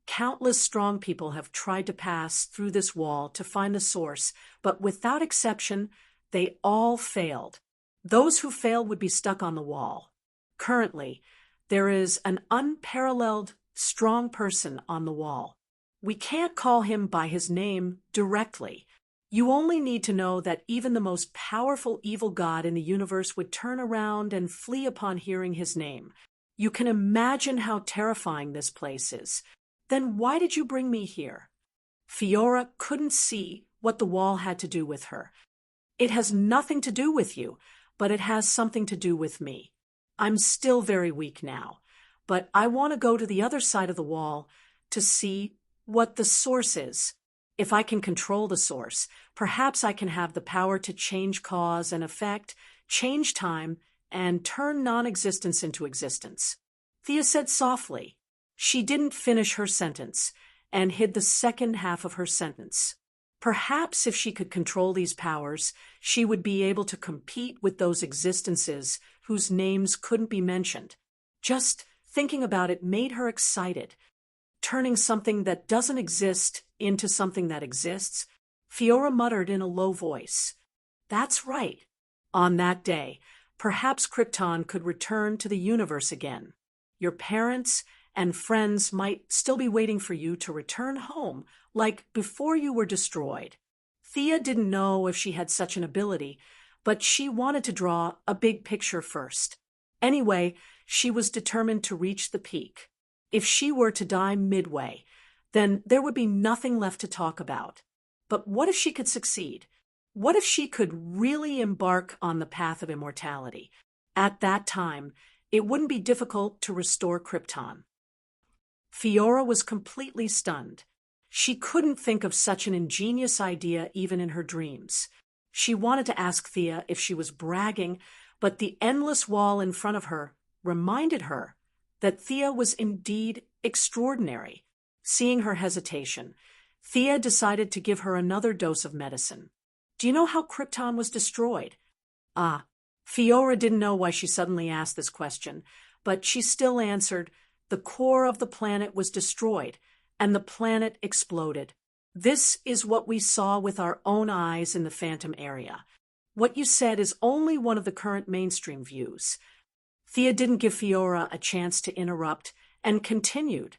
Countless strong people have tried to pass through this wall to find the source, but without exception, they all failed. Those who failed would be stuck on the wall. Currently, there is an unparalleled, strong person on the wall. We can't call him by his name directly. You only need to know that even the most powerful evil god in the universe would turn around and flee upon hearing his name. You can imagine how terrifying this place is. Then why did you bring me here?" Fiora couldn't see what the wall had to do with her. "It has nothing to do with you, but it has something to do with me. I'm still very weak now, but I want to go to the other side of the wall to see what the source is. If I can control the source, perhaps I can have the power to change cause and effect, change time, and turn non-existence into existence." Thea said softly. She didn't finish her sentence and hid the second half of her sentence. Perhaps if she could control these powers, she would be able to compete with those existences whose names couldn't be mentioned. Just thinking about it made her excited. Turning something that doesn't exist into something that exists, Fiora muttered in a low voice, "That's right. On that day, perhaps Krypton could return to the universe again. Your parents and friends might still be waiting for you to return home, like before you were destroyed." Thea didn't know if she had such an ability, but she wanted to draw a big picture first. Anyway, she was determined to reach the peak. If she were to die midway, then there would be nothing left to talk about. But what if she could succeed? What if she could really embark on the path of immortality? At that time, it wouldn't be difficult to restore Krypton. Fiora was completely stunned. She couldn't think of such an ingenious idea even in her dreams. She wanted to ask Thea if she was bragging, but the endless wall in front of her reminded her that Thea was indeed extraordinary. Seeing her hesitation, Thea decided to give her another dose of medicine. "Do you know how Krypton was destroyed?" Fiora didn't know why she suddenly asked this question, but she still answered, The core of the planet was destroyed, and the planet exploded. This is what we saw with our own eyes in the Phantom area. What you said is only one of the current mainstream views. Thea didn't give Fiora a chance to interrupt and continued.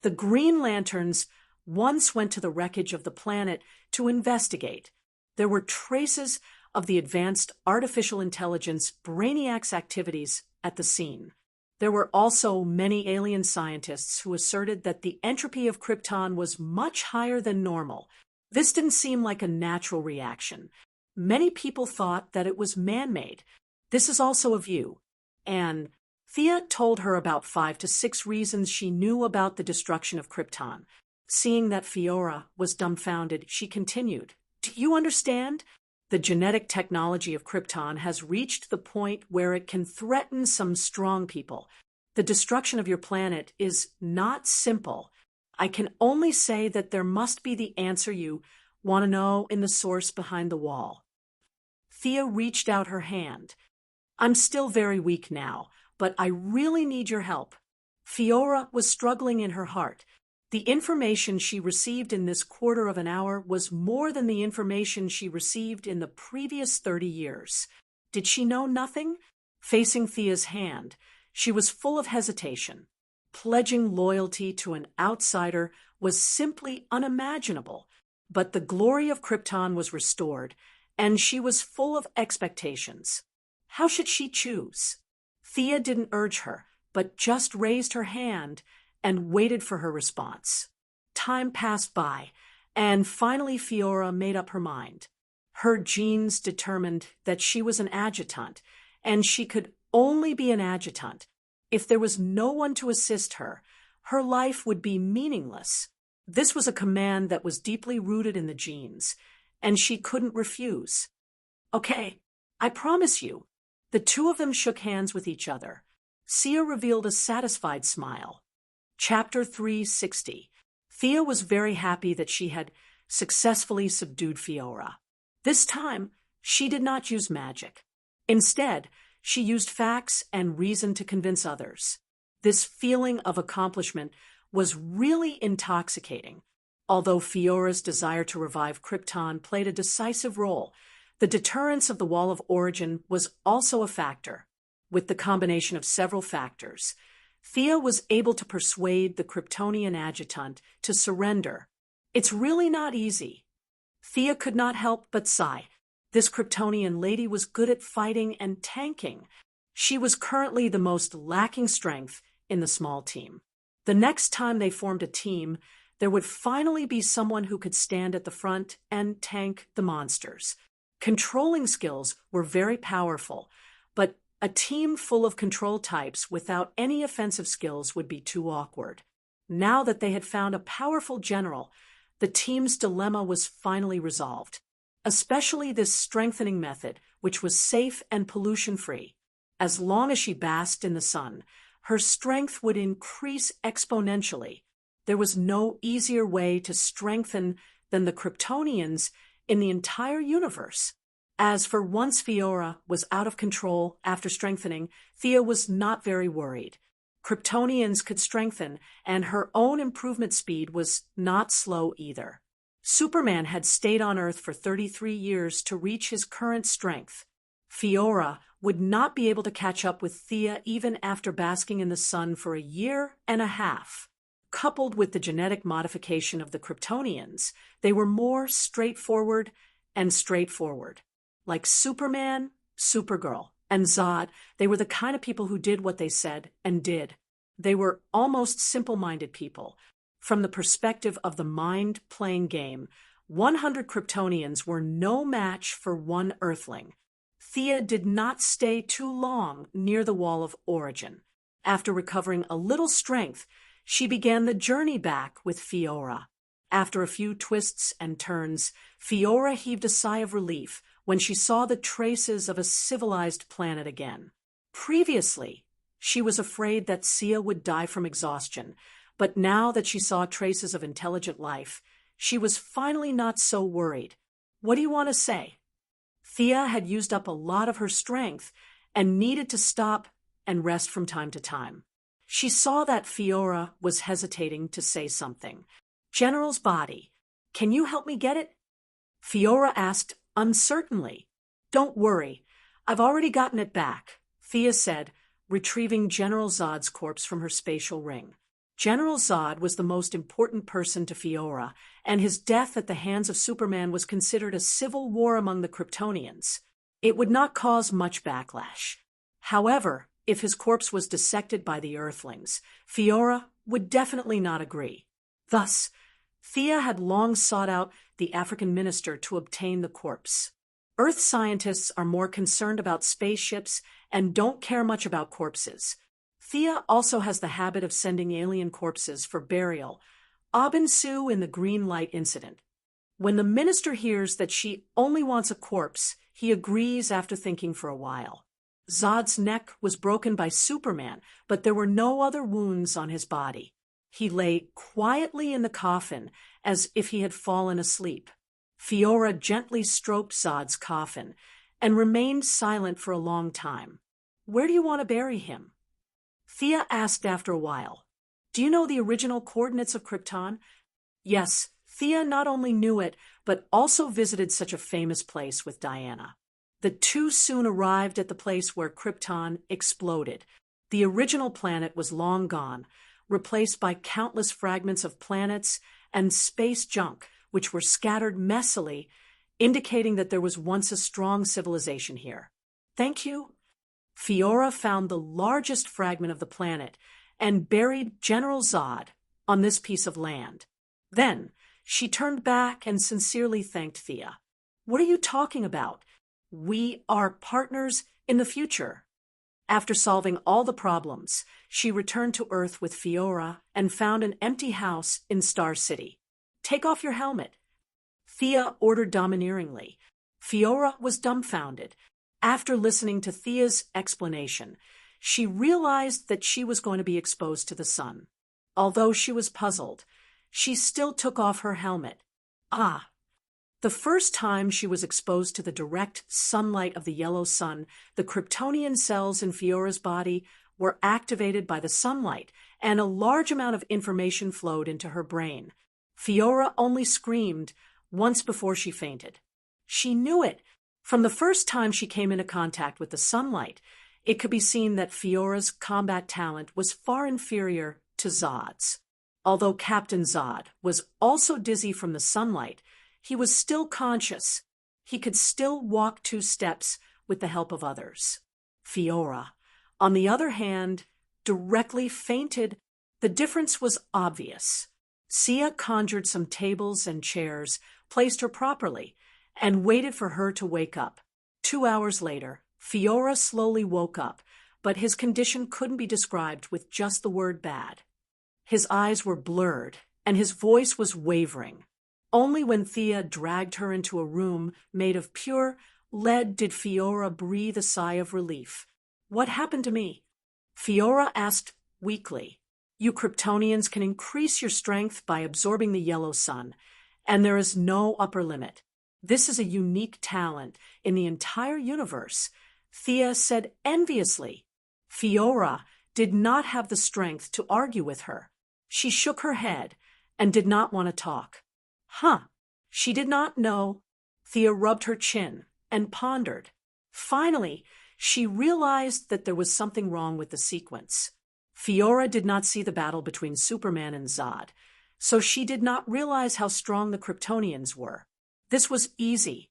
The Green Lanterns once went to the wreckage of the planet to investigate. There were traces of the advanced artificial intelligence Brainiac's activities at the scene. There were also many alien scientists who asserted that the entropy of Krypton was much higher than normal. This didn't seem like a natural reaction. Many people thought that it was man-made. This is also a view. And Thea told her about 5 to 6 reasons she knew about the destruction of Krypton. Seeing that Fiora was dumbfounded, she continued, "Do you understand? The genetic technology of Krypton has reached the point where it can threaten some strong people. The destruction of your planet is not simple. I can only say that there must be the answer you want to know in the source behind the wall." Thea reached out her hand. "I'm still very weak now, but I really need your help." Fiora was struggling in her heart. The information she received in this quarter of an hour was more than the information she received in the previous 30 years. Did she know nothing? Facing Thea's hand, she was full of hesitation. Pledging loyalty to an outsider was simply unimaginable. But the glory of Krypton was restored, and she was full of expectations. How should she choose? Thea didn't urge her, but just raised her hand and waited for her response. Time passed by, and finally Fiora made up her mind. Her genes determined that she was an adjutant, and she could only be an adjutant. If there was no one to assist her, her life would be meaningless. This was a command that was deeply rooted in the genes, and she couldn't refuse. "Okay, I promise you." The two of them shook hands with each other. Sia revealed a satisfied smile. Chapter 360. Thea was very happy that she had successfully subdued Fiora. This time, she did not use magic. Instead, she used facts and reason to convince others. This feeling of accomplishment was really intoxicating. Although Fiora's desire to revive Krypton played a decisive role, the deterrence of the Wall of Origin was also a factor. With the combination of several factors, Thea was able to persuade the Kryptonian adjutant to surrender. It's really not easy. Thea could not help but sigh. This Kryptonian lady was good at fighting and tanking. She was currently the most lacking strength in the small team. The next time they formed a team, there would finally be someone who could stand at the front and tank the monsters. Controlling skills were very powerful, but a team full of control types without any offensive skills would be too awkward. Now that they had found a powerful general, the team's dilemma was finally resolved. Especially this strengthening method, which was safe and pollution-free. As long as she basked in the sun, her strength would increase exponentially. There was no easier way to strengthen than the Kryptonians in the entire universe. As for once Fiora was out of control after strengthening, Thea was not very worried. Kryptonians could strengthen, and her own improvement speed was not slow either. Superman had stayed on Earth for 33 years to reach his current strength. Fiora would not be able to catch up with Thea even after basking in the sun for 1.5 years. Coupled with the genetic modification of the Kryptonians, they were more straightforward. Like Superman, Supergirl, and Zod, they were the kind of people who did what they said and did. They were almost simple-minded people. From the perspective of the mind-playing game, 100 Kryptonians were no match for one Earthling. Thea did not stay too long near the Wall of Origin. After recovering a little strength, she began the journey back with Fiora. After a few twists and turns, Fiora heaved a sigh of relief when she saw the traces of a civilized planet again. Previously, she was afraid that Sia would die from exhaustion, but now that she saw traces of intelligent life, she was finally not so worried. "What do you want to say?" Thea had used up a lot of her strength and needed to stop and rest from time to time. She saw that Fiora was hesitating to say something. "General's body. Can you help me get it?" Fiora asked uncertainly. "Don't worry. I've already gotten it back," Thea said, retrieving General Zod's corpse from her spatial ring. General Zod was the most important person to Fiora, and his death at the hands of Superman was considered a civil war among the Kryptonians. It would not cause much backlash. However, if his corpse was dissected by the Earthlings, Fiora would definitely not agree. Thus, Thea had long sought out the African minister to obtain the corpse. Earth scientists are more concerned about spaceships and don't care much about corpses. Thea also has the habit of sending alien corpses for burial, ab initio in the green light incident. When the minister hears that she only wants a corpse, he agrees after thinking for a while. Zod's neck was broken by Superman, but there were no other wounds on his body. He lay quietly in the coffin as if he had fallen asleep. Fiora gently stroked Zod's coffin and remained silent for a long time. "Where do you want to bury him?" Thea asked after a while. "Do you know the original coordinates of Krypton?" Yes, Thea not only knew it, but also visited such a famous place with Diana. The two soon arrived at the place where Krypton exploded. The original planet was long gone, replaced by countless fragments of planets and space junk, which were scattered messily, indicating that there was once a strong civilization here. "Thank you." Fiora found the largest fragment of the planet and buried General Zod on this piece of land. Then she turned back and sincerely thanked Thea. "What are you talking about? We are partners in the future." After solving all the problems, she returned to Earth with Fiora and found an empty house in Star City. "Take off your helmet," Thea ordered domineeringly. Fiora was dumbfounded. After listening to Thea's explanation, she realized that she was going to be exposed to the sun. Although she was puzzled, she still took off her helmet. The first time she was exposed to the direct sunlight of the yellow sun, the Kryptonian cells in Fiora's body were activated by the sunlight, and a large amount of information flowed into her brain. Fiora only screamed once before she fainted. She knew it. From the first time she came into contact with the sunlight, it could be seen that Fiora's combat talent was far inferior to Zod's. Although Captain Zod was also dizzy from the sunlight, he was still conscious. He could still walk 2 steps with the help of others. Fiora, on the other hand, directly fainted. The difference was obvious. Sia conjured some tables and chairs, placed her properly, and waited for her to wake up. 2 hours later, Fiora slowly woke up, but his condition couldn't be described with just the word bad. His eyes were blurred, and his voice was wavering. Only when Thea dragged her into a room made of pure lead did Fiora breathe a sigh of relief. "What happened to me?" Fiora asked weakly. "You Kryptonians can increase your strength by absorbing the yellow sun, and there is no upper limit. This is a unique talent in the entire universe," Thea said enviously. Fiora did not have the strength to argue with her. She shook her head and did not want to talk. She did not know. Thea rubbed her chin and pondered. Finally, she realized that there was something wrong with the sequence. Fiora did not see the battle between Superman and Zod, so she did not realize how strong the Kryptonians were. This was easy.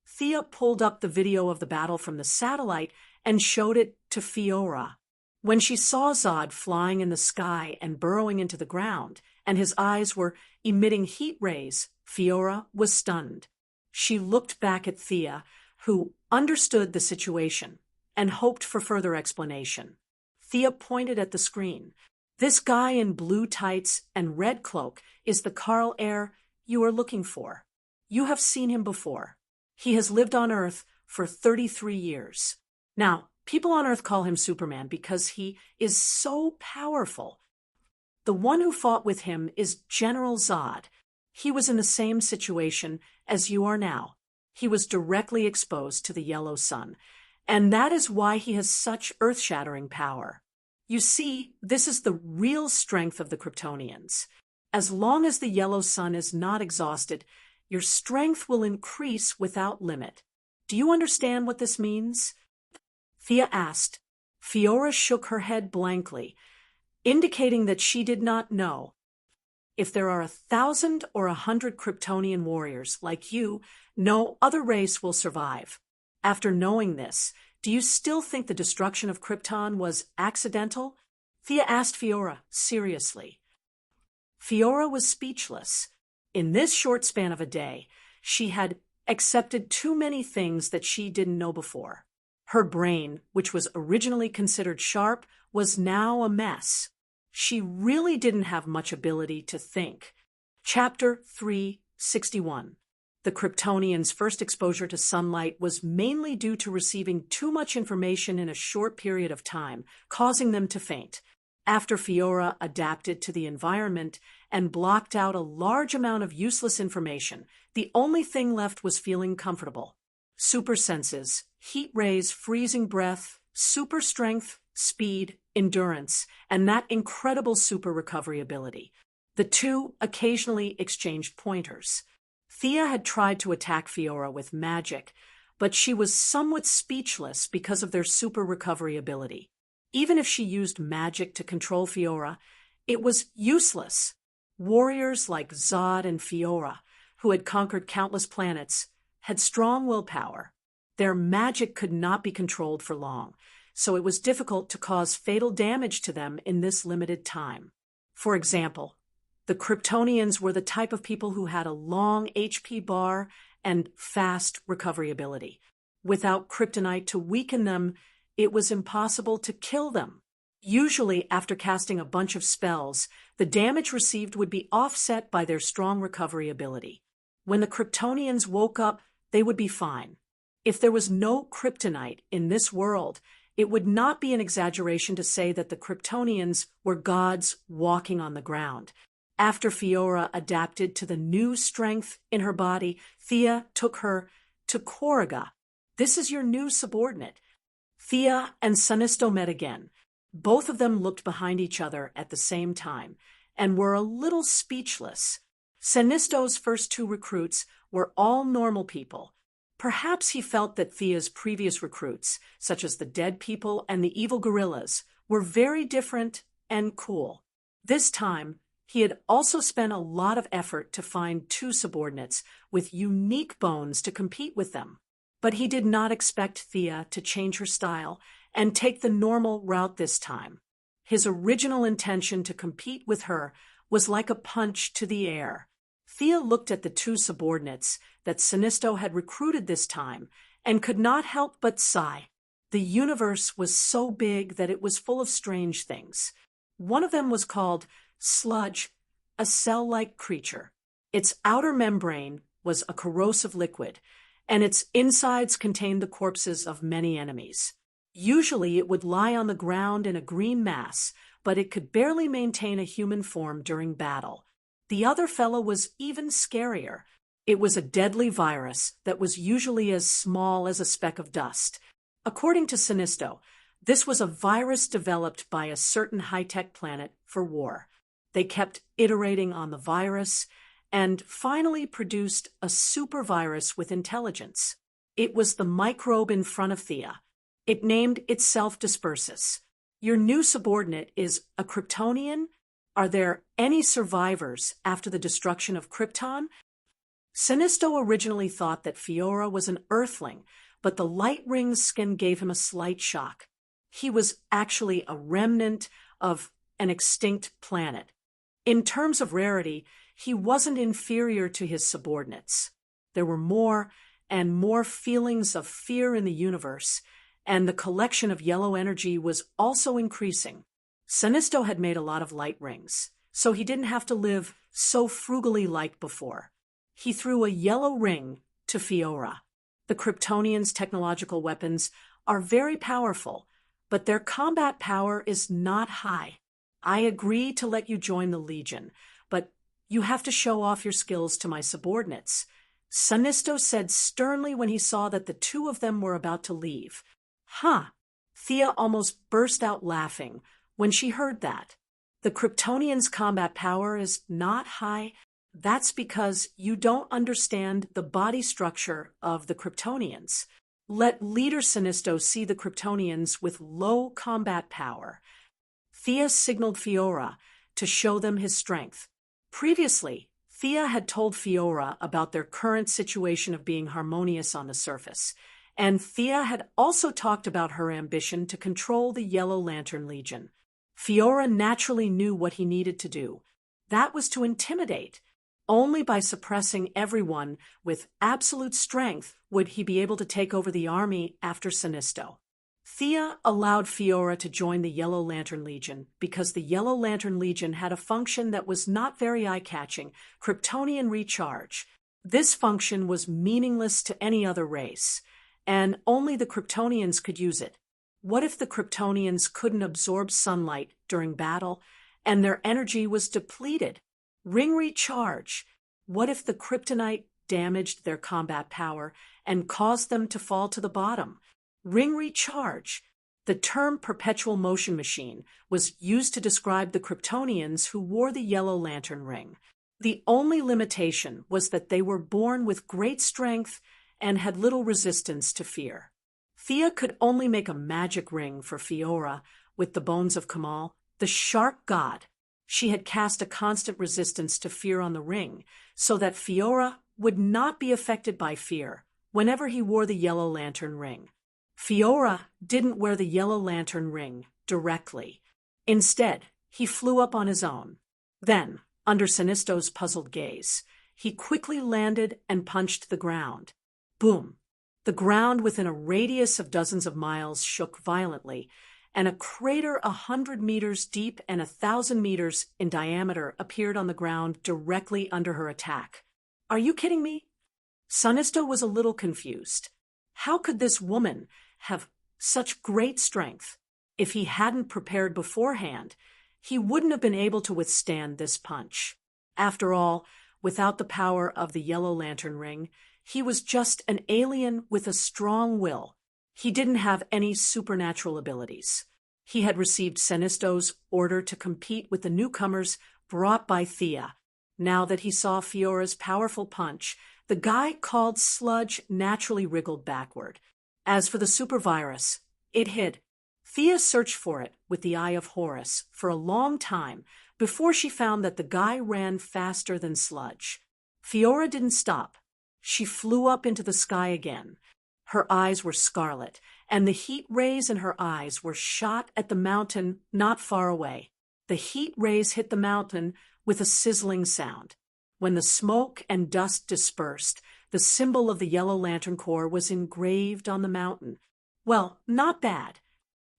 Thea pulled up the video of the battle from the satellite and showed it to Fiora. When she saw Zod flying in the sky and burrowing into the ground, and his eyes were emitting heat rays, Fiora was stunned. She looked back at Thea, who understood the situation and hoped for further explanation. Thea pointed at the screen. "This guy in blue tights and red cloak is the Kal-El you are looking for. You have seen him before. He has lived on Earth for 33 years. Now, people on Earth call him Superman because he is so powerful. The one who fought with him is General Zod. He was in the same situation as you are now. He was directly exposed to the yellow sun, and that is why he has such earth-shattering power." You see, this is the real strength of the Kryptonians. As long as the yellow sun is not exhausted, your strength will increase without limit. Do you understand what this means? Thea asked. Fiora shook her head blankly, indicating that she did not know. If there are 1,000 or 100 Kryptonian warriors like you, no other race will survive. After knowing this, do you still think the destruction of Krypton was accidental? Thea asked Fiora seriously. Fiora was speechless. In this short span of a day, she had accepted too many things that she didn't know before. Her brain, which was originally considered sharp, was now a mess. She really didn't have much ability to think. Chapter 361. The Kryptonians' first exposure to sunlight was mainly due to receiving too much information in a short period of time, causing them to faint. After Fiora adapted to the environment and blocked out a large amount of useless information, the only thing left was feeling comfortable. Super senses, heat rays, freezing breath, super strength, speed, endurance, and that incredible super recovery ability. The two occasionally exchanged pointers. Thea had tried to attack Fiora with magic, but she was somewhat speechless because of their super recovery ability. Even if she used magic to control Fiora, it was useless. Warriors like Zod and Fiora, who had conquered countless planets, had strong willpower. Their magic could not be controlled for long, so it was difficult to cause fatal damage to them in this limited time. For example, the Kryptonians were the type of people who had a long HP bar and fast recovery ability. Without kryptonite to weaken them, it was impossible to kill them. Usually, after casting a bunch of spells, the damage received would be offset by their strong recovery ability. When the Kryptonians woke up, they would be fine. If there was no kryptonite in this world, it would not be an exaggeration to say that the Kryptonians were gods walking on the ground. After Fiora adapted to the new strength in her body, Thea took her to Korriga. This is your new subordinate. Thea and Sinisto met again. Both of them looked behind each other at the same time and were a little speechless. Sinisto's first two recruits were all normal people. Perhaps he felt that Thea's previous recruits, such as the dead people and the evil gorillas, were very different and cool. This time, he had also spent a lot of effort to find two subordinates with unique bones to compete with them. But he did not expect Thea to change her style and take the normal route this time. His original intention to compete with her was like a punch to the air. Thea looked at the two subordinates that Sinisto had recruited this time and could not help but sigh. The universe was so big that it was full of strange things. One of them was called Sludge, a cell-like creature. Its outer membrane was a corrosive liquid, and its insides contained the corpses of many enemies. Usually it would lie on the ground in a green mass, but it could barely maintain a human form during battle. The other fellow was even scarier. It was a deadly virus that was usually as small as a speck of dust. According to Sinisto, this was a virus developed by a certain high-tech planet for war. They kept iterating on the virus and finally produced a super virus with intelligence. It was the microbe in front of Thea. It named itself Dispersus. Your new subordinate is a Kryptonian? Are there any survivors after the destruction of Krypton? Sinisto originally thought that Fiora was an Earthling, but the light ring's skin gave him a slight shock. He was actually a remnant of an extinct planet. In terms of rarity, he wasn't inferior to his subordinates. There were more and more feelings of fear in the universe, and the collection of yellow energy was also increasing. Sinisto had made a lot of light rings, so he didn't have to live so frugally like before. He threw a yellow ring to Fiora. The Kryptonians' technological weapons are very powerful, but their combat power is not high. I agree to let you join the Legion, but you have to show off your skills to my subordinates. Sinisto said sternly when he saw that the two of them were about to leave. Thea almost burst out laughing, When she heard that, the Kryptonians' combat power is not high. That's because you don't understand the body structure of the Kryptonians. Let Leader Sinisto see the Kryptonians with low combat power. Thea signaled Fiora to show them his strength. Previously, Thea had told Fiora about their current situation of being harmonious on the surface, and Thea had also talked about her ambition to control the Yellow Lantern Legion. Fiora naturally knew what he needed to do. That was to intimidate. Only by suppressing everyone with absolute strength would he be able to take over the army after Sinisto. Thea allowed Fiora to join the Yellow Lantern Legion because the Yellow Lantern Legion had a function that was not very eye-catching: Kryptonian recharge. This function was meaningless to any other race, and only the Kryptonians could use it. What if the Kryptonians couldn't absorb sunlight during battle, and their energy was depleted? Ring recharge. What if the kryptonite damaged their combat power and caused them to fall to the bottom? Ring recharge. The term perpetual motion machine was used to describe the Kryptonians who wore the Yellow Lantern ring. The only limitation was that they were born with great strength and had little resistance to fear. Thea could only make a magic ring for Fiora with the bones of Kamal, the shark god. She had cast a constant resistance to fear on the ring, so that Fiora would not be affected by fear whenever he wore the Yellow Lantern ring. Fiora didn't wear the Yellow Lantern ring directly. Instead, he flew up on his own. Then, under Sinisto's puzzled gaze, he quickly landed and punched the ground. Boom! The ground within a radius of dozens of miles shook violently, and a crater 100 meters deep and 1,000 meters in diameter appeared on the ground directly under her attack. Are you kidding me? Sinisto was a little confused. How could this woman have such great strength? If he hadn't prepared beforehand, he wouldn't have been able to withstand this punch. After all, without the power of the Yellow Lantern ring, he was just an alien with a strong will. He didn't have any supernatural abilities. He had received Sinisto's order to compete with the newcomers brought by Thea. Now that he saw Fiora's powerful punch, the guy called sludge naturally wriggled backward. As for the supervirus, it hid. Thea searched for it with the Eye of Horus for a long time before she found that the guy ran faster than sludge. Fiora didn't stop. She flew up into the sky again. Her eyes were scarlet, and the heat rays in her eyes were shot at the mountain not far away. The heat rays hit the mountain with a sizzling sound. When the smoke and dust dispersed, the symbol of the Yellow Lantern Corps was engraved on the mountain. Well, not bad.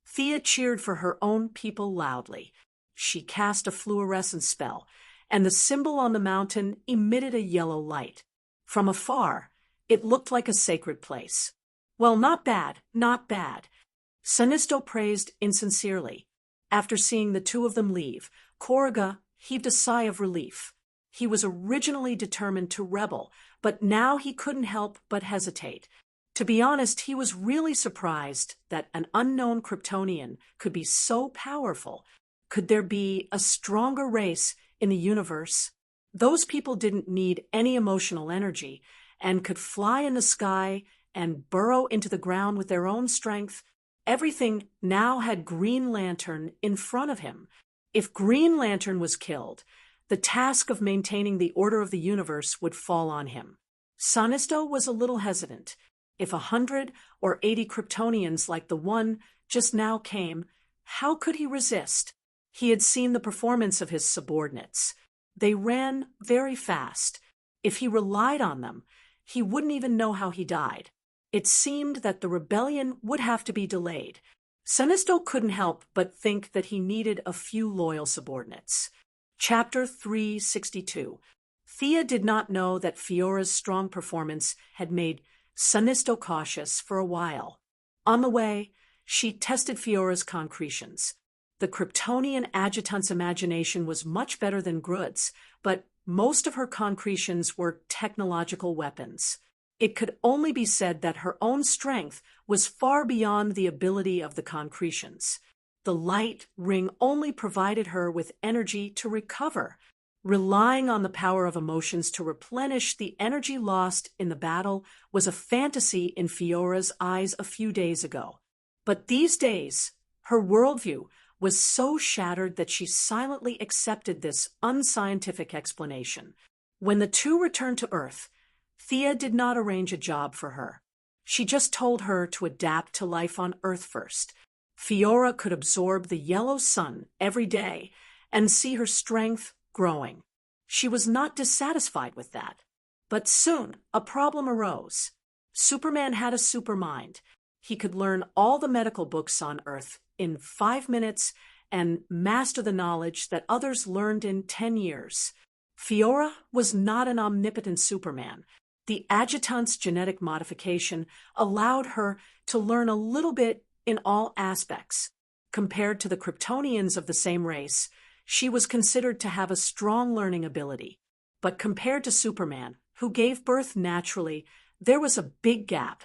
Thea cheered for her own people loudly. She cast a fluorescent spell, and the symbol on the mountain emitted a yellow light. From afar, it looked like a sacred place. Well, not bad, not bad. Sinisto praised insincerely. After seeing the two of them leave, Korriga heaved a sigh of relief. He was originally determined to rebel, but now he couldn't help but hesitate. To be honest, he was really surprised that an unknown Kryptonian could be so powerful. Could there be a stronger race in the universe? Those people didn't need any emotional energy and could fly in the sky and burrow into the ground with their own strength. Everything now had Green Lantern in front of him. If Green Lantern was killed, the task of maintaining the order of the universe would fall on him. Sinisto was a little hesitant. If 100 or 80 Kryptonians like the one just now came, how could he resist? He had seen the performance of his subordinates. They ran very fast. If he relied on them, he wouldn't even know how he died. It seemed that the rebellion would have to be delayed. Sinisto couldn't help but think that he needed a few loyal subordinates. Chapter 362. Thea did not know that Fiora's strong performance had made Sinisto cautious for a while. On the way, she tested Fiora's concretions. The Kryptonian adjutant's imagination was much better than Groot's, but most of her concretions were technological weapons. It could only be said that her own strength was far beyond the ability of the concretions. The light ring only provided her with energy to recover. Relying on the power of emotions to replenish the energy lost in the battle was a fantasy in Fiora's eyes a few days ago. But these days, her worldview was so shattered that she silently accepted this unscientific explanation. When the two returned to Earth, Thea did not arrange a job for her. She just told her to adapt to life on Earth first. Fiora could absorb the yellow sun every day and see her strength growing. She was not dissatisfied with that. But soon, a problem arose. Superman had a supermind. He could learn all the medical books on Earth in 5 minutes and master the knowledge that others learned in 10 years. Fiora was not an omnipotent Superman. The adjutant's genetic modification allowed her to learn a little bit in all aspects. Compared to the Kryptonians of the same race, she was considered to have a strong learning ability. But compared to Superman, who gave birth naturally, there was a big gap.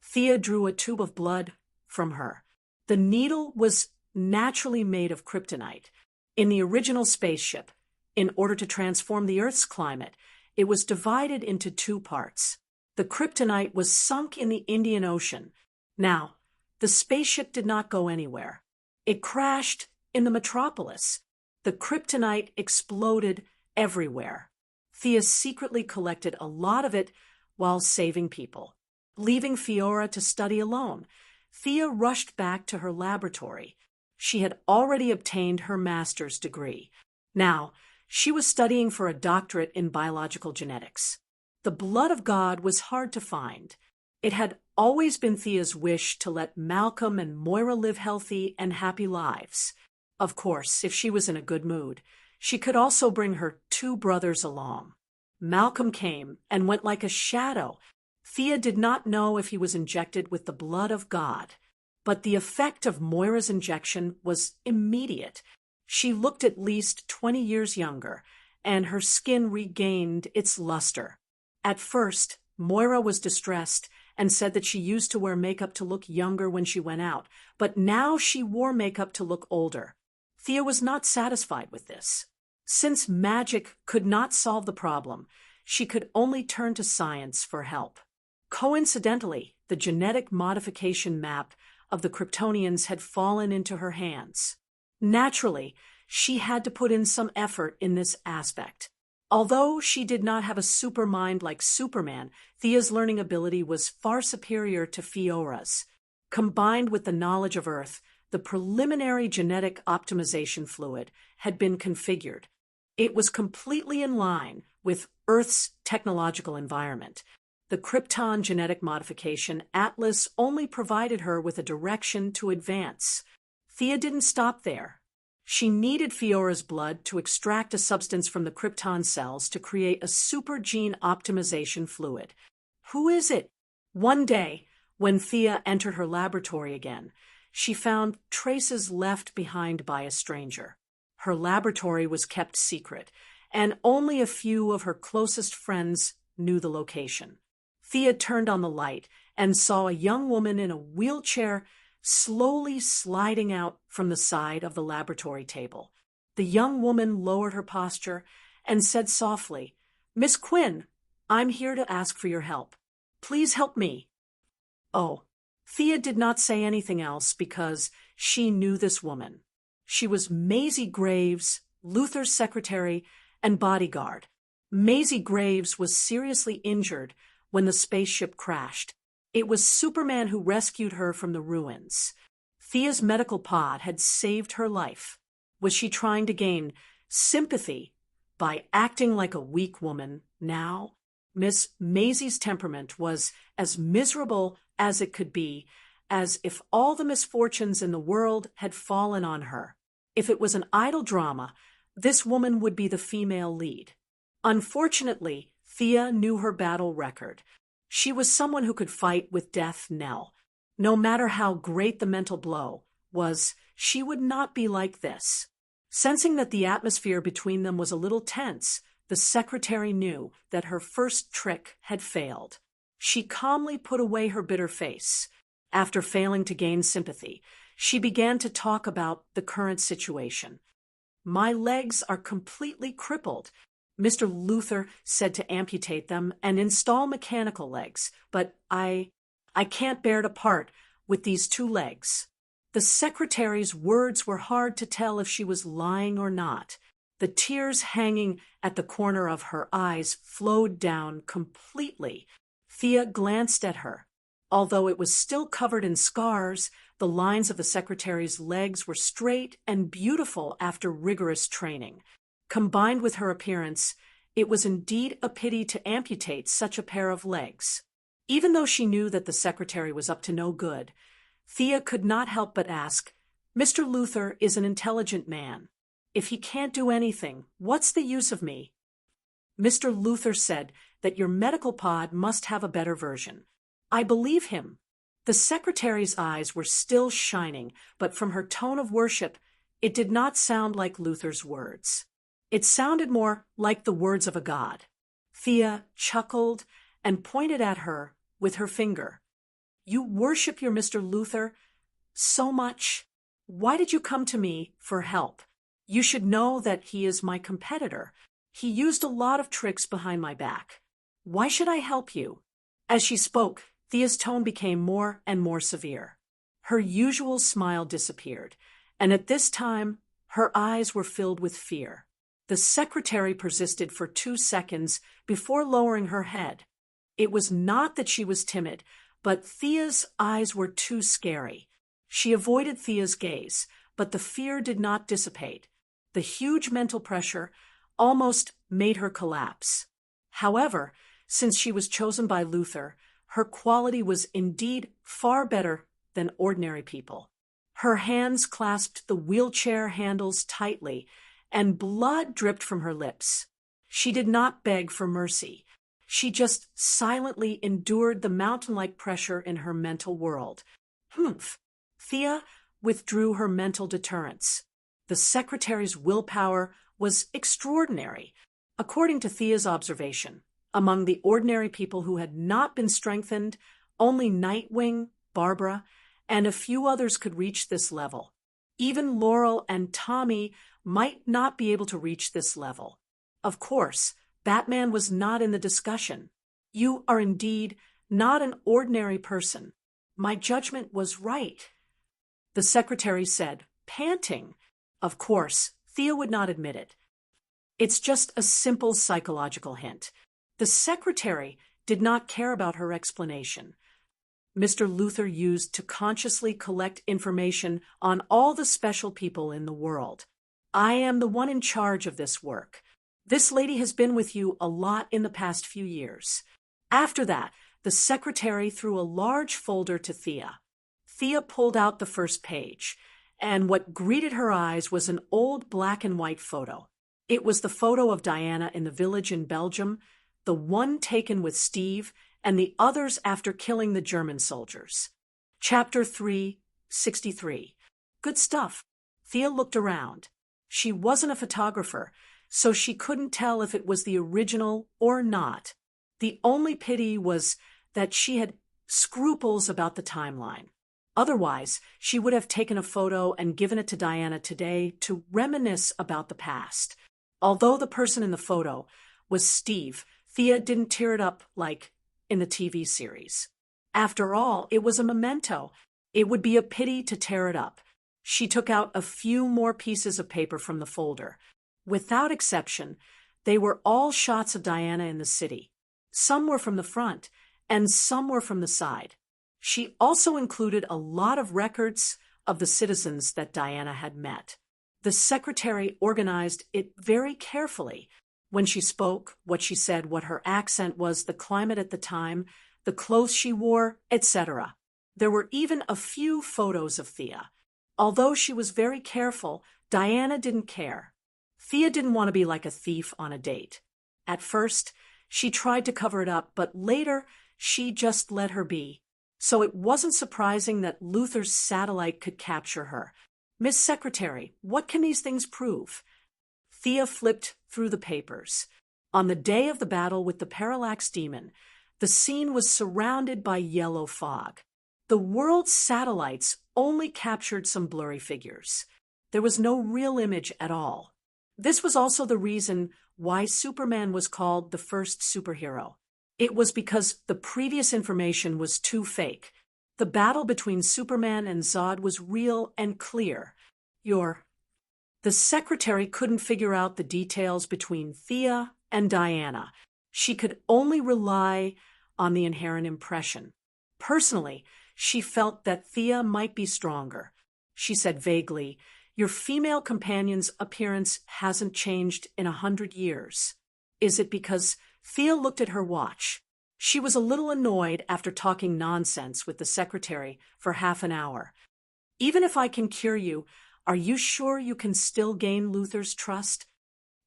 Thea drew a tube of blood from her. The needle was naturally made of kryptonite. In the original spaceship, in order to transform the Earth's climate, it was divided into 2 parts. The kryptonite was sunk in the Indian Ocean. Now, the spaceship did not go anywhere. It crashed in the metropolis. The kryptonite exploded everywhere. Thea secretly collected a lot of it while saving people. Leaving Fiora to study alone, Thea rushed back to her laboratory. She had already obtained her master's degree. Now, she was studying for a doctorate in biological genetics. The blood of God was hard to find. It had always been Thea's wish to let Malcolm and Moira live healthy and happy lives. Of course, if she was in a good mood, she could also bring her 2 brothers along. Malcolm came and went like a shadow. Thea did not know if he was injected with the blood of God, but the effect of Moira's injection was immediate. She looked at least 20 years younger, and her skin regained its luster. At first, Moira was distressed and said that she used to wear makeup to look younger when she went out, but now she wore makeup to look older. Thea was not satisfied with this. Since magic could not solve the problem, she could only turn to science for help. Coincidentally, the genetic modification map of the Kryptonians had fallen into her hands. Naturally, she had to put in some effort in this aspect. Although she did not have a supermind like Superman, Thea's learning ability was far superior to Fiora's. Combined with the knowledge of Earth, the preliminary genetic optimization fluid had been configured. It was completely in line with Earth's technological environment. The Krypton genetic modification atlas only provided her with a direction to advance. Thea didn't stop there. She needed Fiora's blood to extract a substance from the Krypton cells to create a super gene optimization fluid. Who is it? One day, when Thea entered her laboratory again, she found traces left behind by a stranger. Her laboratory was kept secret, and only a few of her closest friends knew the location. Thea turned on the light and saw a young woman in a wheelchair slowly sliding out from the side of the laboratory table. The young woman lowered her posture and said softly, "Miss Quinn, I'm here to ask for your help. Please help me." Oh, Thea did not say anything else because she knew this woman. She was Maisie Graves, Luther's secretary and bodyguard. Maisie Graves was seriously injured when the spaceship crashed. It was Superman who rescued her from the ruins. Thea's medical pod had saved her life. Was she trying to gain sympathy by acting like a weak woman now? Miss Maisie's temperament was as miserable as it could be, as if all the misfortunes in the world had fallen on her. If it was an idle drama, this woman would be the female lead. Unfortunately, Thea knew her battle record. She was someone who could fight with death knell. No matter how great the mental blow was, she would not be like this. Sensing that the atmosphere between them was a little tense, the secretary knew that her first trick had failed. She calmly put away her bitter face. After failing to gain sympathy, she began to talk about the current situation. My legs are completely crippled. Mr. Luther said to amputate them and install mechanical legs, but I can't bear to part with these two legs. The secretary's words were hard to tell if she was lying or not. The tears hanging at the corner of her eyes flowed down completely. Thea glanced at her. Although it was still covered in scars, the lines of the secretary's legs were straight and beautiful after rigorous training. Combined with her appearance, it was indeed a pity to amputate such a pair of legs. Even though she knew that the secretary was up to no good, Thea could not help but ask, "Mr. Luther is an intelligent man. If he can't do anything, what's the use of me?" Mr. Luther said that your medical pod must have a better version. I believe him. The secretary's eyes were still shining, but from her tone of worship, it did not sound like Luther's words. It sounded more like the words of a god. Thea chuckled and pointed at her with her finger. You worship your Mr. Luther so much. Why did you come to me for help? You should know that he is my competitor. He used a lot of tricks behind my back. Why should I help you? As she spoke, Thea's tone became more and more severe. Her usual smile disappeared, and at this time, her eyes were filled with fear. The secretary persisted for 2 seconds before lowering her head. It was not that she was timid, but Thea's eyes were too scary. She avoided Thea's gaze, but the fear did not dissipate. The huge mental pressure almost made her collapse. However, since she was chosen by Luther, her quality was indeed far better than ordinary people. Her hands clasped the wheelchair handles tightly, and blood dripped from her lips. She did not beg for mercy. She just silently endured the mountain-like pressure in her mental world. Humph! Thea withdrew her mental deterrence. The secretary's willpower was extraordinary. According to Thea's observation, among the ordinary people who had not been strengthened, only Nightwing, Barbara, and a few others could reach this level. Even Laurel and Tommy might not be able to reach this level. Of course, Batman was not in the discussion. You are indeed not an ordinary person. My judgment was right, the secretary said, panting. Of course, Thea would not admit it. It's just a simple psychological hint. The secretary did not care about her explanation. Mr. Luther used to consciously collect information on all the special people in the world. I am the one in charge of this work. This lady has been with you a lot in the past few years. After that, the secretary threw a large folder to Thea. Thea pulled out the first page, and what greeted her eyes was an old black and white photo. It was the photo of Diana in the village in Belgium, the one taken with Steve, and the others after killing the German soldiers. Chapter 363. Good stuff. Thea looked around. She wasn't a photographer, so she couldn't tell if it was the original or not. The only pity was that she had scruples about the timeline. Otherwise, she would have taken a photo and given it to Diana today to reminisce about the past. Although the person in the photo was Steve, Thea didn't tear it up like in the TV series. After all, it was a memento. It would be a pity to tear it up. She took out a few more pieces of paper from the folder. Without exception, they were all shots of Diana in the city. Some were from the front, and some were from the side. She also included a lot of records of the citizens that Diana had met. The secretary organized it very carefully. When she spoke, what she said, what her accent was, the climate at the time, the clothes she wore, etc. There were even a few photos of Thea. Although she was very careful, Diana didn't care. Thea didn't want to be like a thief on a date. At first, she tried to cover it up, but later, she just let her be. So it wasn't surprising that Luther's satellite could capture her. Miss Secretary, what can these things prove? Thea flipped through the papers. On the day of the battle with the Parallax Demon, the scene was surrounded by yellow fog. The world's satellites only captured some blurry figures. There was no real image at all. This was also the reason why Superman was called the first superhero. It was because the previous information was too fake. The battle between Superman and Zod was real and clear. The secretary couldn't figure out the details between Thea and Diana. She could only rely on the inherent impression. Personally, she felt that Thea might be stronger. She said vaguely, "Your female companion's appearance hasn't changed in 100 years. Is it because—" Thea looked at her watch. She was a little annoyed after talking nonsense with the secretary for half an hour. "Even if I can cure you, are you sure you can still gain Luther's trust?"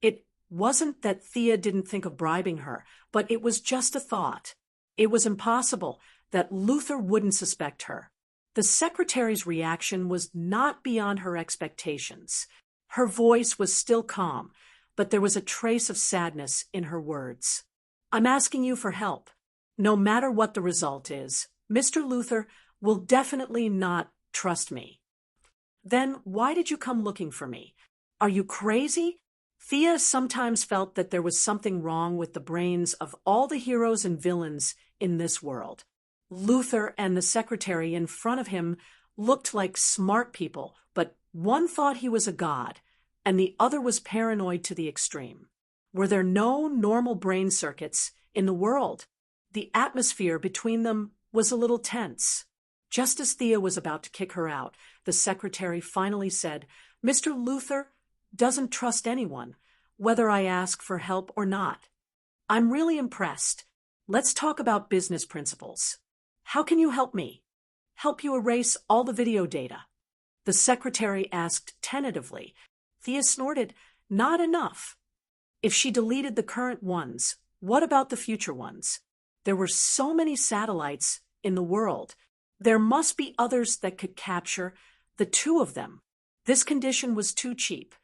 It wasn't that Thea didn't think of bribing her, but it was just a thought. It was impossible that Luther wouldn't suspect her. The secretary's reaction was not beyond her expectations. Her voice was still calm, but there was a trace of sadness in her words. "I'm asking you for help. No matter what the result is, Mr. Luther will definitely not trust me." "Then why did you come looking for me? Are you crazy?" Thea sometimes felt that there was something wrong with the brains of all the heroes and villains in this world. Luther and the secretary in front of him looked like smart people, but one thought he was a god, and the other was paranoid to the extreme. Were there no normal brain circuits in the world? The atmosphere between them was a little tense. Just as Thea was about to kick her out, the secretary finally said, "Mr. Luther doesn't trust anyone, whether I ask for help or not. I'm really impressed. Let's talk about business principles. How can you help me?" "Help you erase all the video data?" the secretary asked tentatively. Thea snorted, "Not enough." "If she deleted the current ones, what about the future ones? There were so many satellites in the world. There must be others that could capture the two of them. This condition was too cheap.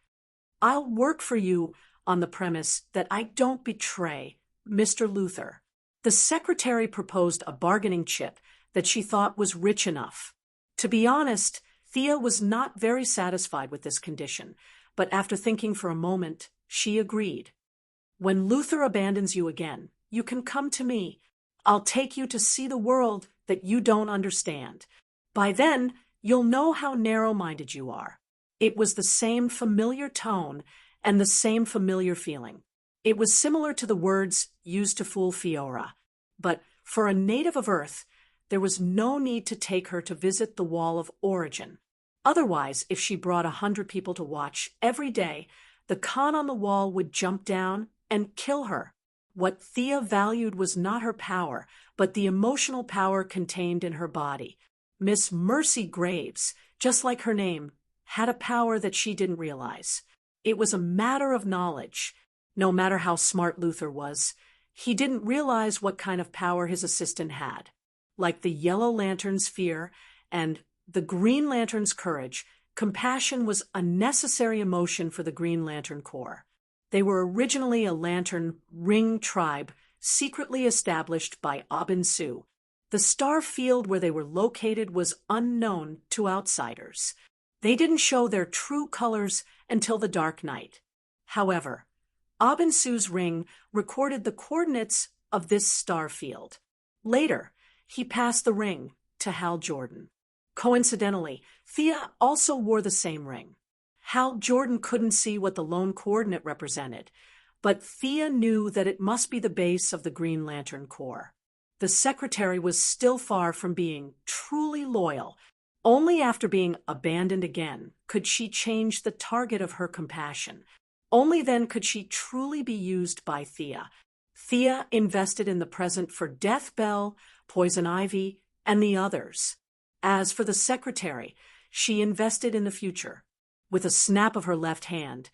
I'll work for you on the premise that I don't betray Mr. Luther." The secretary proposed a bargaining chip that she thought was rich enough. To be honest, Thea was not very satisfied with this condition, but after thinking for a moment, she agreed. "When Luther abandons you again, you can come to me. I'll take you to see the world that you don't understand. By then, you'll know how narrow-minded you are." It was the same familiar tone and the same familiar feeling. It was similar to the words used to fool Fiora. But for a native of Earth, there was no need to take her to visit the Wall of Origin. Otherwise, if she brought 100 people to watch every day, the Khan on the wall would jump down and kill her. What Thea valued was not her power, but the emotional power contained in her body. Miss Mercy Graves, just like her name, had a power that she didn't realize. It was a matter of knowledge. No matter how smart Luther was, he didn't realize what kind of power his assistant had. Like the Yellow Lantern's fear and the Green Lantern's courage, compassion was a necessary emotion for the Green Lantern Corps. They were originally a Lantern Ring tribe, secretly established by Abin Su. The star field where they were located was unknown to outsiders. They didn't show their true colors until the Dark Night. However, Abin Su's ring recorded the coordinates of this star field. Later, he passed the ring to Hal Jordan. Coincidentally, Thea also wore the same ring. Hal Jordan couldn't see what the lone coordinate represented, but Thea knew that it must be the base of the Green Lantern Corps. The secretary was still far from being truly loyal. Only after being abandoned again could she change the target of her compassion. Only then could she truly be used by Thea. Thea invested in the present for Death Bell, Poison Ivy, and the others. As for the secretary, she invested in the future. With a snap of her left hand,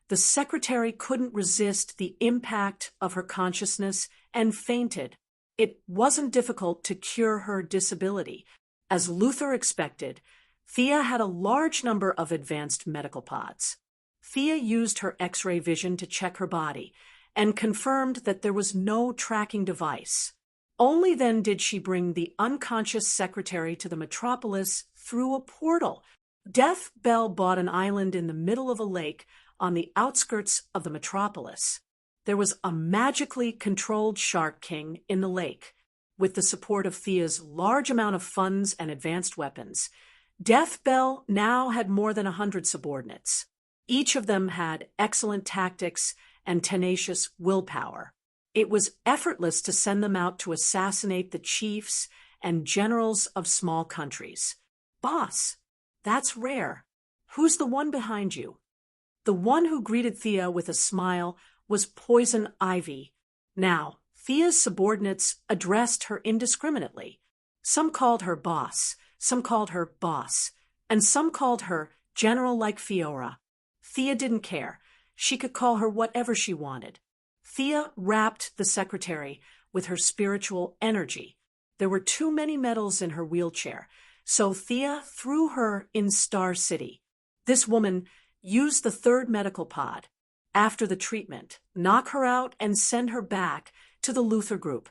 the secretary couldn't resist the impact of her consciousness and fainted. It wasn't difficult to cure her disability. As Luther expected, Thea had a large number of advanced medical pods. Thea used her X-ray vision to check her body and confirmed that there was no tracking device. Only then did she bring the unconscious secretary to the metropolis through a portal. Death Bell bought an island in the middle of a lake on the outskirts of the metropolis. There was a magically controlled Shark King in the lake. With the support of Thea's large amount of funds and advanced weapons, Death Bell now had more than 100 subordinates. Each of them had excellent tactics and tenacious willpower. It was effortless to send them out to assassinate the chiefs and generals of small countries. Boss, that's rare. Who's the one behind you? The one who greeted Thea with a smile was Poison Ivy. Now, Thea's subordinates addressed her indiscriminately. Some called her boss, some called her boss, and some called her General like Fiora. Thea didn't care. She could call her whatever she wanted. Thea wrapped the secretary with her spiritual energy. There were too many medals in her wheelchair, so Thea threw her in Star City. This woman used the third medical pod. After the treatment, knock her out and send her back to the Luther group.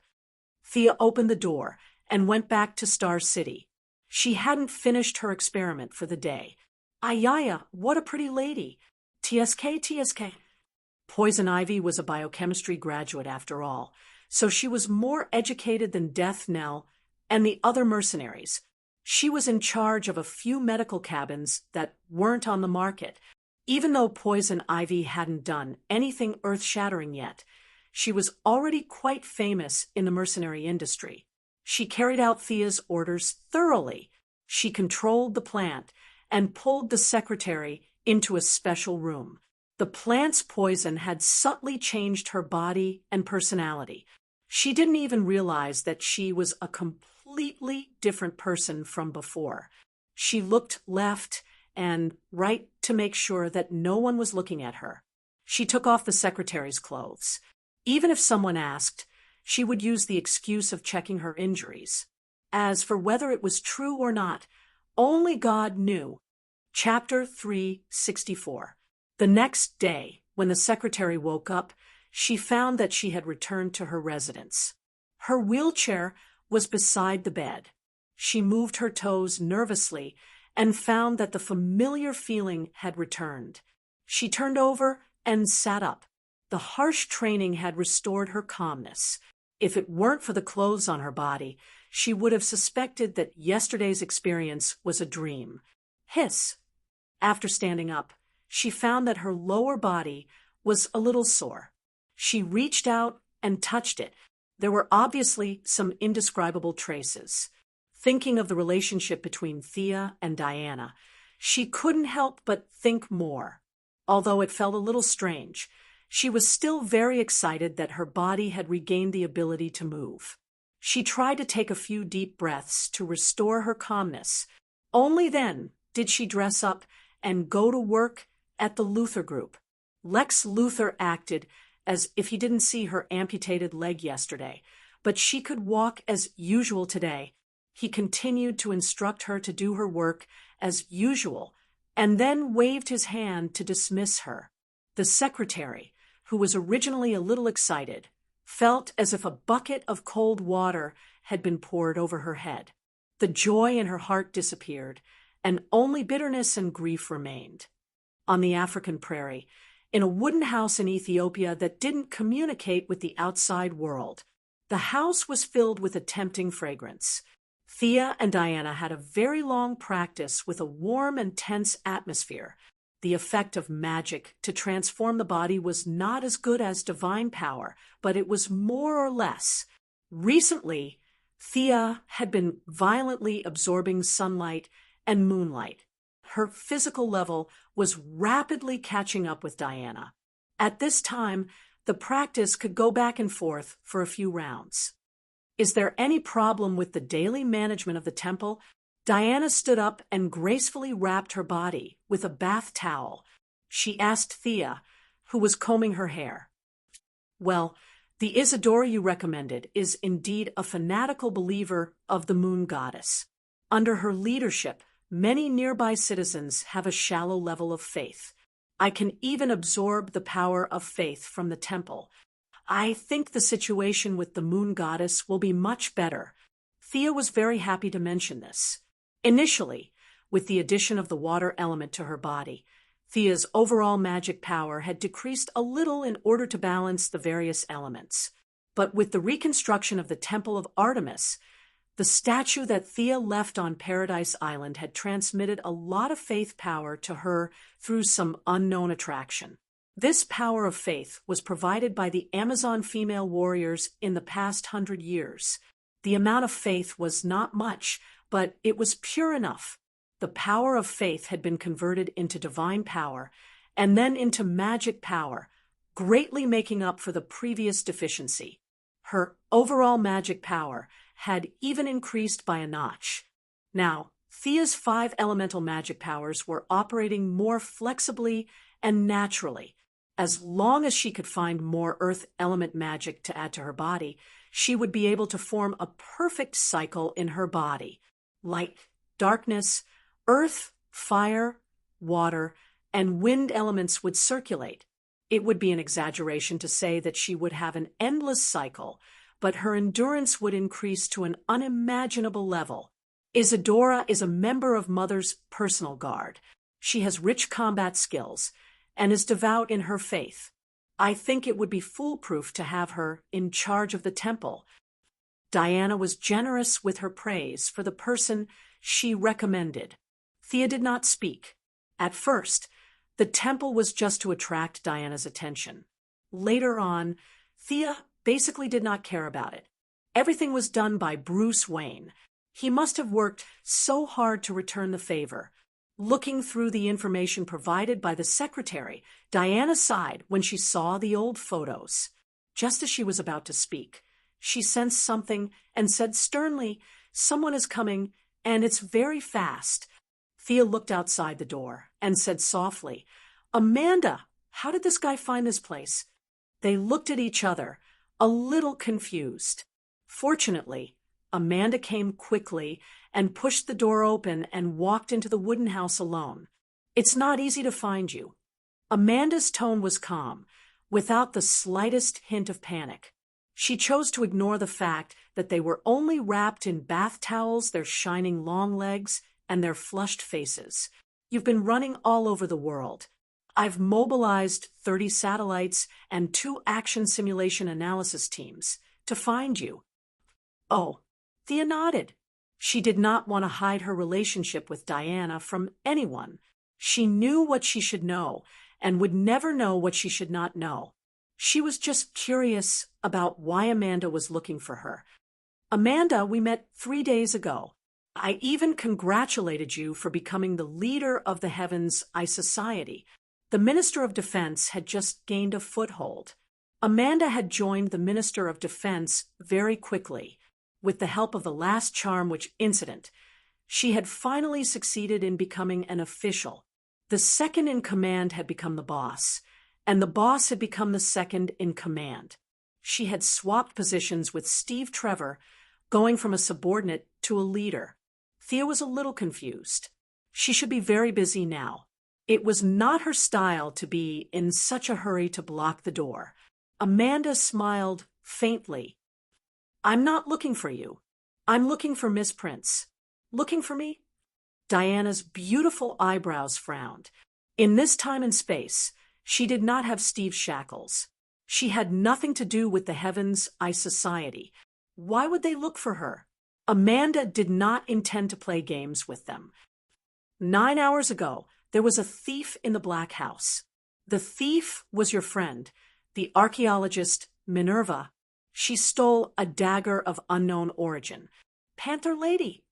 Thea opened the door and went back to Star City. She hadn't finished her experiment for the day. Ayaya, what a pretty lady. TSK. Poison Ivy was a biochemistry graduate after all, so she was more educated than Death Nell and the other mercenaries. She was in charge of a few medical cabins that weren't on the market. Even though Poison Ivy hadn't done anything earth-shattering yet, she was already quite famous in the mercenary industry. She carried out Thea's orders thoroughly. She controlled the plant and pulled the secretary into a special room. The plant's poison had subtly changed her body and personality. She didn't even realize that she was a completely different person from before. She looked left and right to make sure that no one was looking at her. She took off the secretary's clothes. Even if someone asked, she would use the excuse of checking her injuries. As for whether it was true or not, only God knew. Chapter 364. The next day, when the secretary woke up, she found that she had returned to her residence. Her wheelchair was beside the bed. She moved her toes nervously and found that the familiar feeling had returned. She turned over and sat up. The harsh training had restored her calmness. If it weren't for the clothes on her body, she would have suspected that yesterday's experience was a dream. Hiss. After standing up, she found that her lower body was a little sore. She reached out and touched it. There were obviously some indescribable traces. Thinking of the relationship between Thea and Diana, she couldn't help but think more. Although it felt a little strange, she was still very excited that her body had regained the ability to move. She tried to take a few deep breaths to restore her calmness. Only then did she dress up and go to work at the Luther group. Lex Luthor acted as if he didn't see her amputated leg yesterday, but she could walk as usual today. He continued to instruct her to do her work as usual, and then waved his hand to dismiss her. The secretary, who was originally a little excited, felt as if a bucket of cold water had been poured over her head. The joy in her heart disappeared, and only bitterness and grief remained. On the African prairie, in a wooden house in Ethiopia that didn't communicate with the outside world, the house was filled with a tempting fragrance. Thea and Diana had a very long practice with a warm and tense atmosphere. The effect of magic to transform the body was not as good as divine power, but it was more or less. Recently, Thea had been violently absorbing sunlight and moonlight. Her physical level was rapidly catching up with Diana. At this time, the practice could go back and forth for a few rounds. Is there any problem with the daily management of the temple? Diana stood up and gracefully wrapped her body with a bath towel. She asked Thea, who was combing her hair. Well, the Isadora you recommended is indeed a fanatical believer of the moon goddess. Under her leadership, many nearby citizens have a shallow level of faith. I can even absorb the power of faith from the temple. I think the situation with the moon goddess will be much better. Thea was very happy to mention this. Initially, with the addition of the water element to her body, Thea's overall magic power had decreased a little in order to balance the various elements. But with the reconstruction of the Temple of Artemis, the statue that Thea left on Paradise Island had transmitted a lot of faith power to her through some unknown attraction. This power of faith was provided by the Amazon female warriors in the past 100 years. The amount of faith was not much, but it was pure enough. The power of faith had been converted into divine power and then into magic power, greatly making up for the previous deficiency. Her overall magic power had even increased by a notch. Now, Thea's 5 elemental magic powers were operating more flexibly and naturally. As long as she could find more earth element magic to add to her body, she would be able to form a perfect cycle in her body. Light, darkness, earth, fire, water, and wind elements would circulate. It would be an exaggeration to say that she would have an endless cycle, but her endurance would increase to an unimaginable level. Isadora is a member of Mother's personal guard. She has rich combat skills and is devout in her faith. I think it would be foolproof to have her in charge of the temple. Diana was generous with her praise for the person she recommended. Thea did not speak. At first, the temple was just to attract Diana's attention. Later on, Thea basically did not care about it. Everything was done by Bruce Wayne. He must have worked so hard to return the favor. Looking through the information provided by the secretary, Diana sighed when she saw the old photos. Just as she was about to speak, she sensed something and said sternly, "Someone is coming, and it's very fast." Thea looked outside the door and said softly, "Amanda, how did this guy find this place?" They looked at each other, a little confused. Fortunately, Amanda came quickly and pushed the door open and walked into the wooden house alone. "It's not easy to find you." Amanda's tone was calm, without the slightest hint of panic. She chose to ignore the fact that they were only wrapped in bath towels, their shining long legs, and their flushed faces. "You've been running all over the world. I've mobilized 30 satellites and 2 action simulation analysis teams to find you." "Oh," Thea nodded. She did not want to hide her relationship with Diana from anyone. She knew what she should know and would never know what she should not know. She was just curious about why Amanda was looking for her. "Amanda, we met 3 days ago. I even congratulated you for becoming the leader of the Heavens Eye Society." The Minister of Defense had just gained a foothold. Amanda had joined the Minister of Defense very quickly. With the help of the last charm witch incident, she had finally succeeded in becoming an official. The second in command had become the boss, and the boss had become the second in command. She had swapped positions with Steve Trevor, going from a subordinate to a leader. Thea was a little confused. She should be very busy now. It was not her style to be in such a hurry to block the door. Amanda smiled faintly. "I'm not looking for you. I'm looking for Miss Prince." "Looking for me?" Diana's beautiful eyebrows frowned. In this time and space, she did not have Steve's shackles. She had nothing to do with the Heavens Eye Society. Why would they look for her? Amanda did not intend to play games with them. 9 hours ago, there was a thief in the Black House. The thief was your friend, the archaeologist Minerva. She stole a dagger of unknown origin. Panther Lady.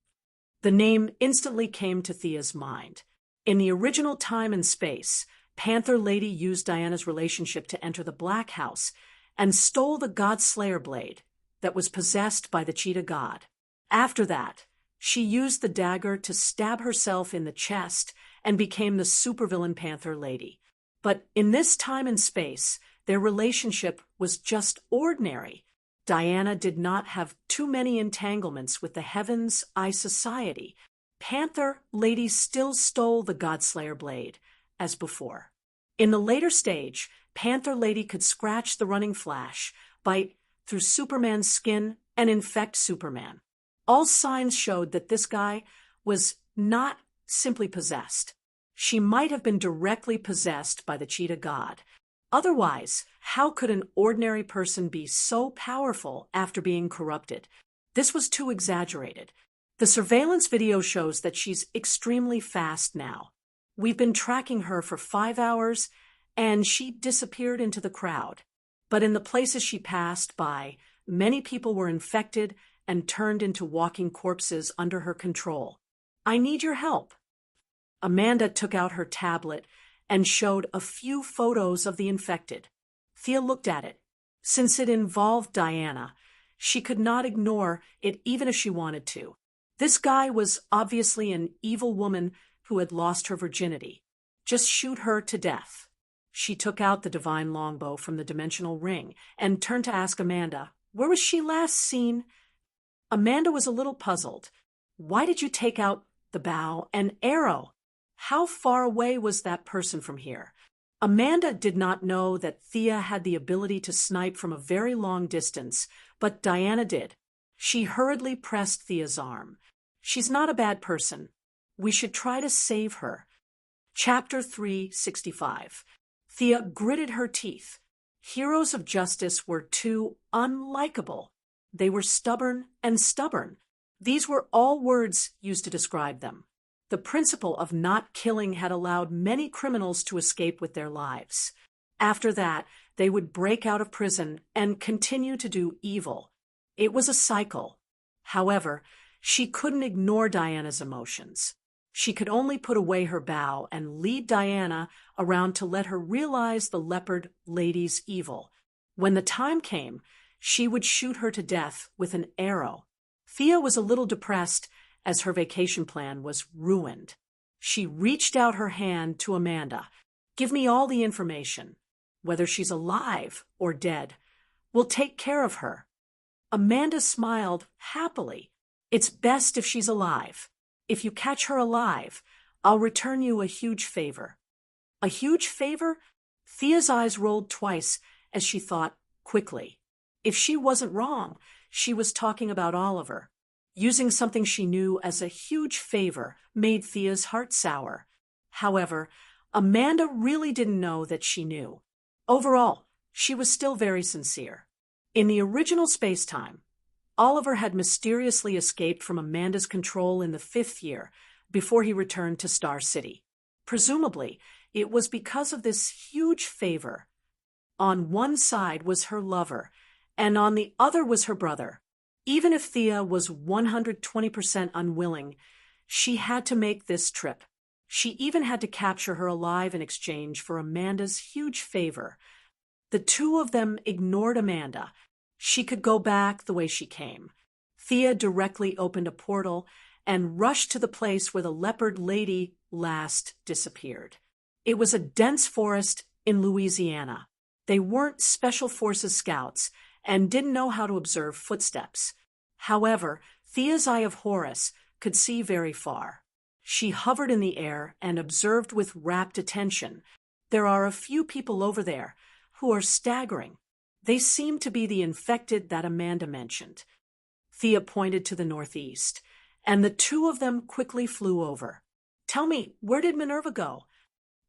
The name instantly came to Thea's mind. In the original time and space, Panther Lady used Diana's relationship to enter the Black House and stole the God-Slayer blade that was possessed by the cheetah god. After that, she used the dagger to stab herself in the chest and became the supervillain Panther Lady. But in this time and space, their relationship was just ordinary. Diana did not have too many entanglements with the Heavens Eye Society. Panther Lady still stole the Godslayer blade, as before. In the later stage, Panther Lady could scratch the running Flash, bite through Superman's skin, and infect Superman. All signs showed that this guy was not simply possessed. She might have been directly possessed by the cheetah god. Otherwise, how could an ordinary person be so powerful after being corrupted? This was too exaggerated. The surveillance video shows that she's extremely fast now. We've been tracking her for 5 hours, and she disappeared into the crowd. But in the places she passed by, many people were infected and turned into walking corpses under her control. I need your help. Amanda took out her tablet and showed a few photos of the infected. Thea looked at it. Since it involved Diana, she could not ignore it even if she wanted to. This guy was obviously an evil woman who had lost her virginity. Just shoot her to death. She took out the divine longbow from the dimensional ring and turned to ask Amanda, where was she last seen? Amanda was a little puzzled. Why did you take out the bow and arrow? How far away was that person from here? Amanda did not know that Thea had the ability to snipe from a very long distance, but Diana did. She hurriedly pressed Thea's arm. She's not a bad person. We should try to save her. Chapter 365. Thea gritted her teeth. Heroes of justice were too unlikable. They were stubborn and stubborn. These were all words used to describe them. The principle of not killing had allowed many criminals to escape with their lives. After that, they would break out of prison and continue to do evil. It was a cycle. However, she couldn't ignore Diana's emotions. She could only put away her bow and lead Diana around to let her realize the leopard lady's evil. When the time came, she would shoot her to death with an arrow. Thea was a little depressed as her vacation plan was ruined. She reached out her hand to Amanda. Give me all the information. Whether she's alive or dead, we'll take care of her. Amanda smiled happily. It's best if she's alive. If you catch her alive, I'll return you a huge favor. A huge favor? Thea's eyes rolled twice as she thought quickly. If she wasn't wrong, she was talking about Oliver. Using something she knew as a huge favor made Thea's heart sour. However, Amanda really didn't know that she knew. Overall, she was still very sincere. In the original space-time, Oliver had mysteriously escaped from Amanda's control in the 5th year before he returned to Star City. Presumably, it was because of this huge favor. On one side was her lover, and on the other was her brother. Even if Thea was 120% unwilling, she had to make this trip. She even had to capture her alive in exchange for Amanda's huge favor. The two of them ignored Amanda. She could go back the way she came. Thea directly opened a portal and rushed to the place where the leopard lady last disappeared. It was a dense forest in Louisiana. They weren't Special Forces scouts and didn't know how to observe footsteps. However, Thea's Eye of Horus could see very far. She hovered in the air and observed with rapt attention. There are a few people over there who are staggering. They seem to be the infected that Amanda mentioned. Thea pointed to the northeast, and the two of them quickly flew over. Tell me, where did Minerva go?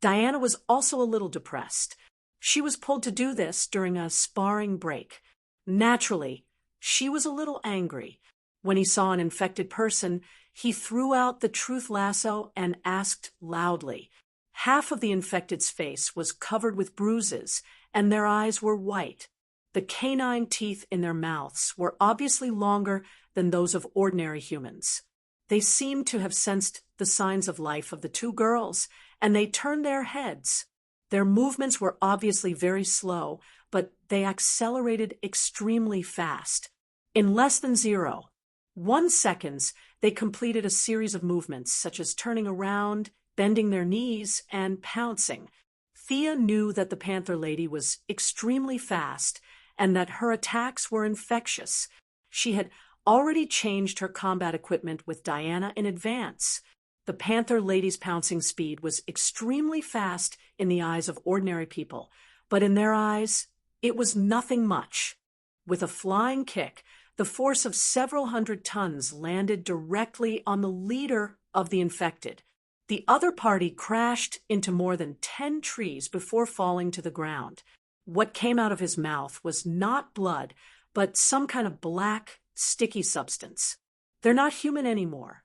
Diana was also a little depressed. She was pulled to do this during a sparring break. Naturally, she was a little angry. When he saw an infected person, he threw out the truth lasso and asked loudly. Half of the infected's face was covered with bruises, and their eyes were white. The canine teeth in their mouths were obviously longer than those of ordinary humans. They seemed to have sensed the signs of life of the two girls, and they turned their heads. Their movements were obviously very slow, but they accelerated extremely fast. In less than 0.1 seconds, they completed a series of movements, such as turning around, bending their knees, and pouncing. Thea knew that the Panther Lady was extremely fast and that her attacks were infectious. She had already changed her combat equipment with Diana in advance. The Panther Lady's pouncing speed was extremely fast in the eyes of ordinary people, but in their eyes, it was nothing much. With a flying kick, the force of several hundred tons landed directly on the leader of the infected. The other party crashed into more than 10 trees before falling to the ground. What came out of his mouth was not blood, but some kind of black, sticky substance. "They're not human anymore,"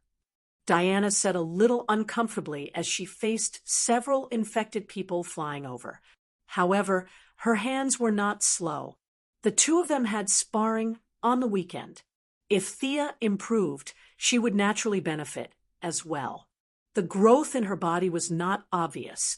Diana said a little uncomfortably as she faced several infected people flying over. However, her hands were not slow. The two of them had sparring on the weekend. If Thea improved, she would naturally benefit as well. The growth in her body was not obvious,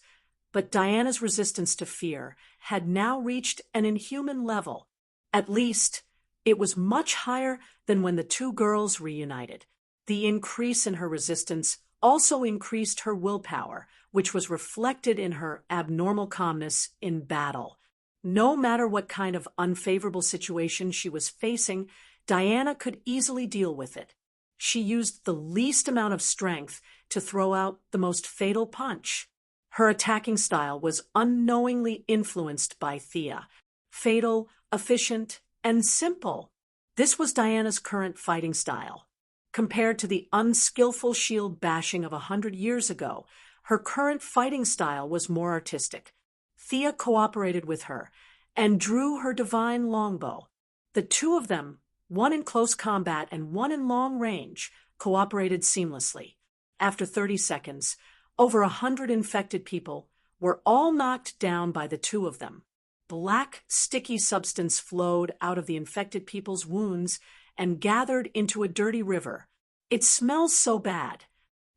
but Diana's resistance to fear had now reached an inhuman level. At least, it was much higher than when the two girls reunited. The increase in her resistance also increased her willpower, which was reflected in her abnormal calmness in battle. No matter what kind of unfavorable situation she was facing, Diana could easily deal with it. She used the least amount of strength to throw out the most fatal punch. Her attacking style was unknowingly influenced by Thea. Fatal, efficient, and simple. This was Diana's current fighting style. Compared to the unskillful shield bashing of 100 years ago, her current fighting style was more artistic. Thea cooperated with her and drew her divine longbow. The two of them, one in close combat and one in long range, cooperated seamlessly. After 30 seconds, over 100 infected people were all knocked down by the two of them. Black, sticky substance flowed out of the infected people's wounds and gathered into a dirty river. It smells so bad.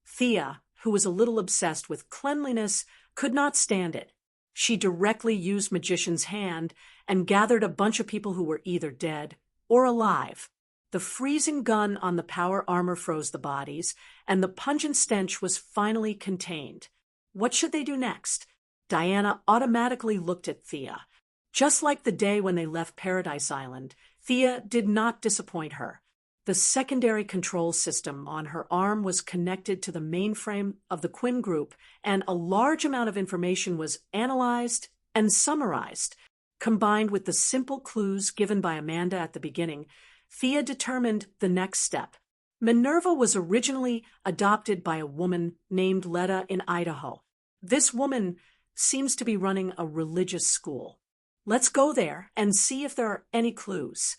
Thea, who was a little obsessed with cleanliness, could not stand it. She directly used Magician's hand and gathered a bunch of people who were either dead or alive. The freezing gun on the power armor froze the bodies, and the pungent stench was finally contained. What should they do next? Diana automatically looked at Thea. Just like the day when they left Paradise Island, Thea did not disappoint her. The secondary control system on her arm was connected to the mainframe of the Quinn group, and a large amount of information was analyzed and summarized. Combined with the simple clues given by Amanda at the beginning, Thea determined the next step. Minerva was originally adopted by a woman named Letta in Idaho. This woman seems to be running a religious school. Let's go there and see if there are any clues.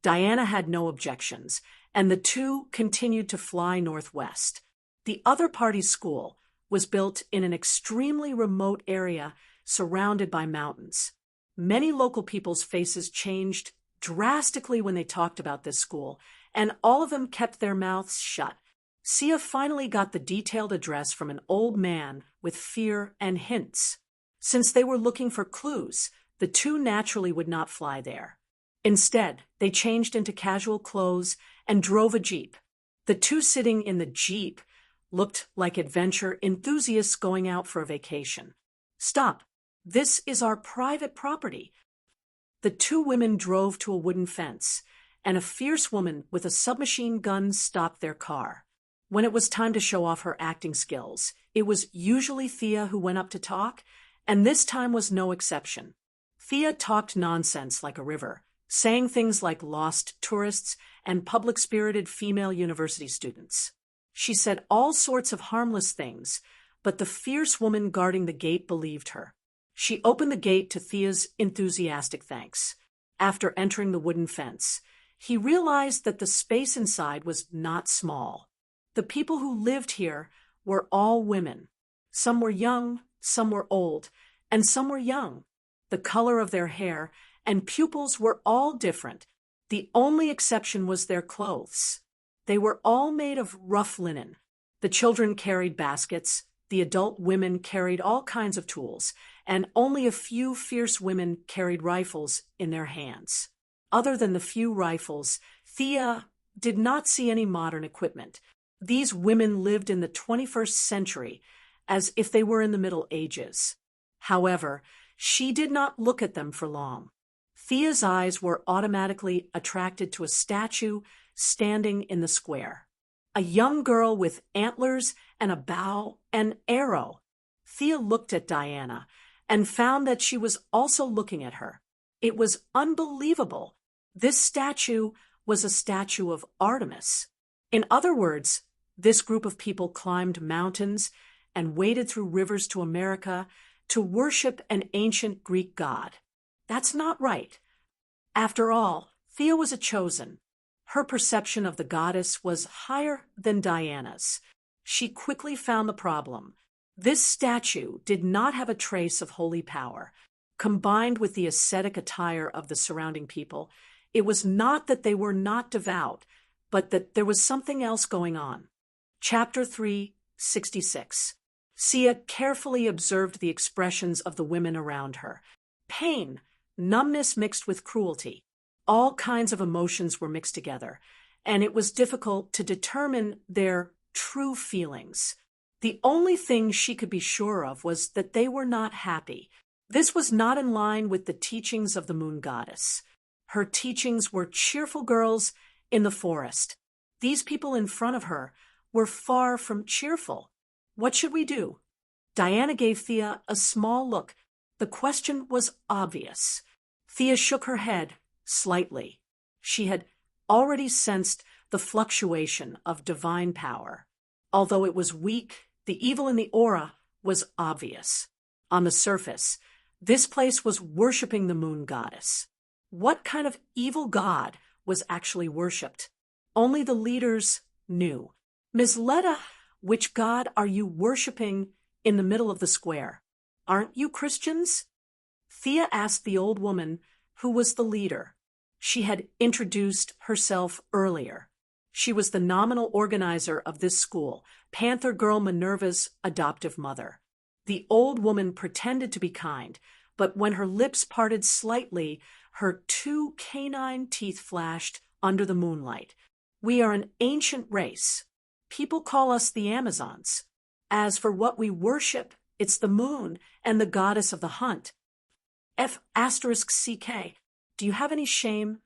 Diana had no objections, and the two continued to fly northwest. The other party's school was built in an extremely remote area surrounded by mountains. Many local people's faces changed drastically when they talked about this school, and all of them kept their mouths shut. Sia finally got the detailed address from an old man with fear and hints. Since they were looking for clues, the two naturally would not fly there. Instead, they changed into casual clothes and drove a jeep. The two sitting in the jeep looked like adventure enthusiasts going out for a vacation. "Stop. This is our private property." The two women drove to a wooden fence, and a fierce woman with a submachine gun stopped their car. When it was time to show off her acting skills, it was usually Thea who went up to talk, and this time was no exception. Thea talked nonsense like a river, saying things like lost tourists and public-spirited female university students. She said all sorts of harmless things, but the fierce woman guarding the gate believed her. She opened the gate to Thea's enthusiastic thanks. After entering the wooden fence, he realized that the space inside was not small. The people who lived here were all women. Some were young, some were old, and some were young. The color of their hair and pupils were all different. The only exception was their clothes. They were all made of rough linen. The children carried baskets, the adult women carried all kinds of tools, and only a few fierce women carried rifles in their hands. Other than the few rifles, Thea did not see any modern equipment. These women lived in the 21st century, as if they were in the Middle Ages. However, she did not look at them for long. Thea's eyes were automatically attracted to a statue standing in the square. A young girl with antlers and a bow and arrow. Thea looked at Diana and found that she was also looking at her. It was unbelievable. This statue was a statue of Artemis. In other words, this group of people climbed mountains and waded through rivers to America to worship an ancient Greek god. That's not right. After all, Thea was a chosen. Her perception of the goddess was higher than Diana's. She quickly found the problem. This statue did not have a trace of holy power. Combined with the ascetic attire of the surrounding people, it was not that they were not devout, but that there was something else going on. Chapter 366. Sia carefully observed the expressions of the women around her. Pain, numbness mixed with cruelty. All kinds of emotions were mixed together, and it was difficult to determine their true feelings. The only thing she could be sure of was that they were not happy. This was not in line with the teachings of the moon goddess. Her teachings were cheerful girls in the forest. These people in front of her were far from cheerful. What should we do? Diana gave Thea a small look. The question was obvious. Thea shook her head slightly. She had already sensed the fluctuation of divine power. Although it was weak, the evil in the aura was obvious. On the surface, this place was worshipping the moon goddess. What kind of evil god was actually worshipped? Only the leaders knew. Ms. Letta, which god are you worshipping in the middle of the square? Aren't you Christians? Thea asked the old woman who was the leader. She had introduced herself earlier. She was the nominal organizer of this school, Panther Girl Minerva's adoptive mother. The old woman pretended to be kind, but when her lips parted slightly, her 2 canine teeth flashed under the moonlight. We are an ancient race. People call us the Amazons. As for what we worship, it's the moon and the goddess of the hunt. F*CK. Do you have any shame?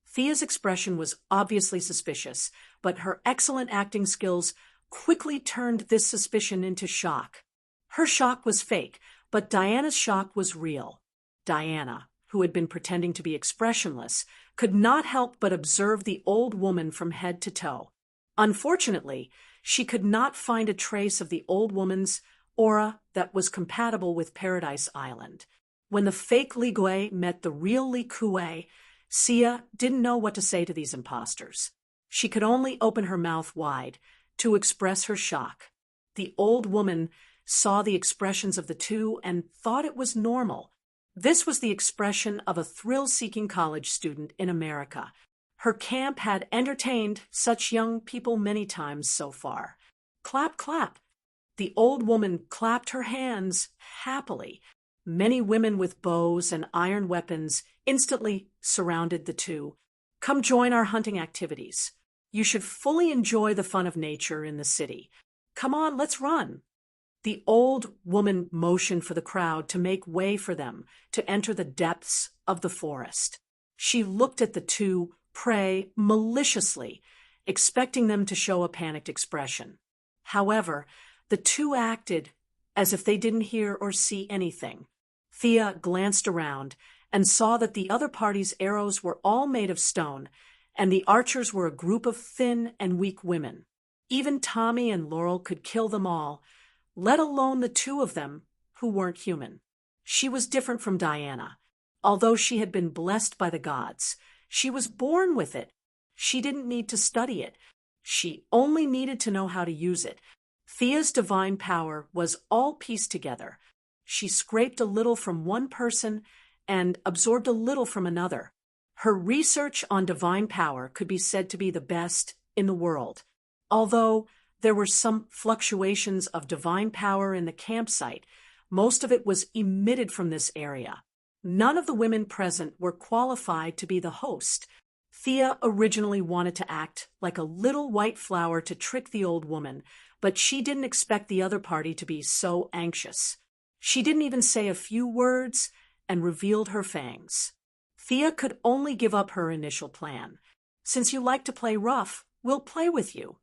Thea's expression was obviously suspicious, but her excellent acting skills quickly turned this suspicion into shock. Her shock was fake, but Diana's shock was real. Diana, who had been pretending to be expressionless, could not help but observe the old woman from head to toe. Unfortunately, she could not find a trace of the old woman's aura that was compatible with Paradise Island. When the fake Li Gui met the real Li Kui, Sia didn't know what to say to these imposters. She could only open her mouth wide to express her shock. The old woman saw the expressions of the two and thought it was normal. This was the expression of a thrill-seeking college student in America. Her camp had entertained such young people many times so far. Clap, clap. The old woman clapped her hands happily. Many women with bows and iron weapons instantly surrounded the two. Come join our hunting activities. You should fully enjoy the fun of nature in the city. Come on, let's run. The old woman motioned for the crowd to make way for them to enter the depths of the forest. She looked at the two prey maliciously, expecting them to show a panicked expression. However, the two acted as if they didn't hear or see anything. Thea glanced around and saw that the other party's arrows were all made of stone, and the archers were a group of thin and weak women. Even Tommy and Laurel could kill them all, let alone the two of them who weren't human. She was different from Diana. Although she had been blessed by the gods, she was born with it. She didn't need to study it. She only needed to know how to use it. Thea's divine power was all pieced together. She scraped a little from one person and absorbed a little from another. Her research on divine power could be said to be the best in the world. Although there were some fluctuations of divine power in the campsite, most of it was emitted from this area. None of the women present were qualified to be the host. Thea originally wanted to act like a little white flower to trick the old woman, but she didn't expect the other party to be so anxious. She didn't even say a few words and revealed her fangs. Thea could only give up her initial plan. Since you like to play rough, we'll play with you.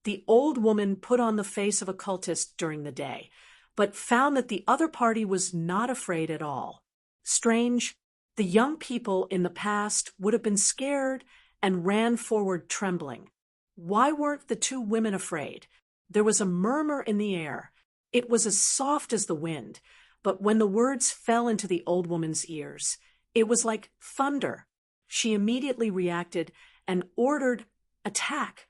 The old woman put on the face of a cultist during the day, but found that the other party was not afraid at all. Strange, the young people in the past would have been scared and ran forward trembling. Why weren't the two women afraid? There was a murmur in the air. It was as soft as the wind, but when the words fell into the old woman's ears, it was like thunder. She immediately reacted and ordered attack.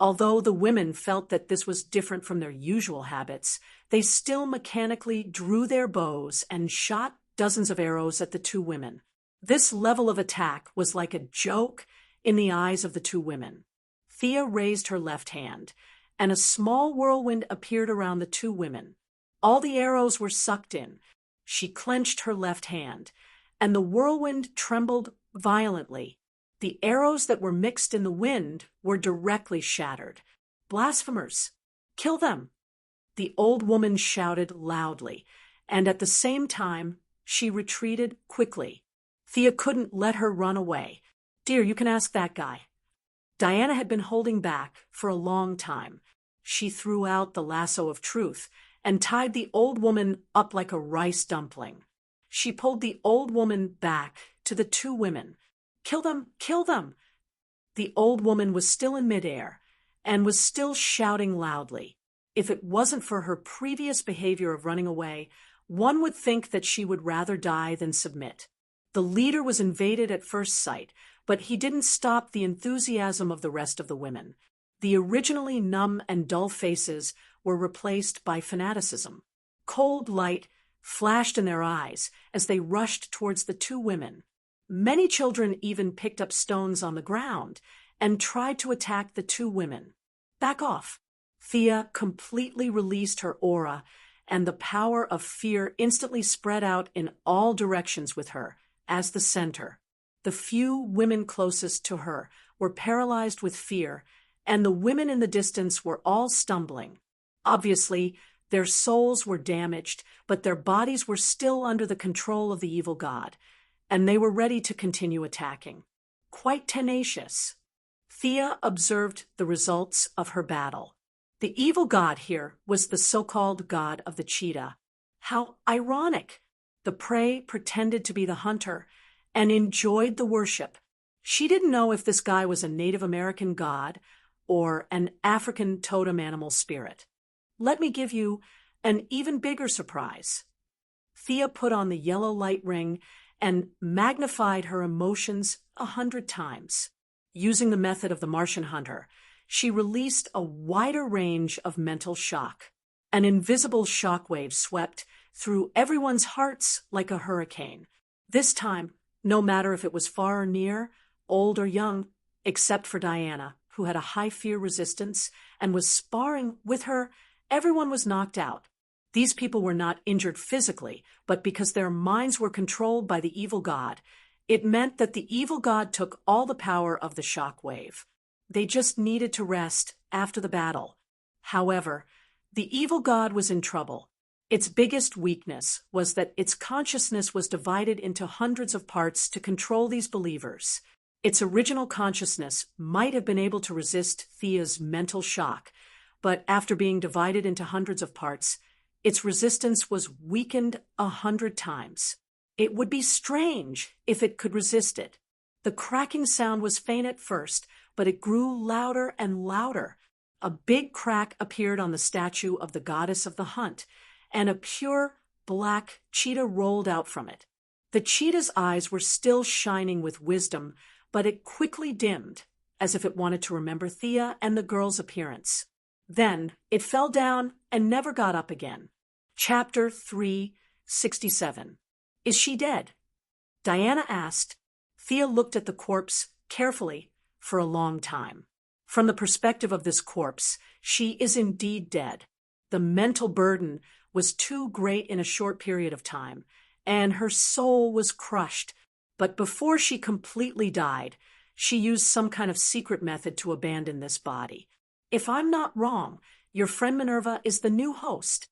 Although the women felt that this was different from their usual habits, they still mechanically drew their bows and shot dozens of arrows at the two women. This level of attack was like a joke in the eyes of the two women. Thea raised her left hand, and a small whirlwind appeared around the two women. All the arrows were sucked in. She clenched her left hand, and the whirlwind trembled violently. The arrows that were mixed in the wind were directly shattered. Blasphemers! Kill them! The old woman shouted loudly, and at the same time, she retreated quickly. Thea couldn't let her run away. Dear, you can ask that guy. Diana had been holding back for a long time. She threw out the lasso of truth and tied the old woman up like a rice dumpling. She pulled the old woman back to the two women. Kill them! Kill them! The old woman was still in midair and was still shouting loudly. If it wasn't for her previous behavior of running away, one would think that she would rather die than submit. The leader was invaded at first sight, but he didn't stop the enthusiasm of the rest of the women. The originally numb and dull faces were replaced by fanaticism. Cold light flashed in their eyes as they rushed towards the two women. Many children even picked up stones on the ground and tried to attack the two women. Back off! Thea completely released her aura, and the power of fear instantly spread out in all directions with her, as the center. The few women closest to her were paralyzed with fear, and the women in the distance were all stumbling. Obviously, their souls were damaged, but their bodies were still under the control of the evil god, and they were ready to continue attacking. Quite tenacious. Thea observed the results of her battle. The evil god here was the so-called god of the cheetah. How ironic! The prey pretended to be the hunter and enjoyed the worship. She didn't know if this guy was a Native American god or an African totem animal spirit. Let me give you an even bigger surprise. Thea put on the yellow light ring and magnified her emotions 100 times. Using the method of the Martian hunter, she released a wider range of mental shock. An invisible shockwave swept through everyone's hearts like a hurricane. This time, no matter if it was far or near, old or young, except for Diana, who had a high fear resistance and was sparring with her, everyone was knocked out. These people were not injured physically, but because their minds were controlled by the evil god, it meant that the evil god took all the power of the shockwave. They just needed to rest after the battle. However, the evil god was in trouble. Its biggest weakness was that its consciousness was divided into hundreds of parts to control these believers. Its original consciousness might have been able to resist Thea's mental shock, but after being divided into hundreds of parts, its resistance was weakened 100 times. It would be strange if it could resist it. The cracking sound was faint at first, but it grew louder and louder. A big crack appeared on the statue of the goddess of the hunt, and a pure black cheetah rolled out from it. The cheetah's eyes were still shining with wisdom, but it quickly dimmed, as if it wanted to remember Thea and the girl's appearance. Then it fell down and never got up again. Chapter 367. Is she dead? Diana asked. Thea looked at the corpse carefully for a long time. From the perspective of this corpse, she is indeed dead. The mental burden was too great in a short period of time, and her soul was crushed. But before she completely died, she used some kind of secret method to abandon this body. If I'm not wrong, your friend Minerva is the new host.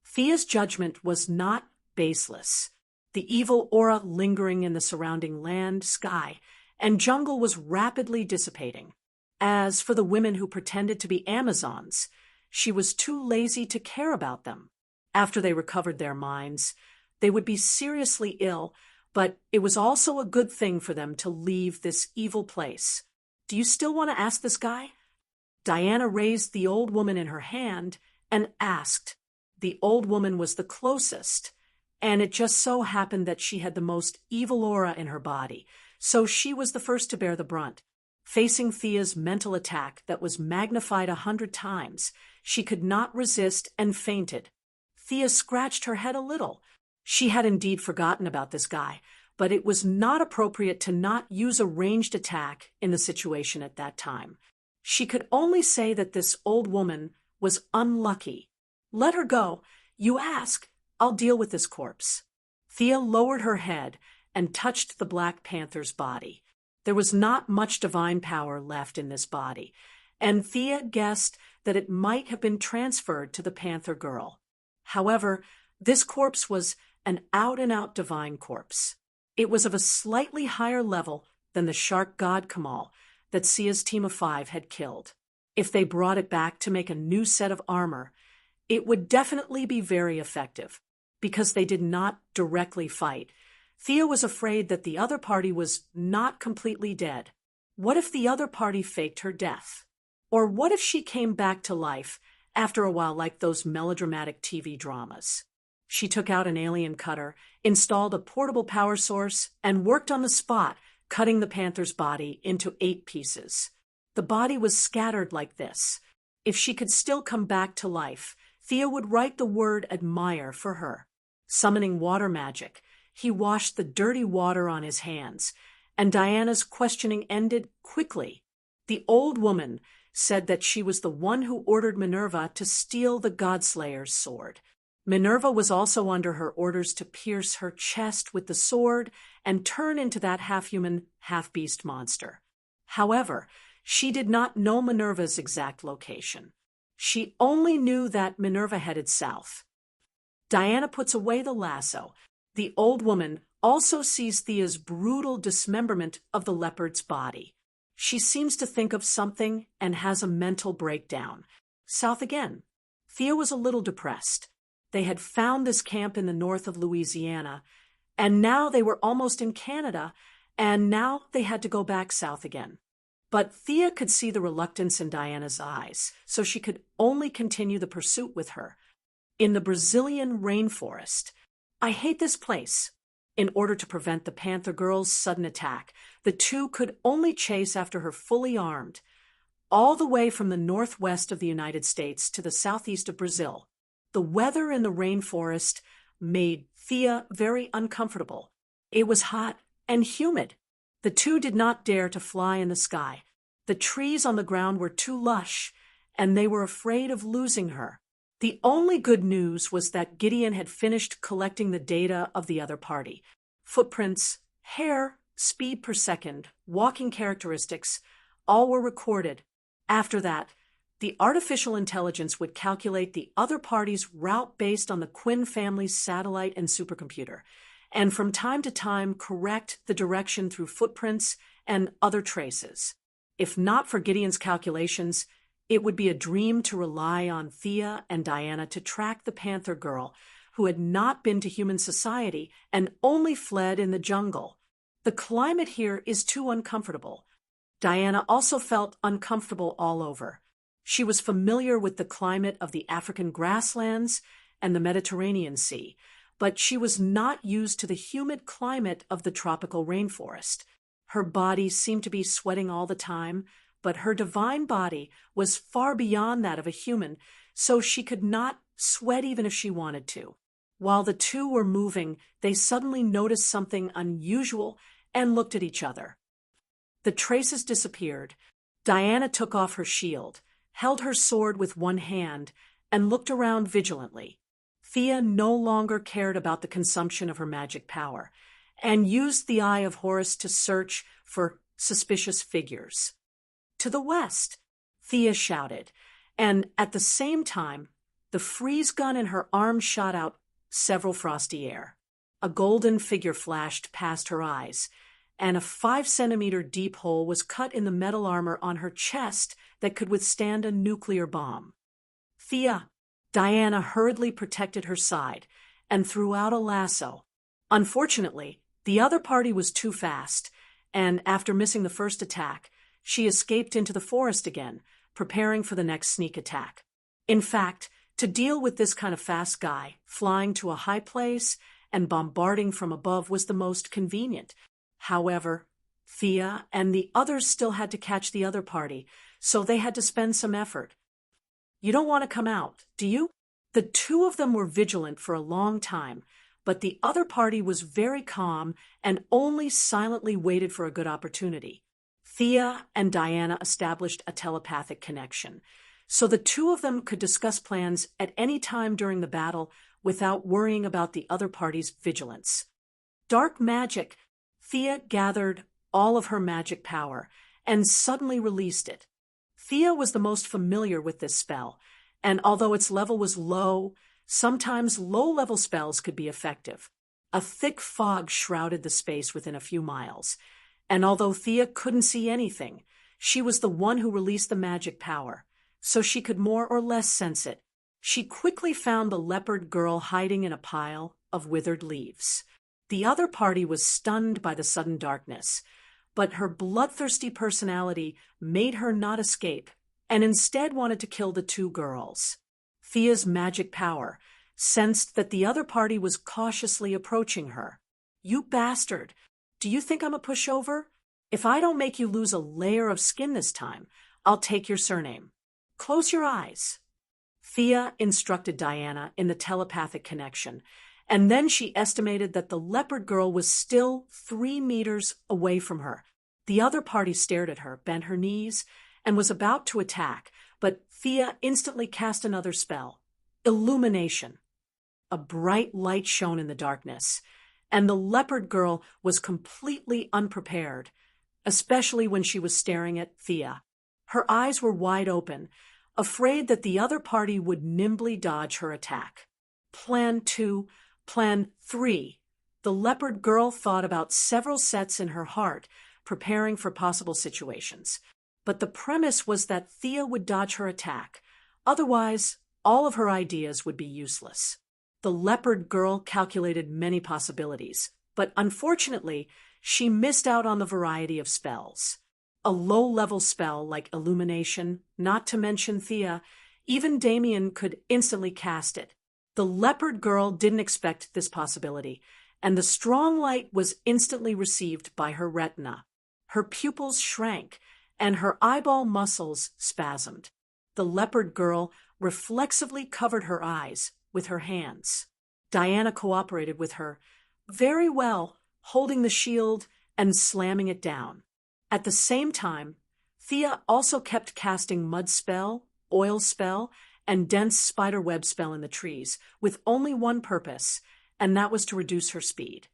Thea's judgment was not baseless. The evil aura lingering in the surrounding land, sky, and jungle was rapidly dissipating. As for the women who pretended to be Amazons, she was too lazy to care about them. After they recovered their minds, they would be seriously ill, but it was also a good thing for them to leave this evil place. Do you still want to ask this guy? Diana raised the old woman in her hand and asked. The old woman was the closest, and it just so happened that she had the most evil aura in her body, so she was the first to bear the brunt. Facing Thea's mental attack that was magnified 100 times, she could not resist and fainted. Thea scratched her head a little. She had indeed forgotten about this guy, but it was not appropriate to not use a ranged attack in the situation at that time. She could only say that this old woman was unlucky. Let her go. You ask, I'll deal with this corpse. Thea lowered her head and touched the Black Panther's body. There was not much divine power left in this body, and Thea guessed that it might have been transferred to the Panther girl. However, this corpse was an out-and-out divine corpse. It was of a slightly higher level than the shark god Kamal that Sia's team of 5 had killed. If they brought it back to make a new set of armor, it would definitely be very effective. Because they did not directly fight, Thea was afraid that the other party was not completely dead. What if the other party faked her death? Or what if she came back to life after a while like those melodramatic TV dramas? She took out an alien cutter, installed a portable power source, and worked on the spot, cutting the Panther's body into 8 pieces. The body was scattered like this. If she could still come back to life, Thea would write the word admire for her. Summoning water magic, he washed the dirty water on his hands, and Diana's questioning ended quickly. The old woman said that she was the one who ordered Minerva to steal the Godslayer's sword. Minerva was also under her orders to pierce her chest with the sword and turn into that half-human, half-beast monster. However, she did not know Minerva's exact location. She only knew that Minerva headed south. Diana puts away the lasso. The old woman also sees Thea's brutal dismemberment of the leopard's body. She seems to think of something and has a mental breakdown. South again. Thea was a little depressed. They had found this camp in the north of Louisiana, and now they were almost in Canada, and now they had to go back south again. But Thea could see the reluctance in Diana's eyes, so she could only continue the pursuit with her. In the Brazilian rainforest, I hate this place. In order to prevent the Panther girl's sudden attack, the two could only chase after her fully armed, all the way from the northwest of the United States to the southeast of Brazil. The weather in the rainforest made Thea very uncomfortable. It was hot and humid. The two did not dare to fly in the sky. The trees on the ground were too lush, and they were afraid of losing her. The only good news was that Gideon had finished collecting the data of the other party. Footprints, hair, speed per second, walking characteristics, all were recorded. After that, the artificial intelligence would calculate the other party's route based on the Quinn family's satellite and supercomputer, and from time to time correct the direction through footprints and other traces. If not for Gideon's calculations, it would be a dream to rely on Thea and Diana to track the Panther girl, who had not been to human society and only fled in the jungle. The climate here is too uncomfortable. Diana also felt uncomfortable all over. She was familiar with the climate of the African grasslands and the Mediterranean Sea, but she was not used to the humid climate of the tropical rainforest. Her body seemed to be sweating all the time, but her divine body was far beyond that of a human, so she could not sweat even if she wanted to. While the two were moving, they suddenly noticed something unusual and looked at each other. The traces disappeared. Diana took off her shield, held her sword with one hand, and looked around vigilantly. Thea no longer cared about the consumption of her magic power, and used the Eye of Horus to search for suspicious figures. To the west, Thea shouted, and at the same time, the freeze gun in her arm shot out several frosty air. A golden figure flashed past her eyes, and a 5-centimeter deep hole was cut in the metal armor on her chest that could withstand a nuclear bomb. Thea, Diana hurriedly protected her side and threw out a lasso. Unfortunately, the other party was too fast, and after missing the first attack, she escaped into the forest again, preparing for the next sneak attack. In fact, to deal with this kind of fast guy, flying to a high place and bombarding from above was the most convenient. However, Thea and the others still had to catch the other party, so they had to spend some effort. You don't want to come out, do you? The two of them were vigilant for a long time, but the other party was very calm and only silently waited for a good opportunity. Thea and Diana established a telepathic connection, so the two of them could discuss plans at any time during the battle without worrying about the other party's vigilance. Dark magic. Thea gathered all of her magic power and suddenly released it. Thea was the most familiar with this spell, and although its level was low, sometimes low-level spells could be effective. A thick fog shrouded the space within a few miles, and although Thea couldn't see anything, she was the one who released the magic power, so she could more or less sense it. She quickly found the leopard girl hiding in a pile of withered leaves. The other party was stunned by the sudden darkness, but her bloodthirsty personality made her not escape, and instead wanted to kill the two girls. Thea's magic power sensed that the other party was cautiously approaching her. "You bastard! Do you think I'm a pushover? If I don't make you lose a layer of skin this time, I'll take your surname. Close your eyes." Thea instructed Diana in the telepathic connection, and then she estimated that the leopard girl was still 3 meters away from her. The other party stared at her, bent her knees, and was about to attack, but Thea instantly cast another spell, Illumination. A bright light shone in the darkness, and the leopard girl was completely unprepared, especially when she was staring at Thea. Her eyes were wide open, afraid that the other party would nimbly dodge her attack. Plan 2, Plan 3. The leopard girl thought about several sets in her heart, preparing for possible situations. But the premise was that Thea would dodge her attack. Otherwise, all of her ideas would be useless. The leopard girl calculated many possibilities, but unfortunately, she missed out on the variety of spells. A low-level spell like Illumination, not to mention Thea, even Damien could instantly cast it. The leopard girl didn't expect this possibility, and the strong light was instantly received by her retina. Her pupils shrank, and her eyeball muscles spasmed. The leopard girl reflexively covered her eyes with her hands. Diana cooperated with her very well, holding the shield and slamming it down. At the same time, Thea also kept casting mud spell, oil spell, and dense spiderweb spell in the trees, with only one purpose, and that was to reduce her speed.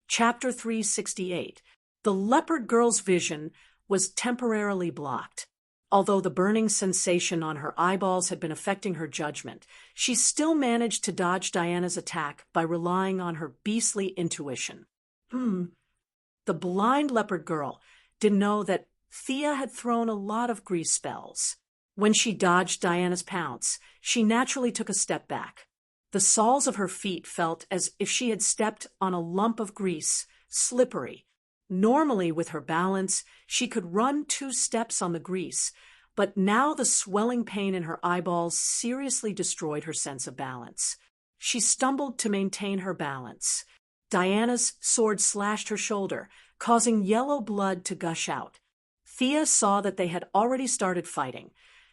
Chapter 368. The leopard girl's vision was temporarily blocked. Although the burning sensation on her eyeballs had been affecting her judgment, she still managed to dodge Diana's attack by relying on her beastly intuition. The blind leopard girl didn't know that Thea had thrown a lot of grease spells. When she dodged Diana's pounce, she naturally took a step back. The soles of her feet felt as if she had stepped on a lump of grease, slippery. Normally, with her balance, she could run 2 steps on the grease, but now the swelling pain in her eyeballs seriously destroyed her sense of balance. She stumbled to maintain her balance. Diana's sword slashed her shoulder, causing yellow blood to gush out. Thea saw that they had already started fighting,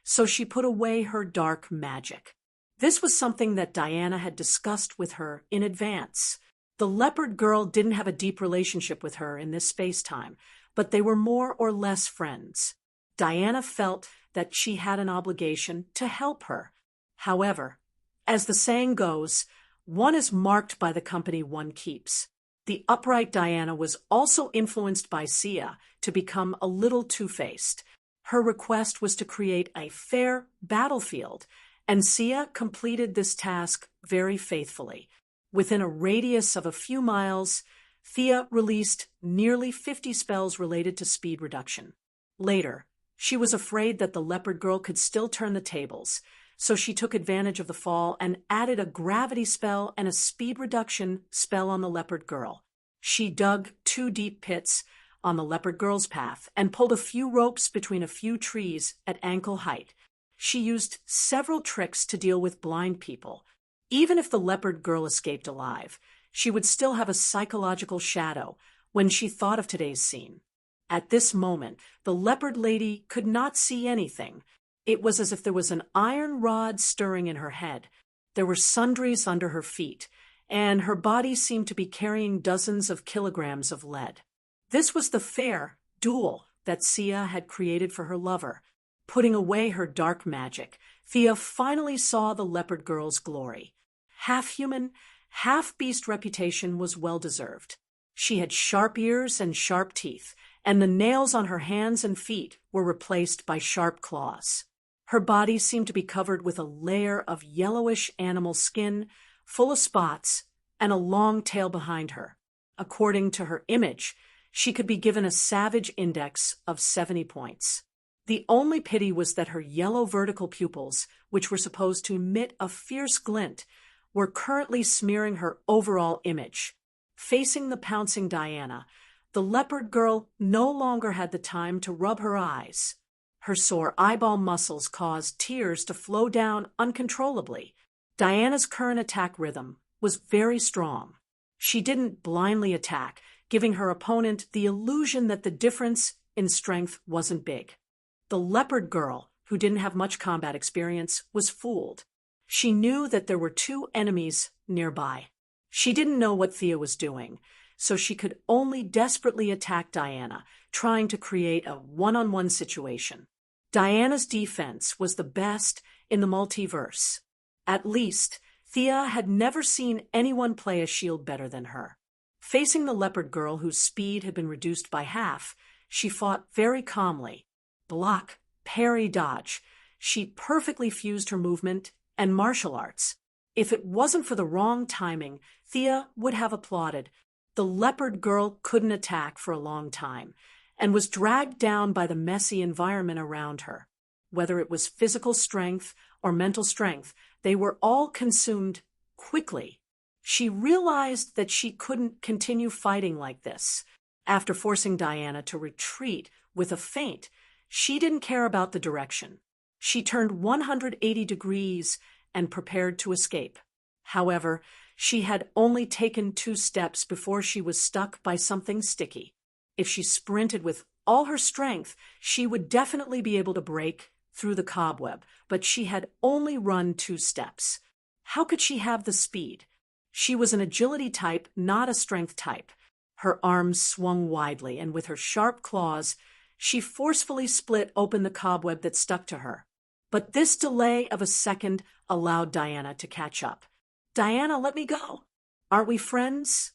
so she put away her dark magic. This was something that Diana had discussed with her in advance. The leopard girl didn't have a deep relationship with her in this space-time, but they were more or less friends. Diana felt that she had an obligation to help her. However, as the saying goes, one is marked by the company one keeps. The upright Diana was also influenced by Sia to become a little two-faced. Her request was to create a fair battlefield, and Sia completed this task very faithfully. Within a radius of a few miles, Thea released nearly 50 spells related to speed reduction. Later, she was afraid that the leopard girl could still turn the tables, so she took advantage of the fall and added a gravity spell and a speed reduction spell on the leopard girl. She dug 2 deep pits on the leopard girl's path and pulled a few ropes between a few trees at ankle height. She used several tricks to deal with blind people. Even if the leopard girl escaped alive, she would still have a psychological shadow when she thought of today's scene. At this moment, the leopard lady could not see anything. It was as if there was an iron rod stirring in her head. There were sundries under her feet, and her body seemed to be carrying dozens of kilograms of lead. This was the fair duel that Sia had created for her lover. Putting away her dark magic, Thea finally saw the leopard girl's glory. Half-human, half-beast reputation was well-deserved. She had sharp ears and sharp teeth, and the nails on her hands and feet were replaced by sharp claws. Her body seemed to be covered with a layer of yellowish animal skin, full of spots, and a long tail behind her. According to her image, she could be given a savage index of 70 points. The only pity was that her yellow vertical pupils, which were supposed to emit a fierce glint, were currently smearing her overall image. Facing the pouncing Diana, the leopard girl no longer had the time to rub her eyes. Her sore eyeball muscles caused tears to flow down uncontrollably. Diana's current attack rhythm was very strong. She didn't blindly attack, giving her opponent the illusion that the difference in strength wasn't big. The leopard girl, who didn't have much combat experience, was fooled. She knew that there were 2 enemies nearby. She didn't know what Thea was doing, so she could only desperately attack Diana, trying to create a one-on-one situation. Diana's defense was the best in the multiverse. At least, Thea had never seen anyone play a shield better than her. Facing the leopard girl, whose speed had been reduced by half, she fought very calmly. Block, parry, dodge. She perfectly fused her movement and martial arts. If it wasn't for the wrong timing, Thea would have applauded. The leopard girl couldn't attack for a long time and was dragged down by the messy environment around her. Whether it was physical strength or mental strength, they were all consumed quickly. She realized that she couldn't continue fighting like this. After forcing Diana to retreat with a feint, she didn't care about the direction. She turned 180 degrees and prepared to escape. However, she had only taken 2 steps before she was stuck by something sticky. If she sprinted with all her strength, she would definitely be able to break through the cobweb, but she had only run 2 steps. How could she have the speed? She was an agility type, not a strength type. Her arms swung widely, and with her sharp claws, she forcefully split open the cobweb that stuck to her. But this delay of a second allowed Diana to catch up. "Diana, let me go. Aren't we friends?"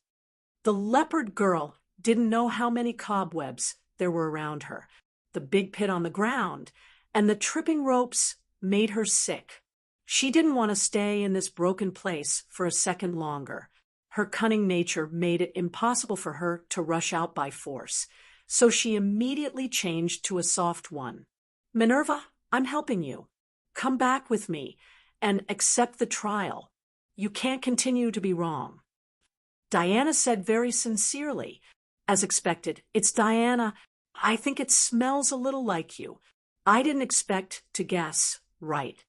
The leopard girl didn't know how many cobwebs there were around her. The big pit on the ground and the tripping ropes made her sick. She didn't want to stay in this broken place for a second longer. Her cunning nature made it impossible for her to rush out by force, so she immediately changed to a soft one. "Minerva, I'm helping you. Come back with me and accept the trial. You can't continue to be wrong." Diana said very sincerely, as expected, "It's Diana. I think it smells a little like you. I didn't expect to guess right."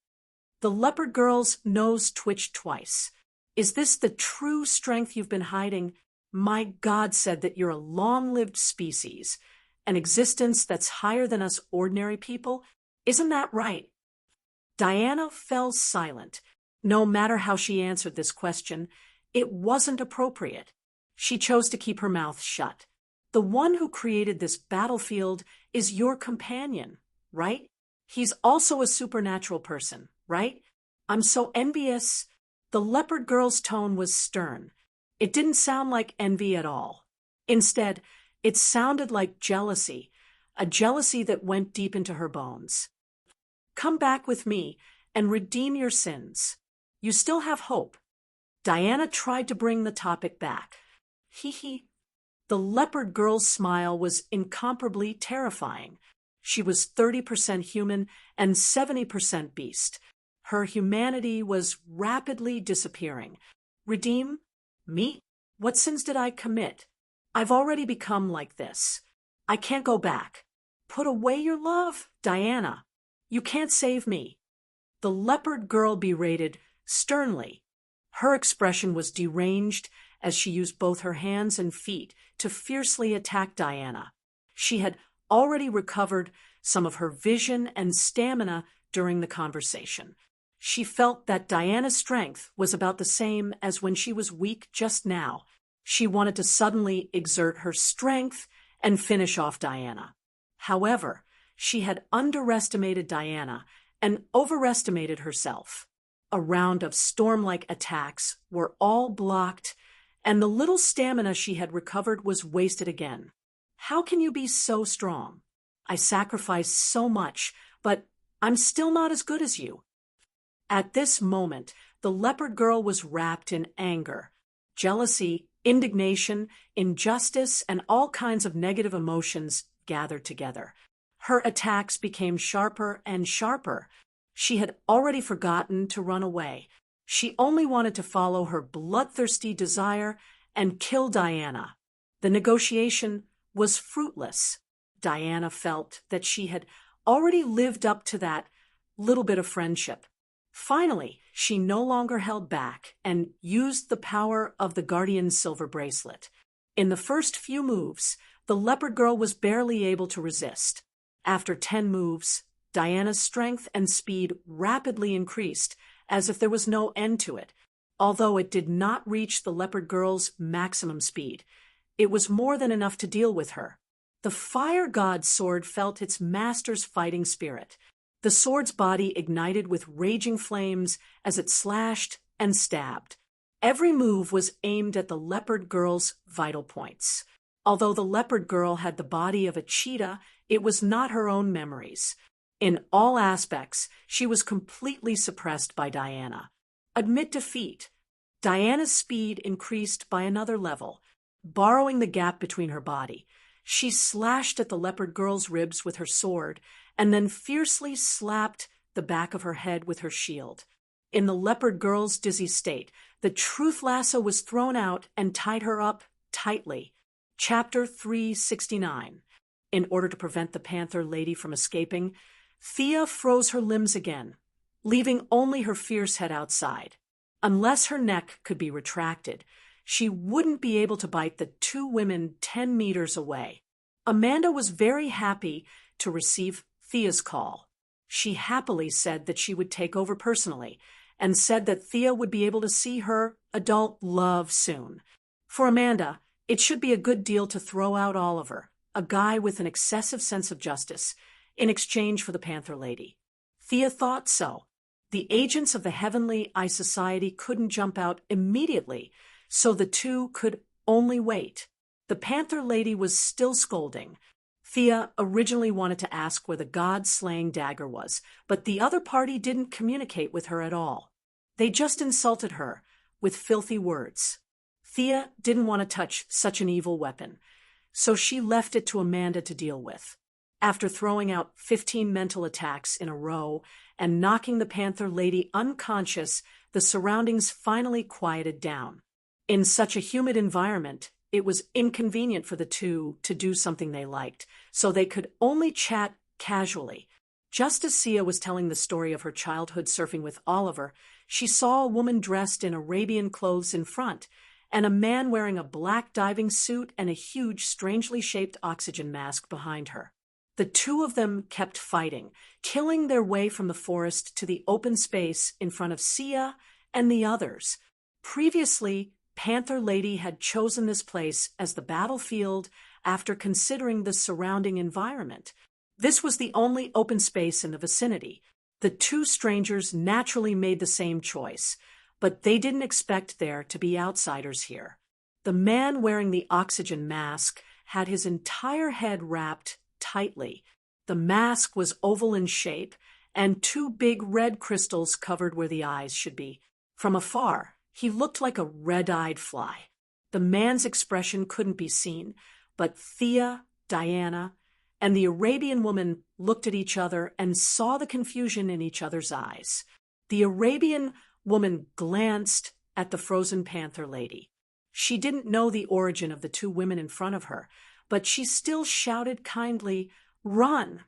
The leopard girl's nose twitched twice. "Is this the true strength you've been hiding? My God said that you're a long-lived species, an existence that's higher than us ordinary people. Isn't that right?" Diana fell silent. No matter how she answered this question, it wasn't appropriate. She chose to keep her mouth shut. "The one who created this battlefield is your companion, right? He's also a supernatural person, right? I'm so envious." The leopard girl's tone was stern. It didn't sound like envy at all. Instead, it sounded like jealousy, a jealousy that went deep into her bones. "Come back with me and redeem your sins. You still have hope." Diana tried to bring the topic back. "Hee hee, The leopard girl's smile was incomparably terrifying. She was 30% human and 70% beast. Her humanity was rapidly disappearing. Redeem? Me? What sins did I commit? I've already become like this. I can't go back. Put away your love, Diana. You can't save me. The leopard girl berated sternly. Her expression was deranged as she used both her hands and feet to fiercely attack Diana. She had already recovered some of her vision and stamina during the conversation. She felt that Diana's strength was about the same as when she was weak just now. She wanted to suddenly exert her strength and finish off Diana. However, she had underestimated Diana and overestimated herself. A round of storm-like attacks were all blocked, and the little stamina she had recovered was wasted again. How can you be so strong? I sacrificed so much, but I'm still not as good as you. At this moment, the leopard girl was wrapped in anger, jealousy, indignation, injustice, and all kinds of negative emotions gathered together. Her attacks became sharper and sharper. She had already forgotten to run away. She only wanted to follow her bloodthirsty desire and kill Diana. The negotiation was fruitless. Diana felt that she had already lived up to that little bit of friendship. Finally, she no longer held back and used the power of the Guardian's silver bracelet. In the first few moves, the leopard girl was barely able to resist. After 10 moves, Diana's strength and speed rapidly increased, as if there was no end to it. Although it did not reach the leopard girl's maximum speed, it was more than enough to deal with her. The fire god's sword felt its master's fighting spirit. The sword's body ignited with raging flames as it slashed and stabbed. Every move was aimed at the leopard girl's vital points. Although the leopard girl had the body of a cheetah, it was not her own memories. In all aspects, she was completely suppressed by Diana. Amid defeat, Diana's speed increased by another level, borrowing the gap between her body. She slashed at the leopard girl's ribs with her sword, and then fiercely slapped the back of her head with her shield. In the leopard girl's dizzy state, the truth lasso was thrown out and tied her up tightly. Chapter 369. In order to prevent the Panther Lady from escaping, Thea froze her limbs again, leaving only her fierce head outside. Unless her neck could be retracted, she wouldn't be able to bite the 2 women 10 meters away. Amanda was very happy to receive Thea's call. She happily said that she would take over personally, and said that Thea would be able to see her adult love soon. For Amanda, it should be a good deal to throw out Oliver, a guy with an excessive sense of justice, in exchange for the Panther Lady. Thea thought so. The agents of the Heavenly Eye Society couldn't jump out immediately, so the two could only wait. The Panther Lady was still scolding. Thea originally wanted to ask where the god-slaying dagger was, but the other party didn't communicate with her at all. They just insulted her with filthy words. Thea didn't want to touch such an evil weapon, so she left it to Amanda to deal with. After throwing out 15 mental attacks in a row and knocking the Panther Lady unconscious, the surroundings finally quieted down. In such a humid environment, it was inconvenient for the two to do something they liked, so they could only chat casually. Just as Sia was telling the story of her childhood surfing with Oliver, she saw a woman dressed in Arabian clothes in front, and a man wearing a black diving suit and a huge, strangely shaped oxygen mask behind her. The two of them kept fighting, killing their way from the forest to the open space in front of Sia and the others. Previously, Panther Lady had chosen this place as the battlefield after considering the surrounding environment. This was the only open space in the vicinity. The two strangers naturally made the same choice, but they didn't expect there to be outsiders here. The man wearing the oxygen mask had his entire head wrapped tightly. The mask was oval in shape, and 2 big red crystals covered where the eyes should be. From afar, he looked like a red-eyed fly. The man's expression couldn't be seen, but Thea, Diana, and the Arabian woman looked at each other and saw the confusion in each other's eyes. The Arabian woman glanced at the frozen panther lady. She didn't know the origin of the two women in front of her, but she still shouted kindly, "Run!"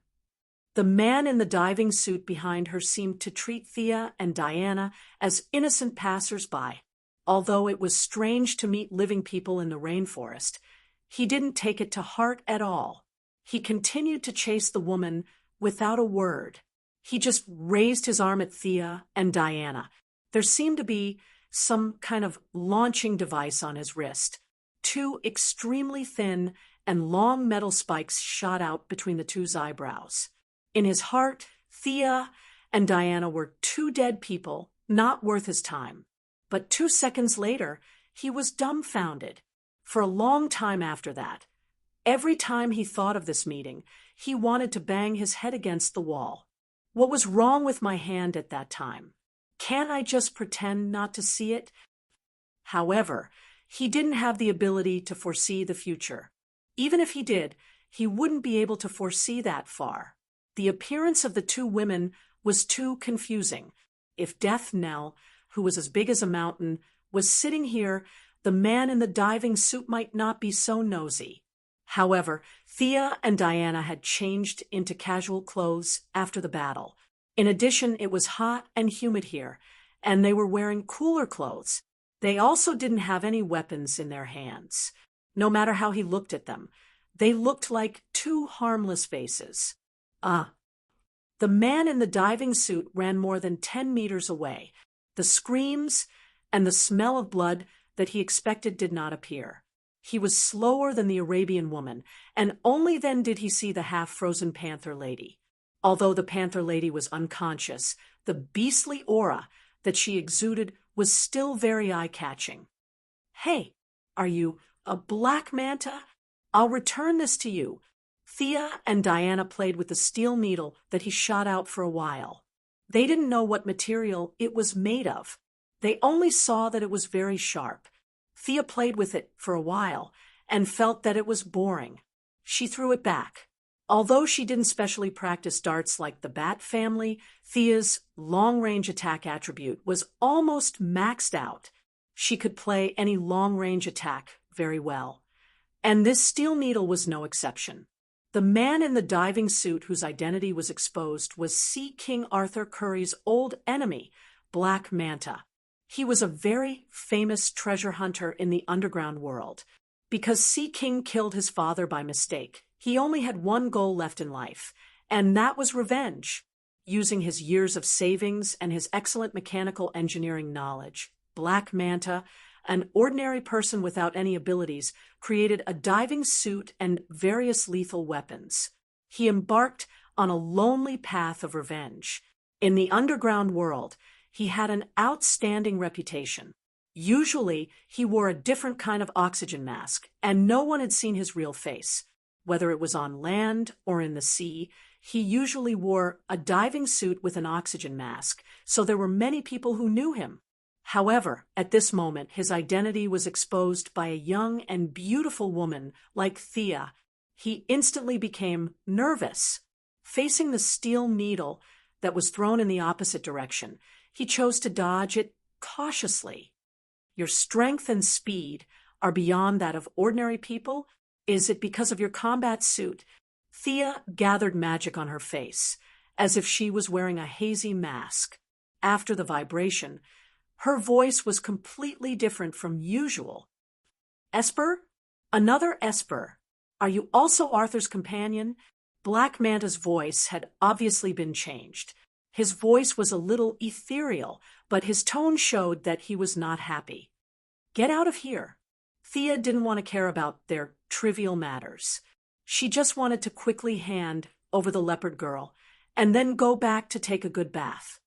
The man in the diving suit behind her seemed to treat Thea and Diana as innocent passers-by. Although it was strange to meet living people in the rainforest, he didn't take it to heart at all. He continued to chase the woman without a word. He just raised his arm at Thea and Diana. There seemed to be some kind of launching device on his wrist. Two extremely thin and long metal spikes shot out between the two's eyebrows. In his heart, Thea and Diana were two dead people, not worth his time. But 2 seconds later, he was dumbfounded. For a long time after that, every time he thought of this meeting, he wanted to bang his head against the wall. What was wrong with my hand at that time? Can't I just pretend not to see it? However, he didn't have the ability to foresee the future. Even if he did, he wouldn't be able to foresee that far. The appearance of the two women was too confusing. If Death Knell, who was as big as a mountain, was sitting here, the man in the diving suit might not be so nosy. However, Thea and Diana had changed into casual clothes after the battle. In addition, it was hot and humid here, and they were wearing cooler clothes. They also didn't have any weapons in their hands. No matter how he looked at them, they looked like two harmless faces. The man in the diving suit ran more than 10 meters away. The screams and the smell of blood that he expected did not appear. He was slower than the Arabian woman, and only then did he see the half-frozen panther lady. Although the panther lady was unconscious, the beastly aura that she exuded was still very eye-catching. "Hey, are you a black manta? I'll return this to you." Thea and Diana played with the steel needle that he shot out for a while. They didn't know what material it was made of. They only saw that it was very sharp. Thea played with it for a while and felt that it was boring. She threw it back. Although she didn't specially practice darts like the bat family, Thea's long-range attack attribute was almost maxed out. She could play any long-range attack very well. And this steel needle was no exception. The man in the diving suit whose identity was exposed was Sea King Arthur Curry's old enemy, Black Manta. He was a very famous treasure hunter in the underground world. Because Sea King killed his father by mistake, he only had one goal left in life, and that was revenge. Using his years of savings and his excellent mechanical engineering knowledge, Black Manta, an ordinary person without any abilities, created a diving suit and various lethal weapons. He embarked on a lonely path of revenge. In the underground world, he had an outstanding reputation. Usually, he wore a different kind of oxygen mask, and no one had seen his real face. Whether it was on land or in the sea, he usually wore a diving suit with an oxygen mask, so there were many people who knew him. However, at this moment, his identity was exposed by a young and beautiful woman like Thea. He instantly became nervous. Facing the steel needle that was thrown in the opposite direction, he chose to dodge it cautiously. Your strength and speed are beyond that of ordinary people. Is it because of your combat suit? Thea gathered magic on her face, as if she was wearing a hazy mask. After the vibration, her voice was completely different from usual. "Esper? Another Esper. Are you also Arthur's companion?" Black Manta's voice had obviously been changed. His voice was a little ethereal, but his tone showed that he was not happy. "Get out of here." Thea didn't want to care about their trivial matters. She just wanted to quickly hand over the leopard girl and then go back to take a good bath.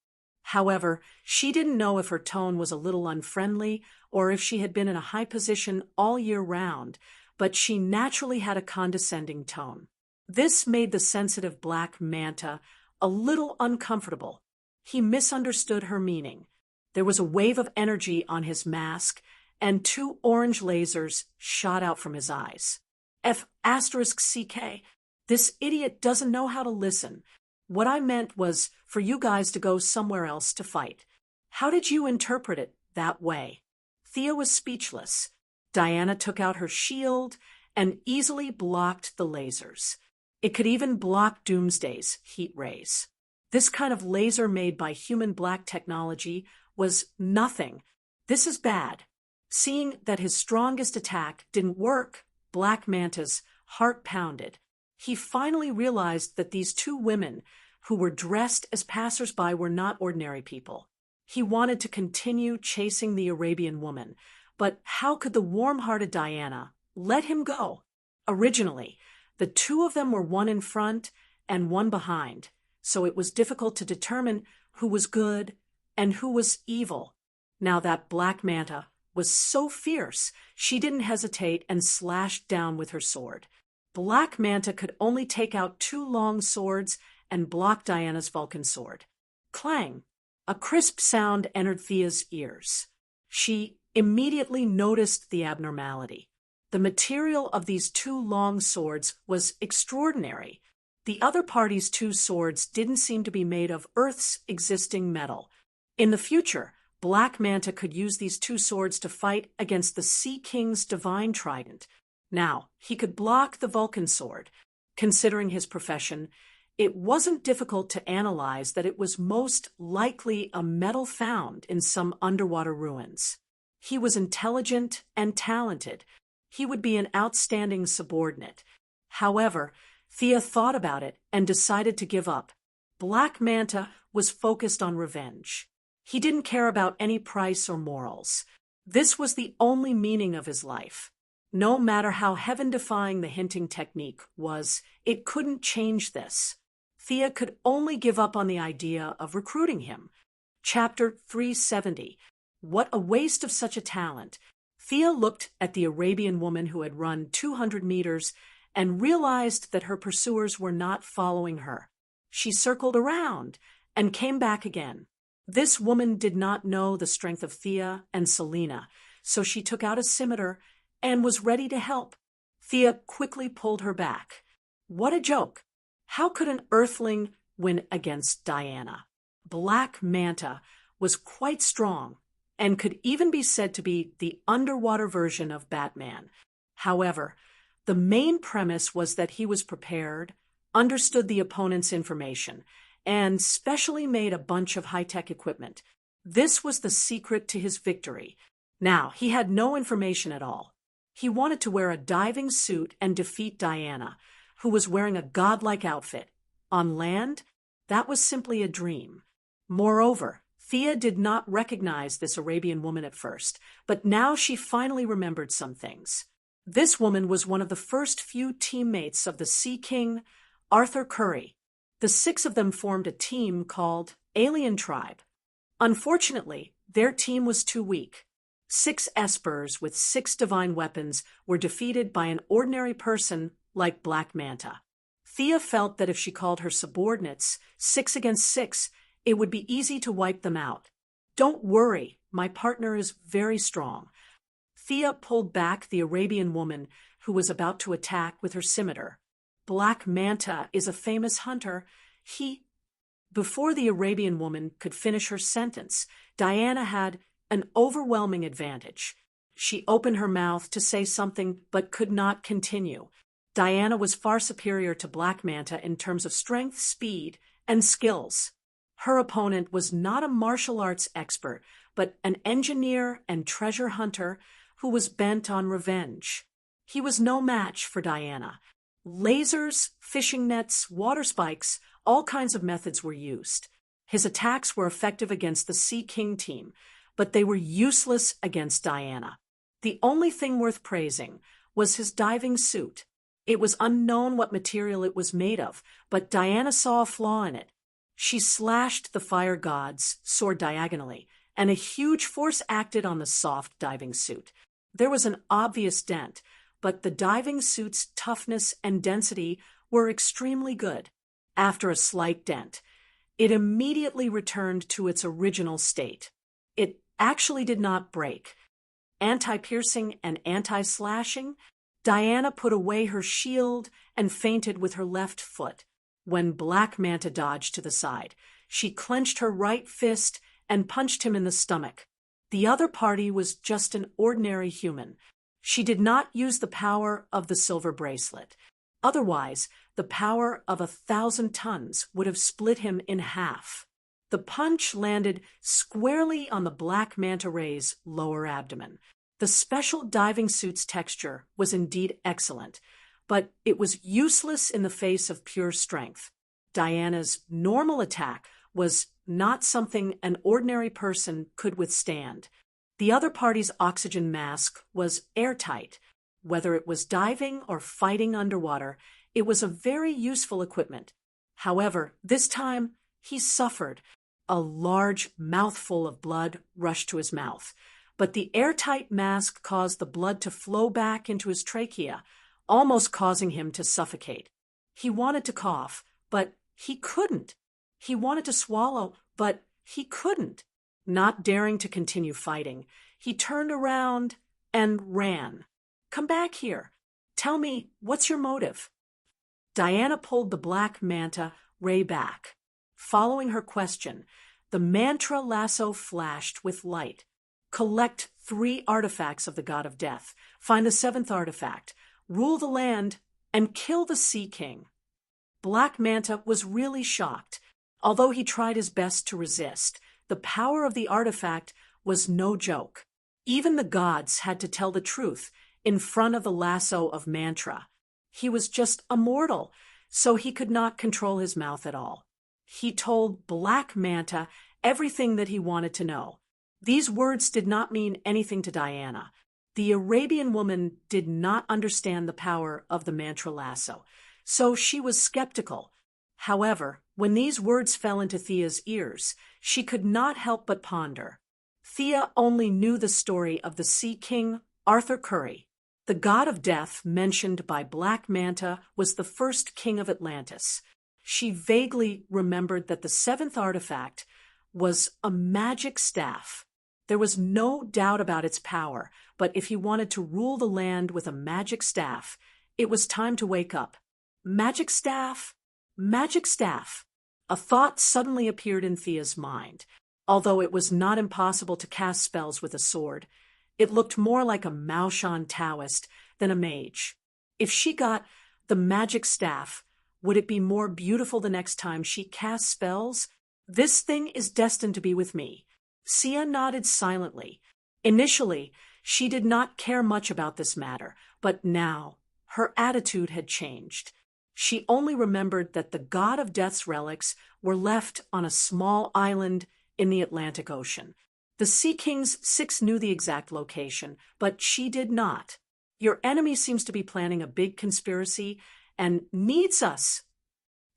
However, she didn't know if her tone was a little unfriendly or if she had been in a high position all year round, but she naturally had a condescending tone. This made the sensitive Black Manta a little uncomfortable. He misunderstood her meaning. There was a wave of energy on his mask, and 2 orange lasers shot out from his eyes. F***CK. This idiot doesn't know how to listen. What I meant was for you guys to go somewhere else to fight. How did you interpret it that way? Thea was speechless. Diana took out her shield and easily blocked the lasers. It could even block Doomsday's heat rays. This kind of laser made by human black technology was nothing. This is bad. Seeing that his strongest attack didn't work, Black Manta's heart pounded. He finally realized that these 2 women who were dressed as passersby were not ordinary people. He wanted to continue chasing the Arabian woman, but how could the warm-hearted Diana let him go? Originally, the 2 of them were one in front and one behind, so it was difficult to determine who was good and who was evil. Now that Black Manta was so fierce, she didn't hesitate and slashed down with her sword. Black Manta could only take out 2 long swords and block Diana's Vulcan sword. Clang! A crisp sound entered Thea's ears. She immediately noticed the abnormality. The material of these 2 long swords was extraordinary. The other party's 2 swords didn't seem to be made of Earth's existing metal. In the future, Black Manta could use these 2 swords to fight against the Sea King's divine trident. Now, he could block the Vulcan sword. Considering his profession, it wasn't difficult to analyze that it was most likely a metal found in some underwater ruins. He was intelligent and talented. He would be an outstanding subordinate. However, Thea thought about it and decided to give up. Black Manta was focused on revenge. He didn't care about any price or morals. This was the only meaning of his life. No matter how heaven-defying the hinting technique was, it couldn't change this. Thea could only give up on the idea of recruiting him. Chapter 370. What a waste of such a talent. Thea looked at the Arabian woman who had run 200 meters and realized that her pursuers were not following her. She circled around and came back again. This woman did not know the strength of Thea and Selena, so she took out a scimitar and was ready to help. Thea quickly pulled her back. What a joke! How could an Earthling win against Diana? Black Manta was quite strong and could even be said to be the underwater version of Batman. However, the main premise was that he was prepared, understood the opponent's information, and specially made a bunch of high-tech equipment. This was the secret to his victory. Now, he had no information at all. He wanted to wear a diving suit and defeat Diana, who was wearing a godlike outfit. On land, that was simply a dream. Moreover, Thea did not recognize this Arabian woman at first, but now she finally remembered some things. This woman was one of the first few teammates of the Sea King, Arthur Curry. The 6 of them formed a team called Alien Tribe. Unfortunately, their team was too weak. 6 espers with 6 divine weapons were defeated by an ordinary person like Black Manta. Thea felt that if she called her subordinates 6 against 6, it would be easy to wipe them out. Don't worry, my partner is very strong. Thea pulled back the Arabian woman who was about to attack with her scimitar. Black Manta is a famous hunter. Before the Arabian woman could finish her sentence, Diana had an overwhelming advantage. She opened her mouth to say something but could not continue. Diana was far superior to Black Manta in terms of strength, speed, and skills. Her opponent was not a martial arts expert, but an engineer and treasure hunter who was bent on revenge. He was no match for Diana. Lasers, fishing nets, water spikes, all kinds of methods were used. His attacks were effective against the Sea King team, but they were useless against Diana. The only thing worth praising was his diving suit. It was unknown what material it was made of, but Diana saw a flaw in it. She slashed the fire god's sword diagonally, and a huge force acted on the soft diving suit. There was an obvious dent, but the diving suit's toughness and density were extremely good. After a slight dent, it immediately returned to its original state. It actually did not break. anti-piercing and anti-slashing, Diana put away her shield and feinted with her left foot. When Black Manta dodged to the side, she clenched her right fist and punched him in the stomach. The other party was just an ordinary human. She did not use the power of the silver bracelet. Otherwise, the power of 1,000 tons would have split him in half. The punch landed squarely on the Black Manta Ray's lower abdomen. The special diving suit's texture was indeed excellent, but it was useless in the face of pure strength. Diana's normal attack was not something an ordinary person could withstand. The other party's oxygen mask was airtight. Whether it was diving or fighting underwater, it was a very useful equipment. However, this time he suffered. A large mouthful of blood rushed to his mouth, but the airtight mask caused the blood to flow back into his trachea, almost causing him to suffocate. He wanted to cough, but he couldn't. He wanted to swallow, but he couldn't. Not daring to continue fighting, he turned around and ran. "Come back here. Tell me, what's your motive?" Diana pulled the Black Manta Ray back. Following her question, the mantra lasso flashed with light. Collect 3 artifacts of the God of Death, find the 7th artifact, rule the land, and kill the Sea King. Black Manta was really shocked. Although he tried his best to resist, the power of the artifact was no joke. Even the gods had to tell the truth in front of the lasso of mantra. He was just a mortal, so he could not control his mouth at all. He told Black Manta everything that he wanted to know. These words did not mean anything to Diana. The Arabian woman did not understand the power of the mantra lasso, so she was skeptical. However, when these words fell into Thea's ears, she could not help but ponder. Thea only knew the story of the Sea King, Arthur Curry. The God of Death mentioned by Black Manta was the first king of Atlantis. She vaguely remembered that the 7th artifact was a magic staff. There was no doubt about its power, but if he wanted to rule the land with a magic staff, it was time to wake up. Magic staff? Magic staff. A thought suddenly appeared in Thea's mind. Although it was not impossible to cast spells with a sword, it looked more like a Maoshan Taoist than a mage. If she got the magic staff, would it be more beautiful the next time she cast spells? This thing is destined to be with me. Sia nodded silently. Initially, she did not care much about this matter, but now her attitude had changed. She only remembered that the God of Death's relics were left on a small island in the Atlantic Ocean. The Sea King's 6 knew the exact location, but she did not. "Your enemy seems to be planning a big conspiracy and needs us."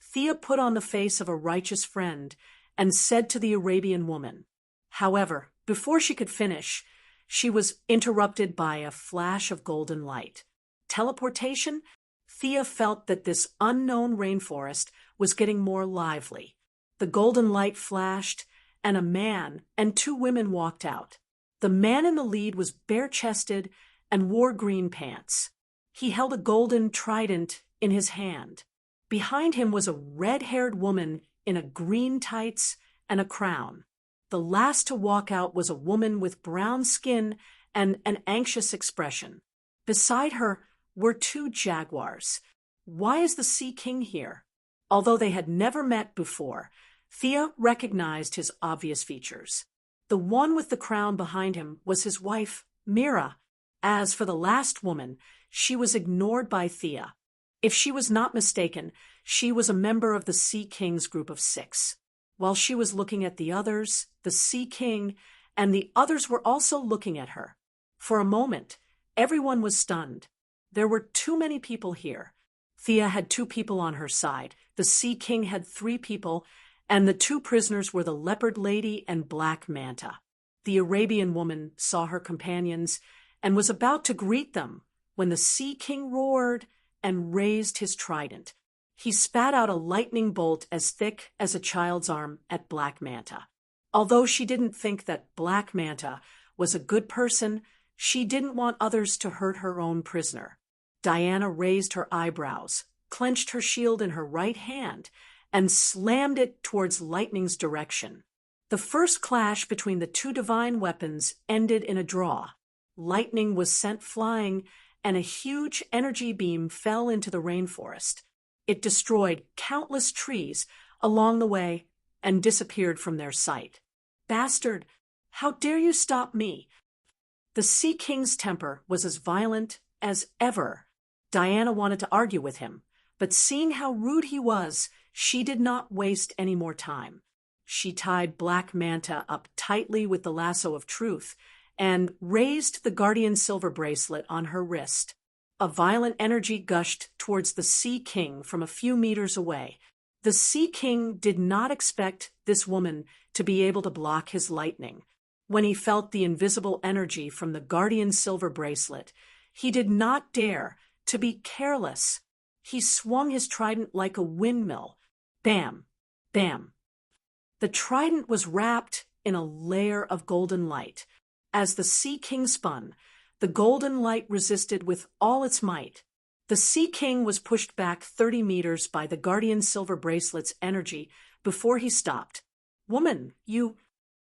Thea put on the face of a righteous friend and said to the Arabian woman. However, before she could finish, she was interrupted by a flash of golden light. Teleportation? Thea felt that this unknown rainforest was getting more lively. The golden light flashed, and a man and 2 women walked out. The man in the lead was bare-chested and wore green pants. He held a golden trident in his hand. Behind him was a red-haired woman in a green tights and a crown. The last to walk out was a woman with brown skin and an anxious expression. Beside her were 2 jaguars. Why is the Sea King here? Although they had never met before, Thea recognized his obvious features. The one with the crown behind him was his wife, Mira. As for the last woman, she was ignored by Thea. If she was not mistaken, she was a member of the Sea King's group of 6. While she was looking at the others, the Sea King and the others were also looking at her. For a moment, everyone was stunned. There were too many people here. Thea had 2 people on her side. The Sea King had 3 people, and the 2 prisoners were the Leopard Lady and Black Manta. The Arabian woman saw her companions and was about to greet them when the Sea King roared and raised his trident. He spat out a lightning bolt as thick as a child's arm at Black Manta. Although she didn't think that Black Manta was a good person, She didn't want others to hurt her own prisoner. Diana raised her eyebrows, clenched her shield in her right hand, and slammed it towards Lightning's direction. The first clash between the two divine weapons ended in a draw. Lightning was sent flying, and a huge energy beam fell into the rainforest. It destroyed countless trees along the way and disappeared from their sight. "Bastard! How dare you stop me?" The Sea King's temper was as violent as ever. Diana wanted to argue with him, but seeing how rude he was, she did not waste any more time. She tied Black Manta up tightly with the lasso of truth and raised the guardian silver bracelet on her wrist. A violent energy gushed towards the Sea King from a few meters away. The Sea King did not expect this woman to be able to block his lightning. When he felt the invisible energy from the guardian silver bracelet, he did not dare to be careless. He swung his trident like a windmill. Bam! Bam! The trident was wrapped in a layer of golden light. As the Sea King spun, the golden light resisted with all its might. The Sea King was pushed back 30 meters by the guardian silver bracelet's energy before he stopped. "Woman, you—"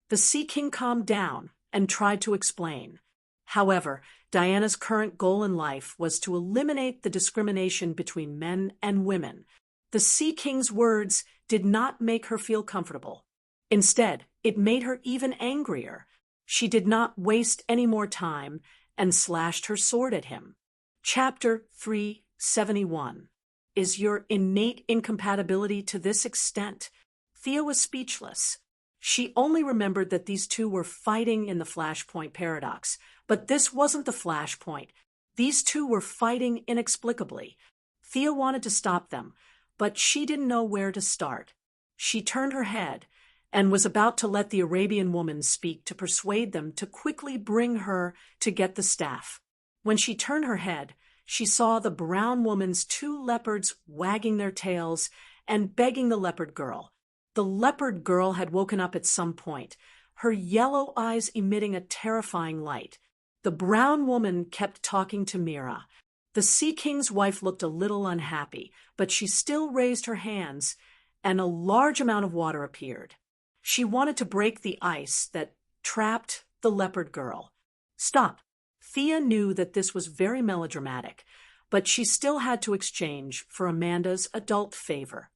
The Sea King calmed down and tried to explain. However, Diana's current goal in life was to eliminate the discrimination between men and women. The Sea King's words did not make her feel comfortable. Instead, it made her even angrier. She did not waste any more time and slashed her sword at him. Chapter 371. Is your innate incompatibility to this extent? Thea was speechless. She only remembered that these two were fighting in the Flashpoint paradox, but this wasn't the Flashpoint. These two were fighting inexplicably. Thea wanted to stop them, but she didn't know where to start. She turned her head and was about to let the Arabian woman speak to persuade them to quickly bring her to get the staff. When she turned her head, she saw the brown woman's two leopards wagging their tails and begging the leopard girl. The leopard girl had woken up at some point, her yellow eyes emitting a terrifying light. The brown woman kept talking to Mira. The Sea King's wife looked a little unhappy, but she still raised her hands, and a large amount of water appeared. She wanted to break the ice that trapped the leopard girl. "Stop." Thea knew that this was very melodramatic, but she still had to exchange for Amanda's adult favor.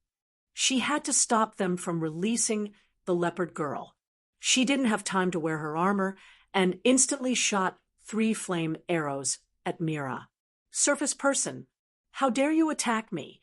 She had to stop them from releasing the leopard girl. She didn't have time to wear her armor and instantly shot 3 flame arrows at Mira. "Surface person, how dare you attack me?"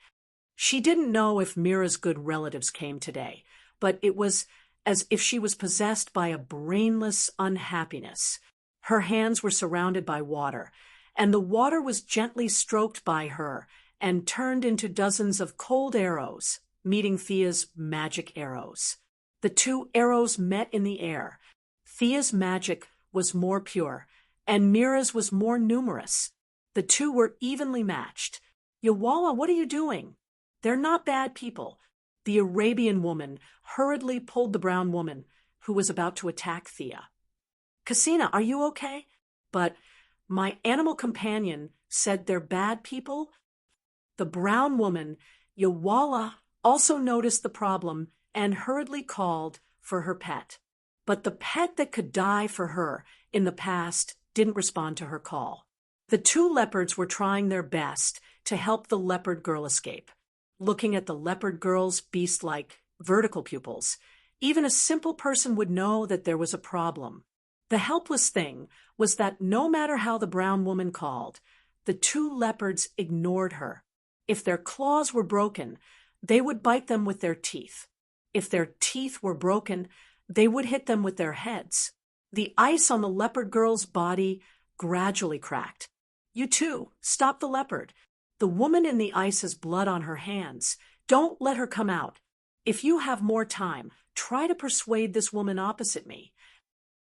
She didn't know if Mira's good relatives came today, but it was as if she was possessed by a brainless unhappiness. Her hands were surrounded by water, and the water was gently stroked by her and turned into dozens of cold arrows, meeting Thea's magic arrows. The 2 arrows met in the air. Thea's magic was more pure, and Mira's was more numerous. The 2 were evenly matched. "Yawala, what are you doing?" "They're not bad people." The Arabian woman hurriedly pulled the brown woman, who was about to attack Thea. "Cassina, are you okay?" "But my animal companion said they're bad people." The brown woman, Yawala, also noticed the problem and hurriedly called for her pet. But the pet that could die for her in the past didn't respond to her call. The 2 leopards were trying their best to help the leopard girl escape. Looking at the leopard girl's beast-like vertical pupils, even a simple person would know that there was a problem. The helpless thing was that no matter how the brown woman called, the 2 leopards ignored her. If their claws were broken, they would bite them with their teeth. If their teeth were broken, they would hit them with their heads. The ice on the leopard girl's body gradually cracked. "You too, stop the leopard. The woman in the ice has blood on her hands. Don't let her come out. If you have more time, try to persuade this woman opposite me."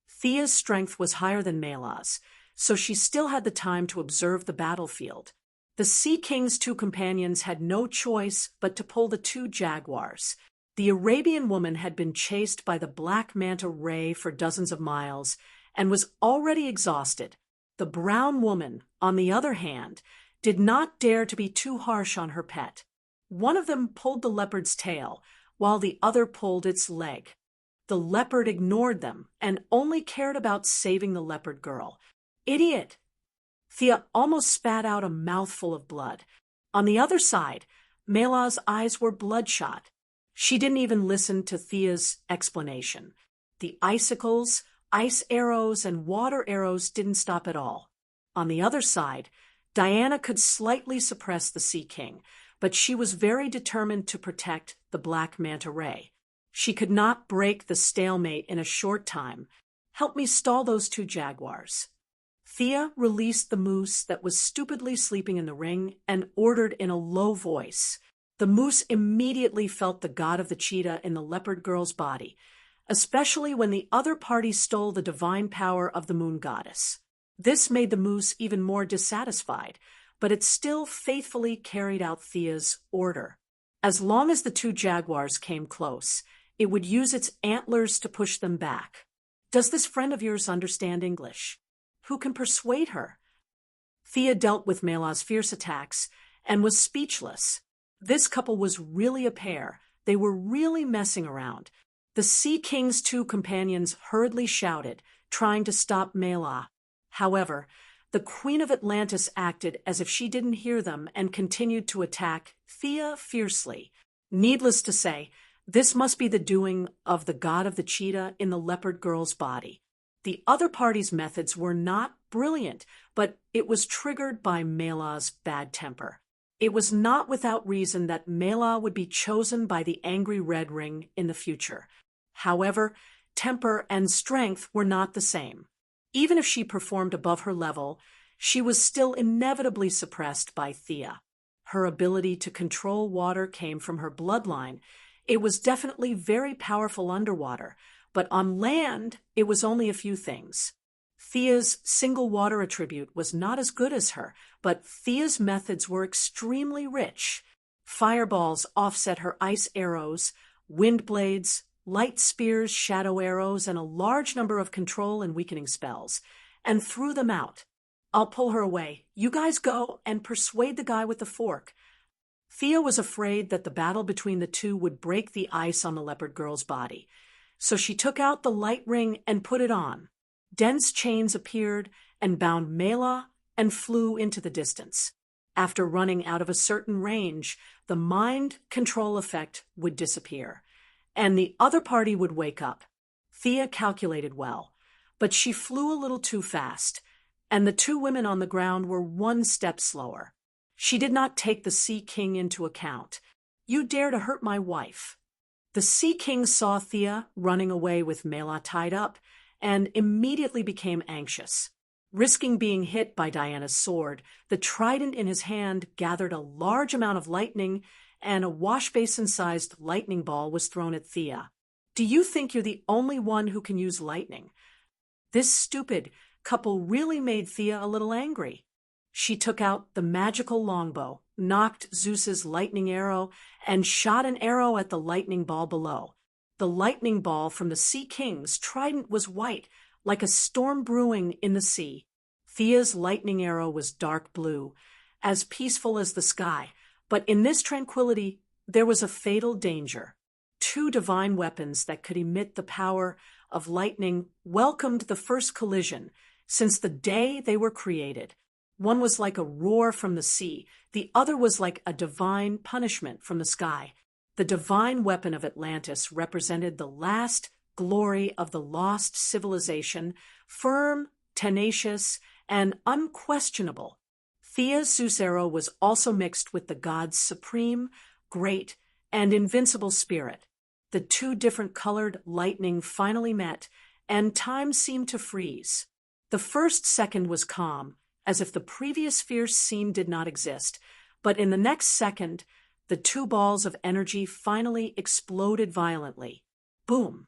Thea's strength was higher than Mela's, so she still had the time to observe the battlefield. The Sea King's 2 companions had no choice but to pull the 2 jaguars. The Arabian woman had been chased by the Black Manta Ray for dozens of miles and was already exhausted. The brown woman, on the other hand, did not dare to be too harsh on her pet. One of them pulled the leopard's tail, while the other pulled its leg. The leopard ignored them and only cared about saving the leopard girl. Idiot! Thea almost spat out a mouthful of blood. On the other side, Mela's eyes were bloodshot. She didn't even listen to Thea's explanation. The icicles, ice arrows, and water arrows didn't stop at all. On the other side, Diana could slightly suppress the Sea King, but she was very determined to protect the Black Manta Ray. She could not break the stalemate in a short time. Help me stall those two jaguars. Thea released the moose that was stupidly sleeping in the ring and ordered in a low voice. The moose immediately felt the god of the cheetah in the leopard girl's body, especially when the other party stole the divine power of the moon goddess. This made the moose even more dissatisfied, but it still faithfully carried out Thea's order. As long as the two jaguars came close, it would use its antlers to push them back. Does this friend of yours understand English? Who can persuade her? Thea dealt with Mela's fierce attacks and was speechless. This couple was really a pair. They were really messing around. The Sea King's two companions hurriedly shouted, trying to stop Mela. However, the Queen of Atlantis acted as if she didn't hear them and continued to attack Thea fiercely. Needless to say, this must be the doing of the god of the cheetah in the leopard girl's body. The other party's methods were not brilliant, but it was triggered by Mela's bad temper. It was not without reason that Mela would be chosen by the angry Red Ring in the future. However, temper and strength were not the same. Even if she performed above her level, she was still inevitably suppressed by Thea. Her ability to control water came from her bloodline. It was definitely very powerful underwater, but on land, it was only a few things. Thea's single water attribute was not as good as her, but Thea's methods were extremely rich. Fireballs offset her ice arrows, wind blades, light spears, shadow arrows, and a large number of control and weakening spells, and threw them out. I'll pull her away. You guys go and persuade the guy with the fork. Thea was afraid that the battle between the two would break the ice on the leopard girl's body, so she took out the light ring and put it on. Dense chains appeared and bound Mela and flew into the distance. After running out of a certain range, the mind control effect would disappear, and the other party would wake up. Thea calculated well, but she flew a little too fast, and the two women on the ground were one step slower. She did not take the Sea King into account. You dare to hurt my wife. The Sea King saw Thea running away with Mela tied up, and immediately became anxious. Risking being hit by Diana's sword, the trident in his hand gathered a large amount of lightning, and a wash-basin-sized lightning ball was thrown at Thea. Do you think you're the only one who can use lightning? This stupid couple really made Thea a little angry. She took out the magical longbow, knocked Zeus's lightning arrow, and shot an arrow at the lightning ball below. The lightning ball from the Sea King's trident was white, like a storm brewing in the sea. Thea's lightning arrow was dark blue, as peaceful as the sky, but in this tranquility there was a fatal danger. Two divine weapons that could emit the power of lightning welcomed the first collision since the day they were created. One was like a roar from the sea, the other was like a divine punishment from the sky. The divine weapon of Atlantis represented the last glory of the lost civilization, firm, tenacious, and unquestionable. Thea's Zeus arrow was also mixed with the god's supreme, great, and invincible spirit. The two different colored lightning finally met, and time seemed to freeze. The first second was calm, as if the previous fierce scene did not exist, but in the next second, the two balls of energy finally exploded violently. Boom!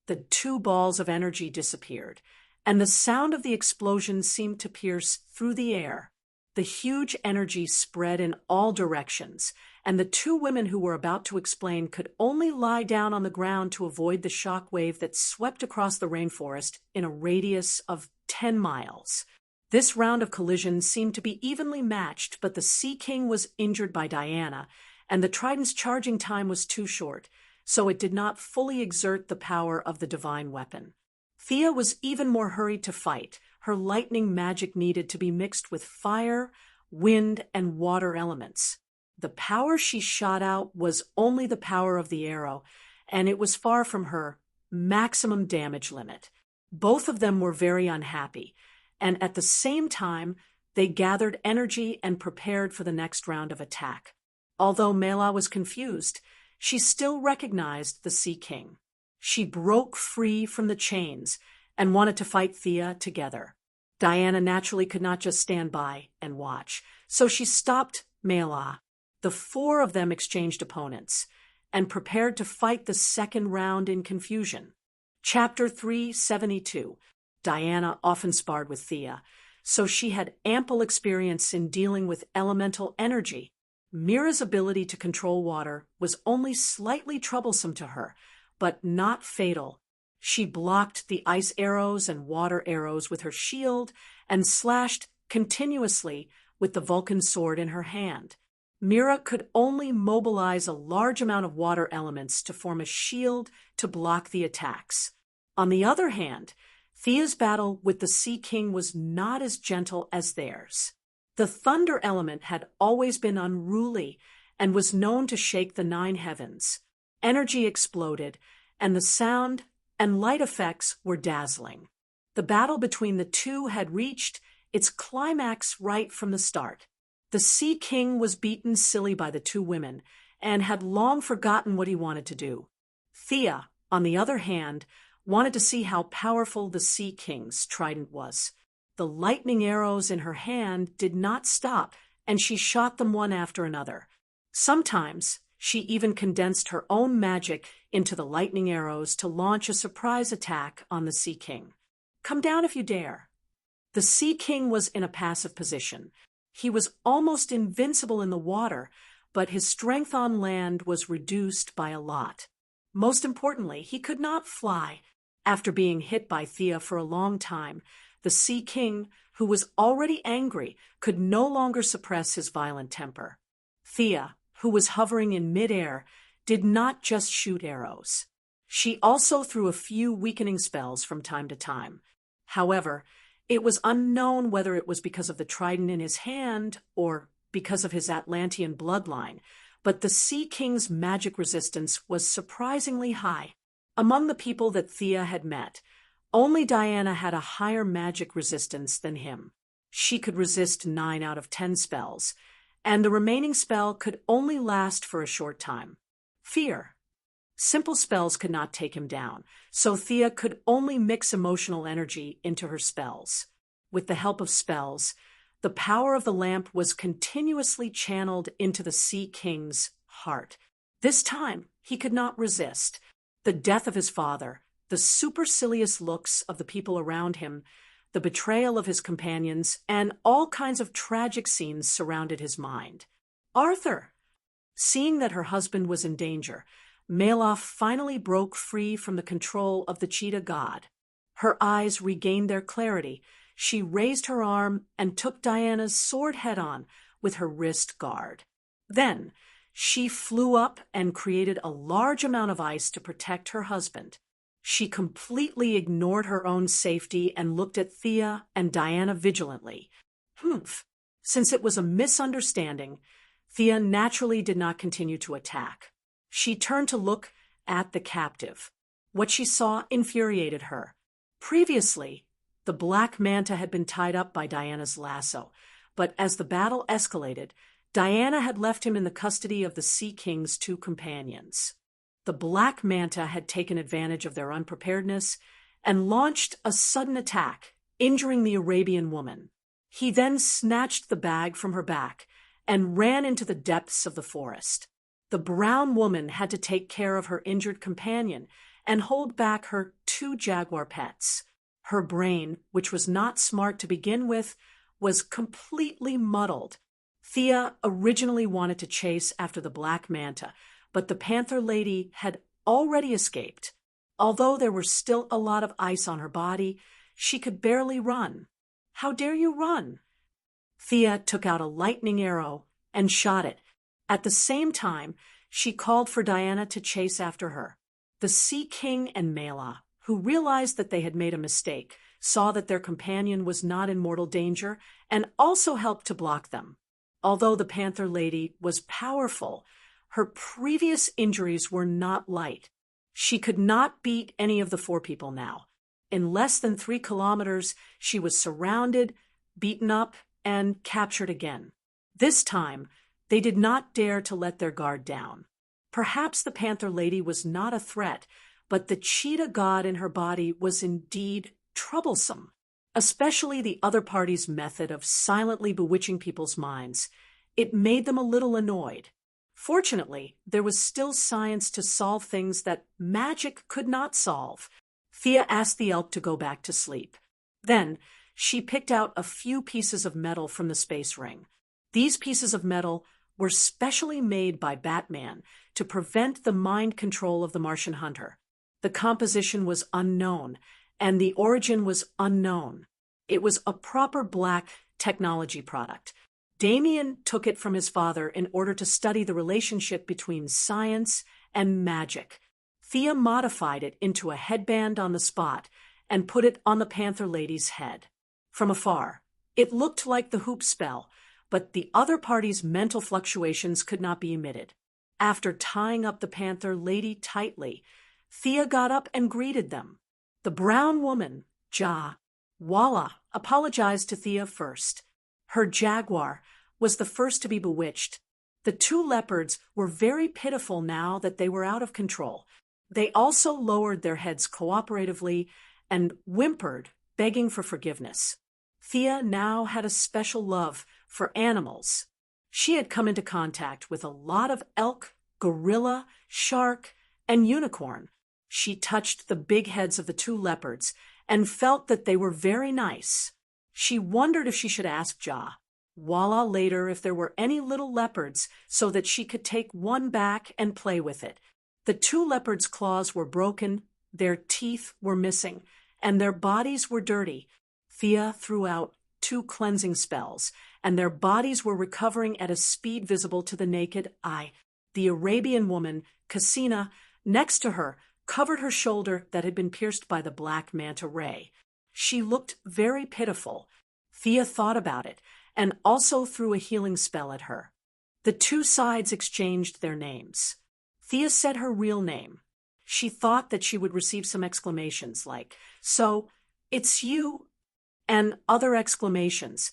The two balls of energy disappeared, and the sound of the explosion seemed to pierce through the air. The huge energy spread in all directions, and the two women who were about to explain could only lie down on the ground to avoid the shock wave that swept across the rainforest in a radius of 10 miles. This round of collisions seemed to be evenly matched, but the Sea King was injured by Diana, and the trident's charging time was too short, so it did not fully exert the power of the divine weapon. Thea was even more hurried to fight. Her lightning magic needed to be mixed with fire, wind, and water elements. The power she shot out was only the power of the arrow, and it was far from her maximum damage limit. Both of them were very unhappy, and at the same time, they gathered energy and prepared for the next round of attack. Although Mela was confused, she still recognized the Sea King. She broke free from the chains and wanted to fight Thea together. Diana naturally could not just stand by and watch, so she stopped Mela. The four of them exchanged opponents and prepared to fight the second round in confusion. Chapter 372. Diana often sparred with Thea, so she had ample experience in dealing with elemental energy. Mira's ability to control water was only slightly troublesome to her, but not fatal. She blocked the ice arrows and water arrows with her shield and slashed continuously with the Vulcan sword in her hand. Mira could only mobilize a large amount of water elements to form a shield to block the attacks. On the other hand, Thea's battle with the Sea King was not as gentle as theirs. The thunder element had always been unruly and was known to shake the nine heavens. Energy exploded, and the sound and light effects were dazzling. The battle between the two had reached its climax right from the start. The Sea King was beaten silly by the two women and had long forgotten what he wanted to do. Thea, on the other hand, wanted to see how powerful the Sea King's trident was. The lightning arrows in her hand did not stop, and she shot them one after another. Sometimes she even condensed her own magic into the lightning arrows to launch a surprise attack on the Sea King. "Come down if you dare." The Sea King was in a passive position. He was almost invincible in the water, but his strength on land was reduced by a lot. Most importantly, he could not fly. After being hit by Thea for a long time, the Sea King, who was already angry, could no longer suppress his violent temper. Thea, who was hovering in midair, did not just shoot arrows. She also threw a few weakening spells from time to time. However, it was unknown whether it was because of the trident in his hand or because of his Atlantean bloodline, but the Sea King's magic resistance was surprisingly high. Among the people that Thea had met, only Diana had a higher magic resistance than him. She could resist 9 out of 10 spells, and the remaining spell could only last for a short time. Fear. Simple spells could not take him down, so Thea could only mix emotional energy into her spells. With the help of spells, the power of the lamp was continuously channeled into the Sea King's heart. This time, he could not resist. The death of his father, the supercilious looks of the people around him, the betrayal of his companions, and all kinds of tragic scenes surrounded his mind. Arthur! Seeing that her husband was in danger, Mela finally broke free from the control of the cheetah god. Her eyes regained their clarity. She raised her arm and took Diana's sword head-on with her wrist guard. Then, she flew up and created a large amount of ice to protect her husband. She completely ignored her own safety and looked at Thea and Diana vigilantly. Since it was a misunderstanding, Thea naturally did not continue to attack. She turned to look at the captive. What she saw infuriated her. Previously, the Black Manta had been tied up by Diana's lasso, but as the battle escalated, Diana had left him in the custody of the Sea King's 2 companions. The Black Manta had taken advantage of their unpreparedness and launched a sudden attack, injuring the Arabian woman. He then snatched the bag from her back and ran into the depths of the forest. The brown woman had to take care of her injured companion and hold back her 2 jaguar pets. Her brain, which was not smart to begin with, was completely muddled. Thea originally wanted to chase after the Black Manta, but the Panther Lady had already escaped. Although there was still a lot of ice on her body, she could barely run. How dare you run?" Thea took out a lightning arrow and shot it. At the same time, she called for Diana to chase after her. The Sea King and Mela, who realized that they had made a mistake, saw that their companion was not in mortal danger and also helped to block them. Although the Panther Lady was powerful, her previous injuries were not light. She could not beat any of the four people now. In less than 3 kilometers, she was surrounded, beaten up, and captured again. This time, they did not dare to let their guard down. Perhaps the Panther Lady was not a threat, but the cheetah god in her body was indeed troublesome, especially the other party's method of silently bewitching people's minds. It made them a little annoyed. Fortunately, there was still science to solve things that magic could not solve. Thea asked the elk to go back to sleep. Then, she picked out a few pieces of metal from the space ring. These pieces of metal were specially made by Batman to prevent the mind control of the Martian hunter. The composition was unknown, and the origin was unknown. It was a proper black technology product. Damien took it from his father in order to study the relationship between science and magic. Thea modified it into a headband on the spot and put it on the Panther Lady's head. From afar, it looked like the hoop spell, but the other party's mental fluctuations could not be emitted. After tying up the Panther Lady tightly, Thea got up and greeted them. The brown woman, Walla, apologized to Thea first. Her jaguar was the first to be bewitched. The 2 leopards were very pitiful now that they were out of control. They also lowered their heads cooperatively and whimpered, begging for forgiveness. Thea now had a special love for animals. She had come into contact with a lot of elk, gorilla, shark, and unicorn. She touched the big heads of the 2 leopards and felt that they were very nice. She wondered if she should ask Walla later if there were any little leopards so that she could take one back and play with it. The 2 leopards' claws were broken, their teeth were missing, and their bodies were dirty. Thea threw out 2 cleansing spells, and their bodies were recovering at a speed visible to the naked eye. The Arabian woman, Cassina, next to her, covered her shoulder that had been pierced by the black manta ray. She looked very pitiful. Thea thought about it, and also threw a healing spell at her. The 2 sides exchanged their names. Thea said her real name. She thought that she would receive some exclamations like, "So, it's you," and other exclamations.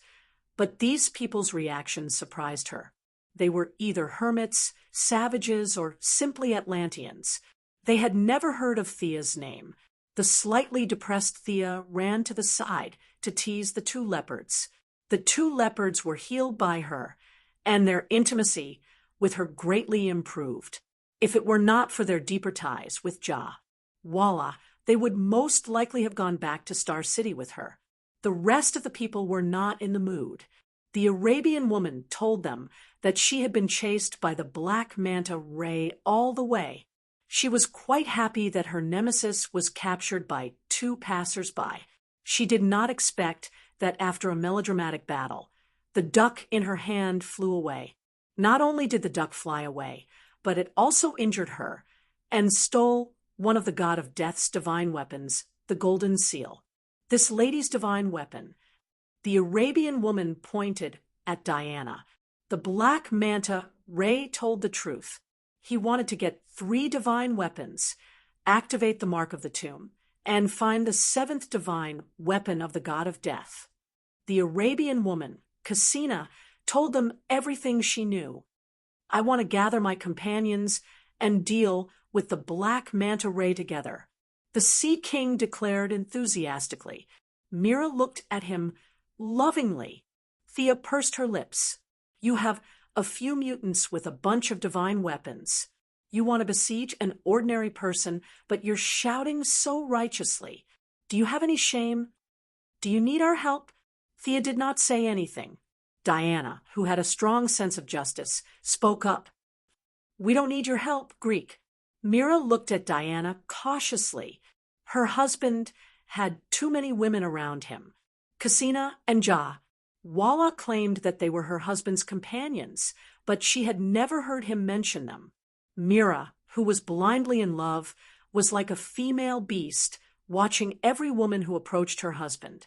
But these people's reactions surprised her. They were either hermits, savages, or simply Atlanteans. They had never heard of Thea's name. The slightly depressed Thea ran to the side to tease the 2 leopards. The 2 leopards were healed by her, and their intimacy with her greatly improved. If it were not for their deeper ties with Walla, they would most likely have gone back to Star City with her. The rest of the people were not in the mood. The Arabian woman told them that she had been chased by the black manta ray all the way. She was quite happy that her nemesis was captured by 2 passers-by. She did not expect that after a melodramatic battle, the duck in her hand flew away. Not only did the duck fly away, but it also injured her and stole one of the god of death's divine weapons, the golden seal. This lady's divine weapon. The Arabian woman pointed at Diana. The black manta ray told the truth. He wanted to get 3 divine weapons, activate the mark of the tomb, and find the 7th divine weapon of the god of death. The Arabian woman, Cassina, told them everything she knew. "I want to gather my companions and deal with the black manta ray together," the Sea King declared enthusiastically. Mira looked at him lovingly. Thea pursed her lips. "You have a few mutants with a bunch of divine weapons. You want to besiege an ordinary person, but you're shouting so righteously. Do you have any shame? Do you need our help?" Thea did not say anything. Diana, who had a strong sense of justice, spoke up. "We don't need your help, Greek." Mira looked at Diana cautiously. Her husband had too many women around him. Kasina and Ja. Walla claimed that they were her husband's companions, but she had never heard him mention them. Mira, who was blindly in love, was like a female beast, watching every woman who approached her husband.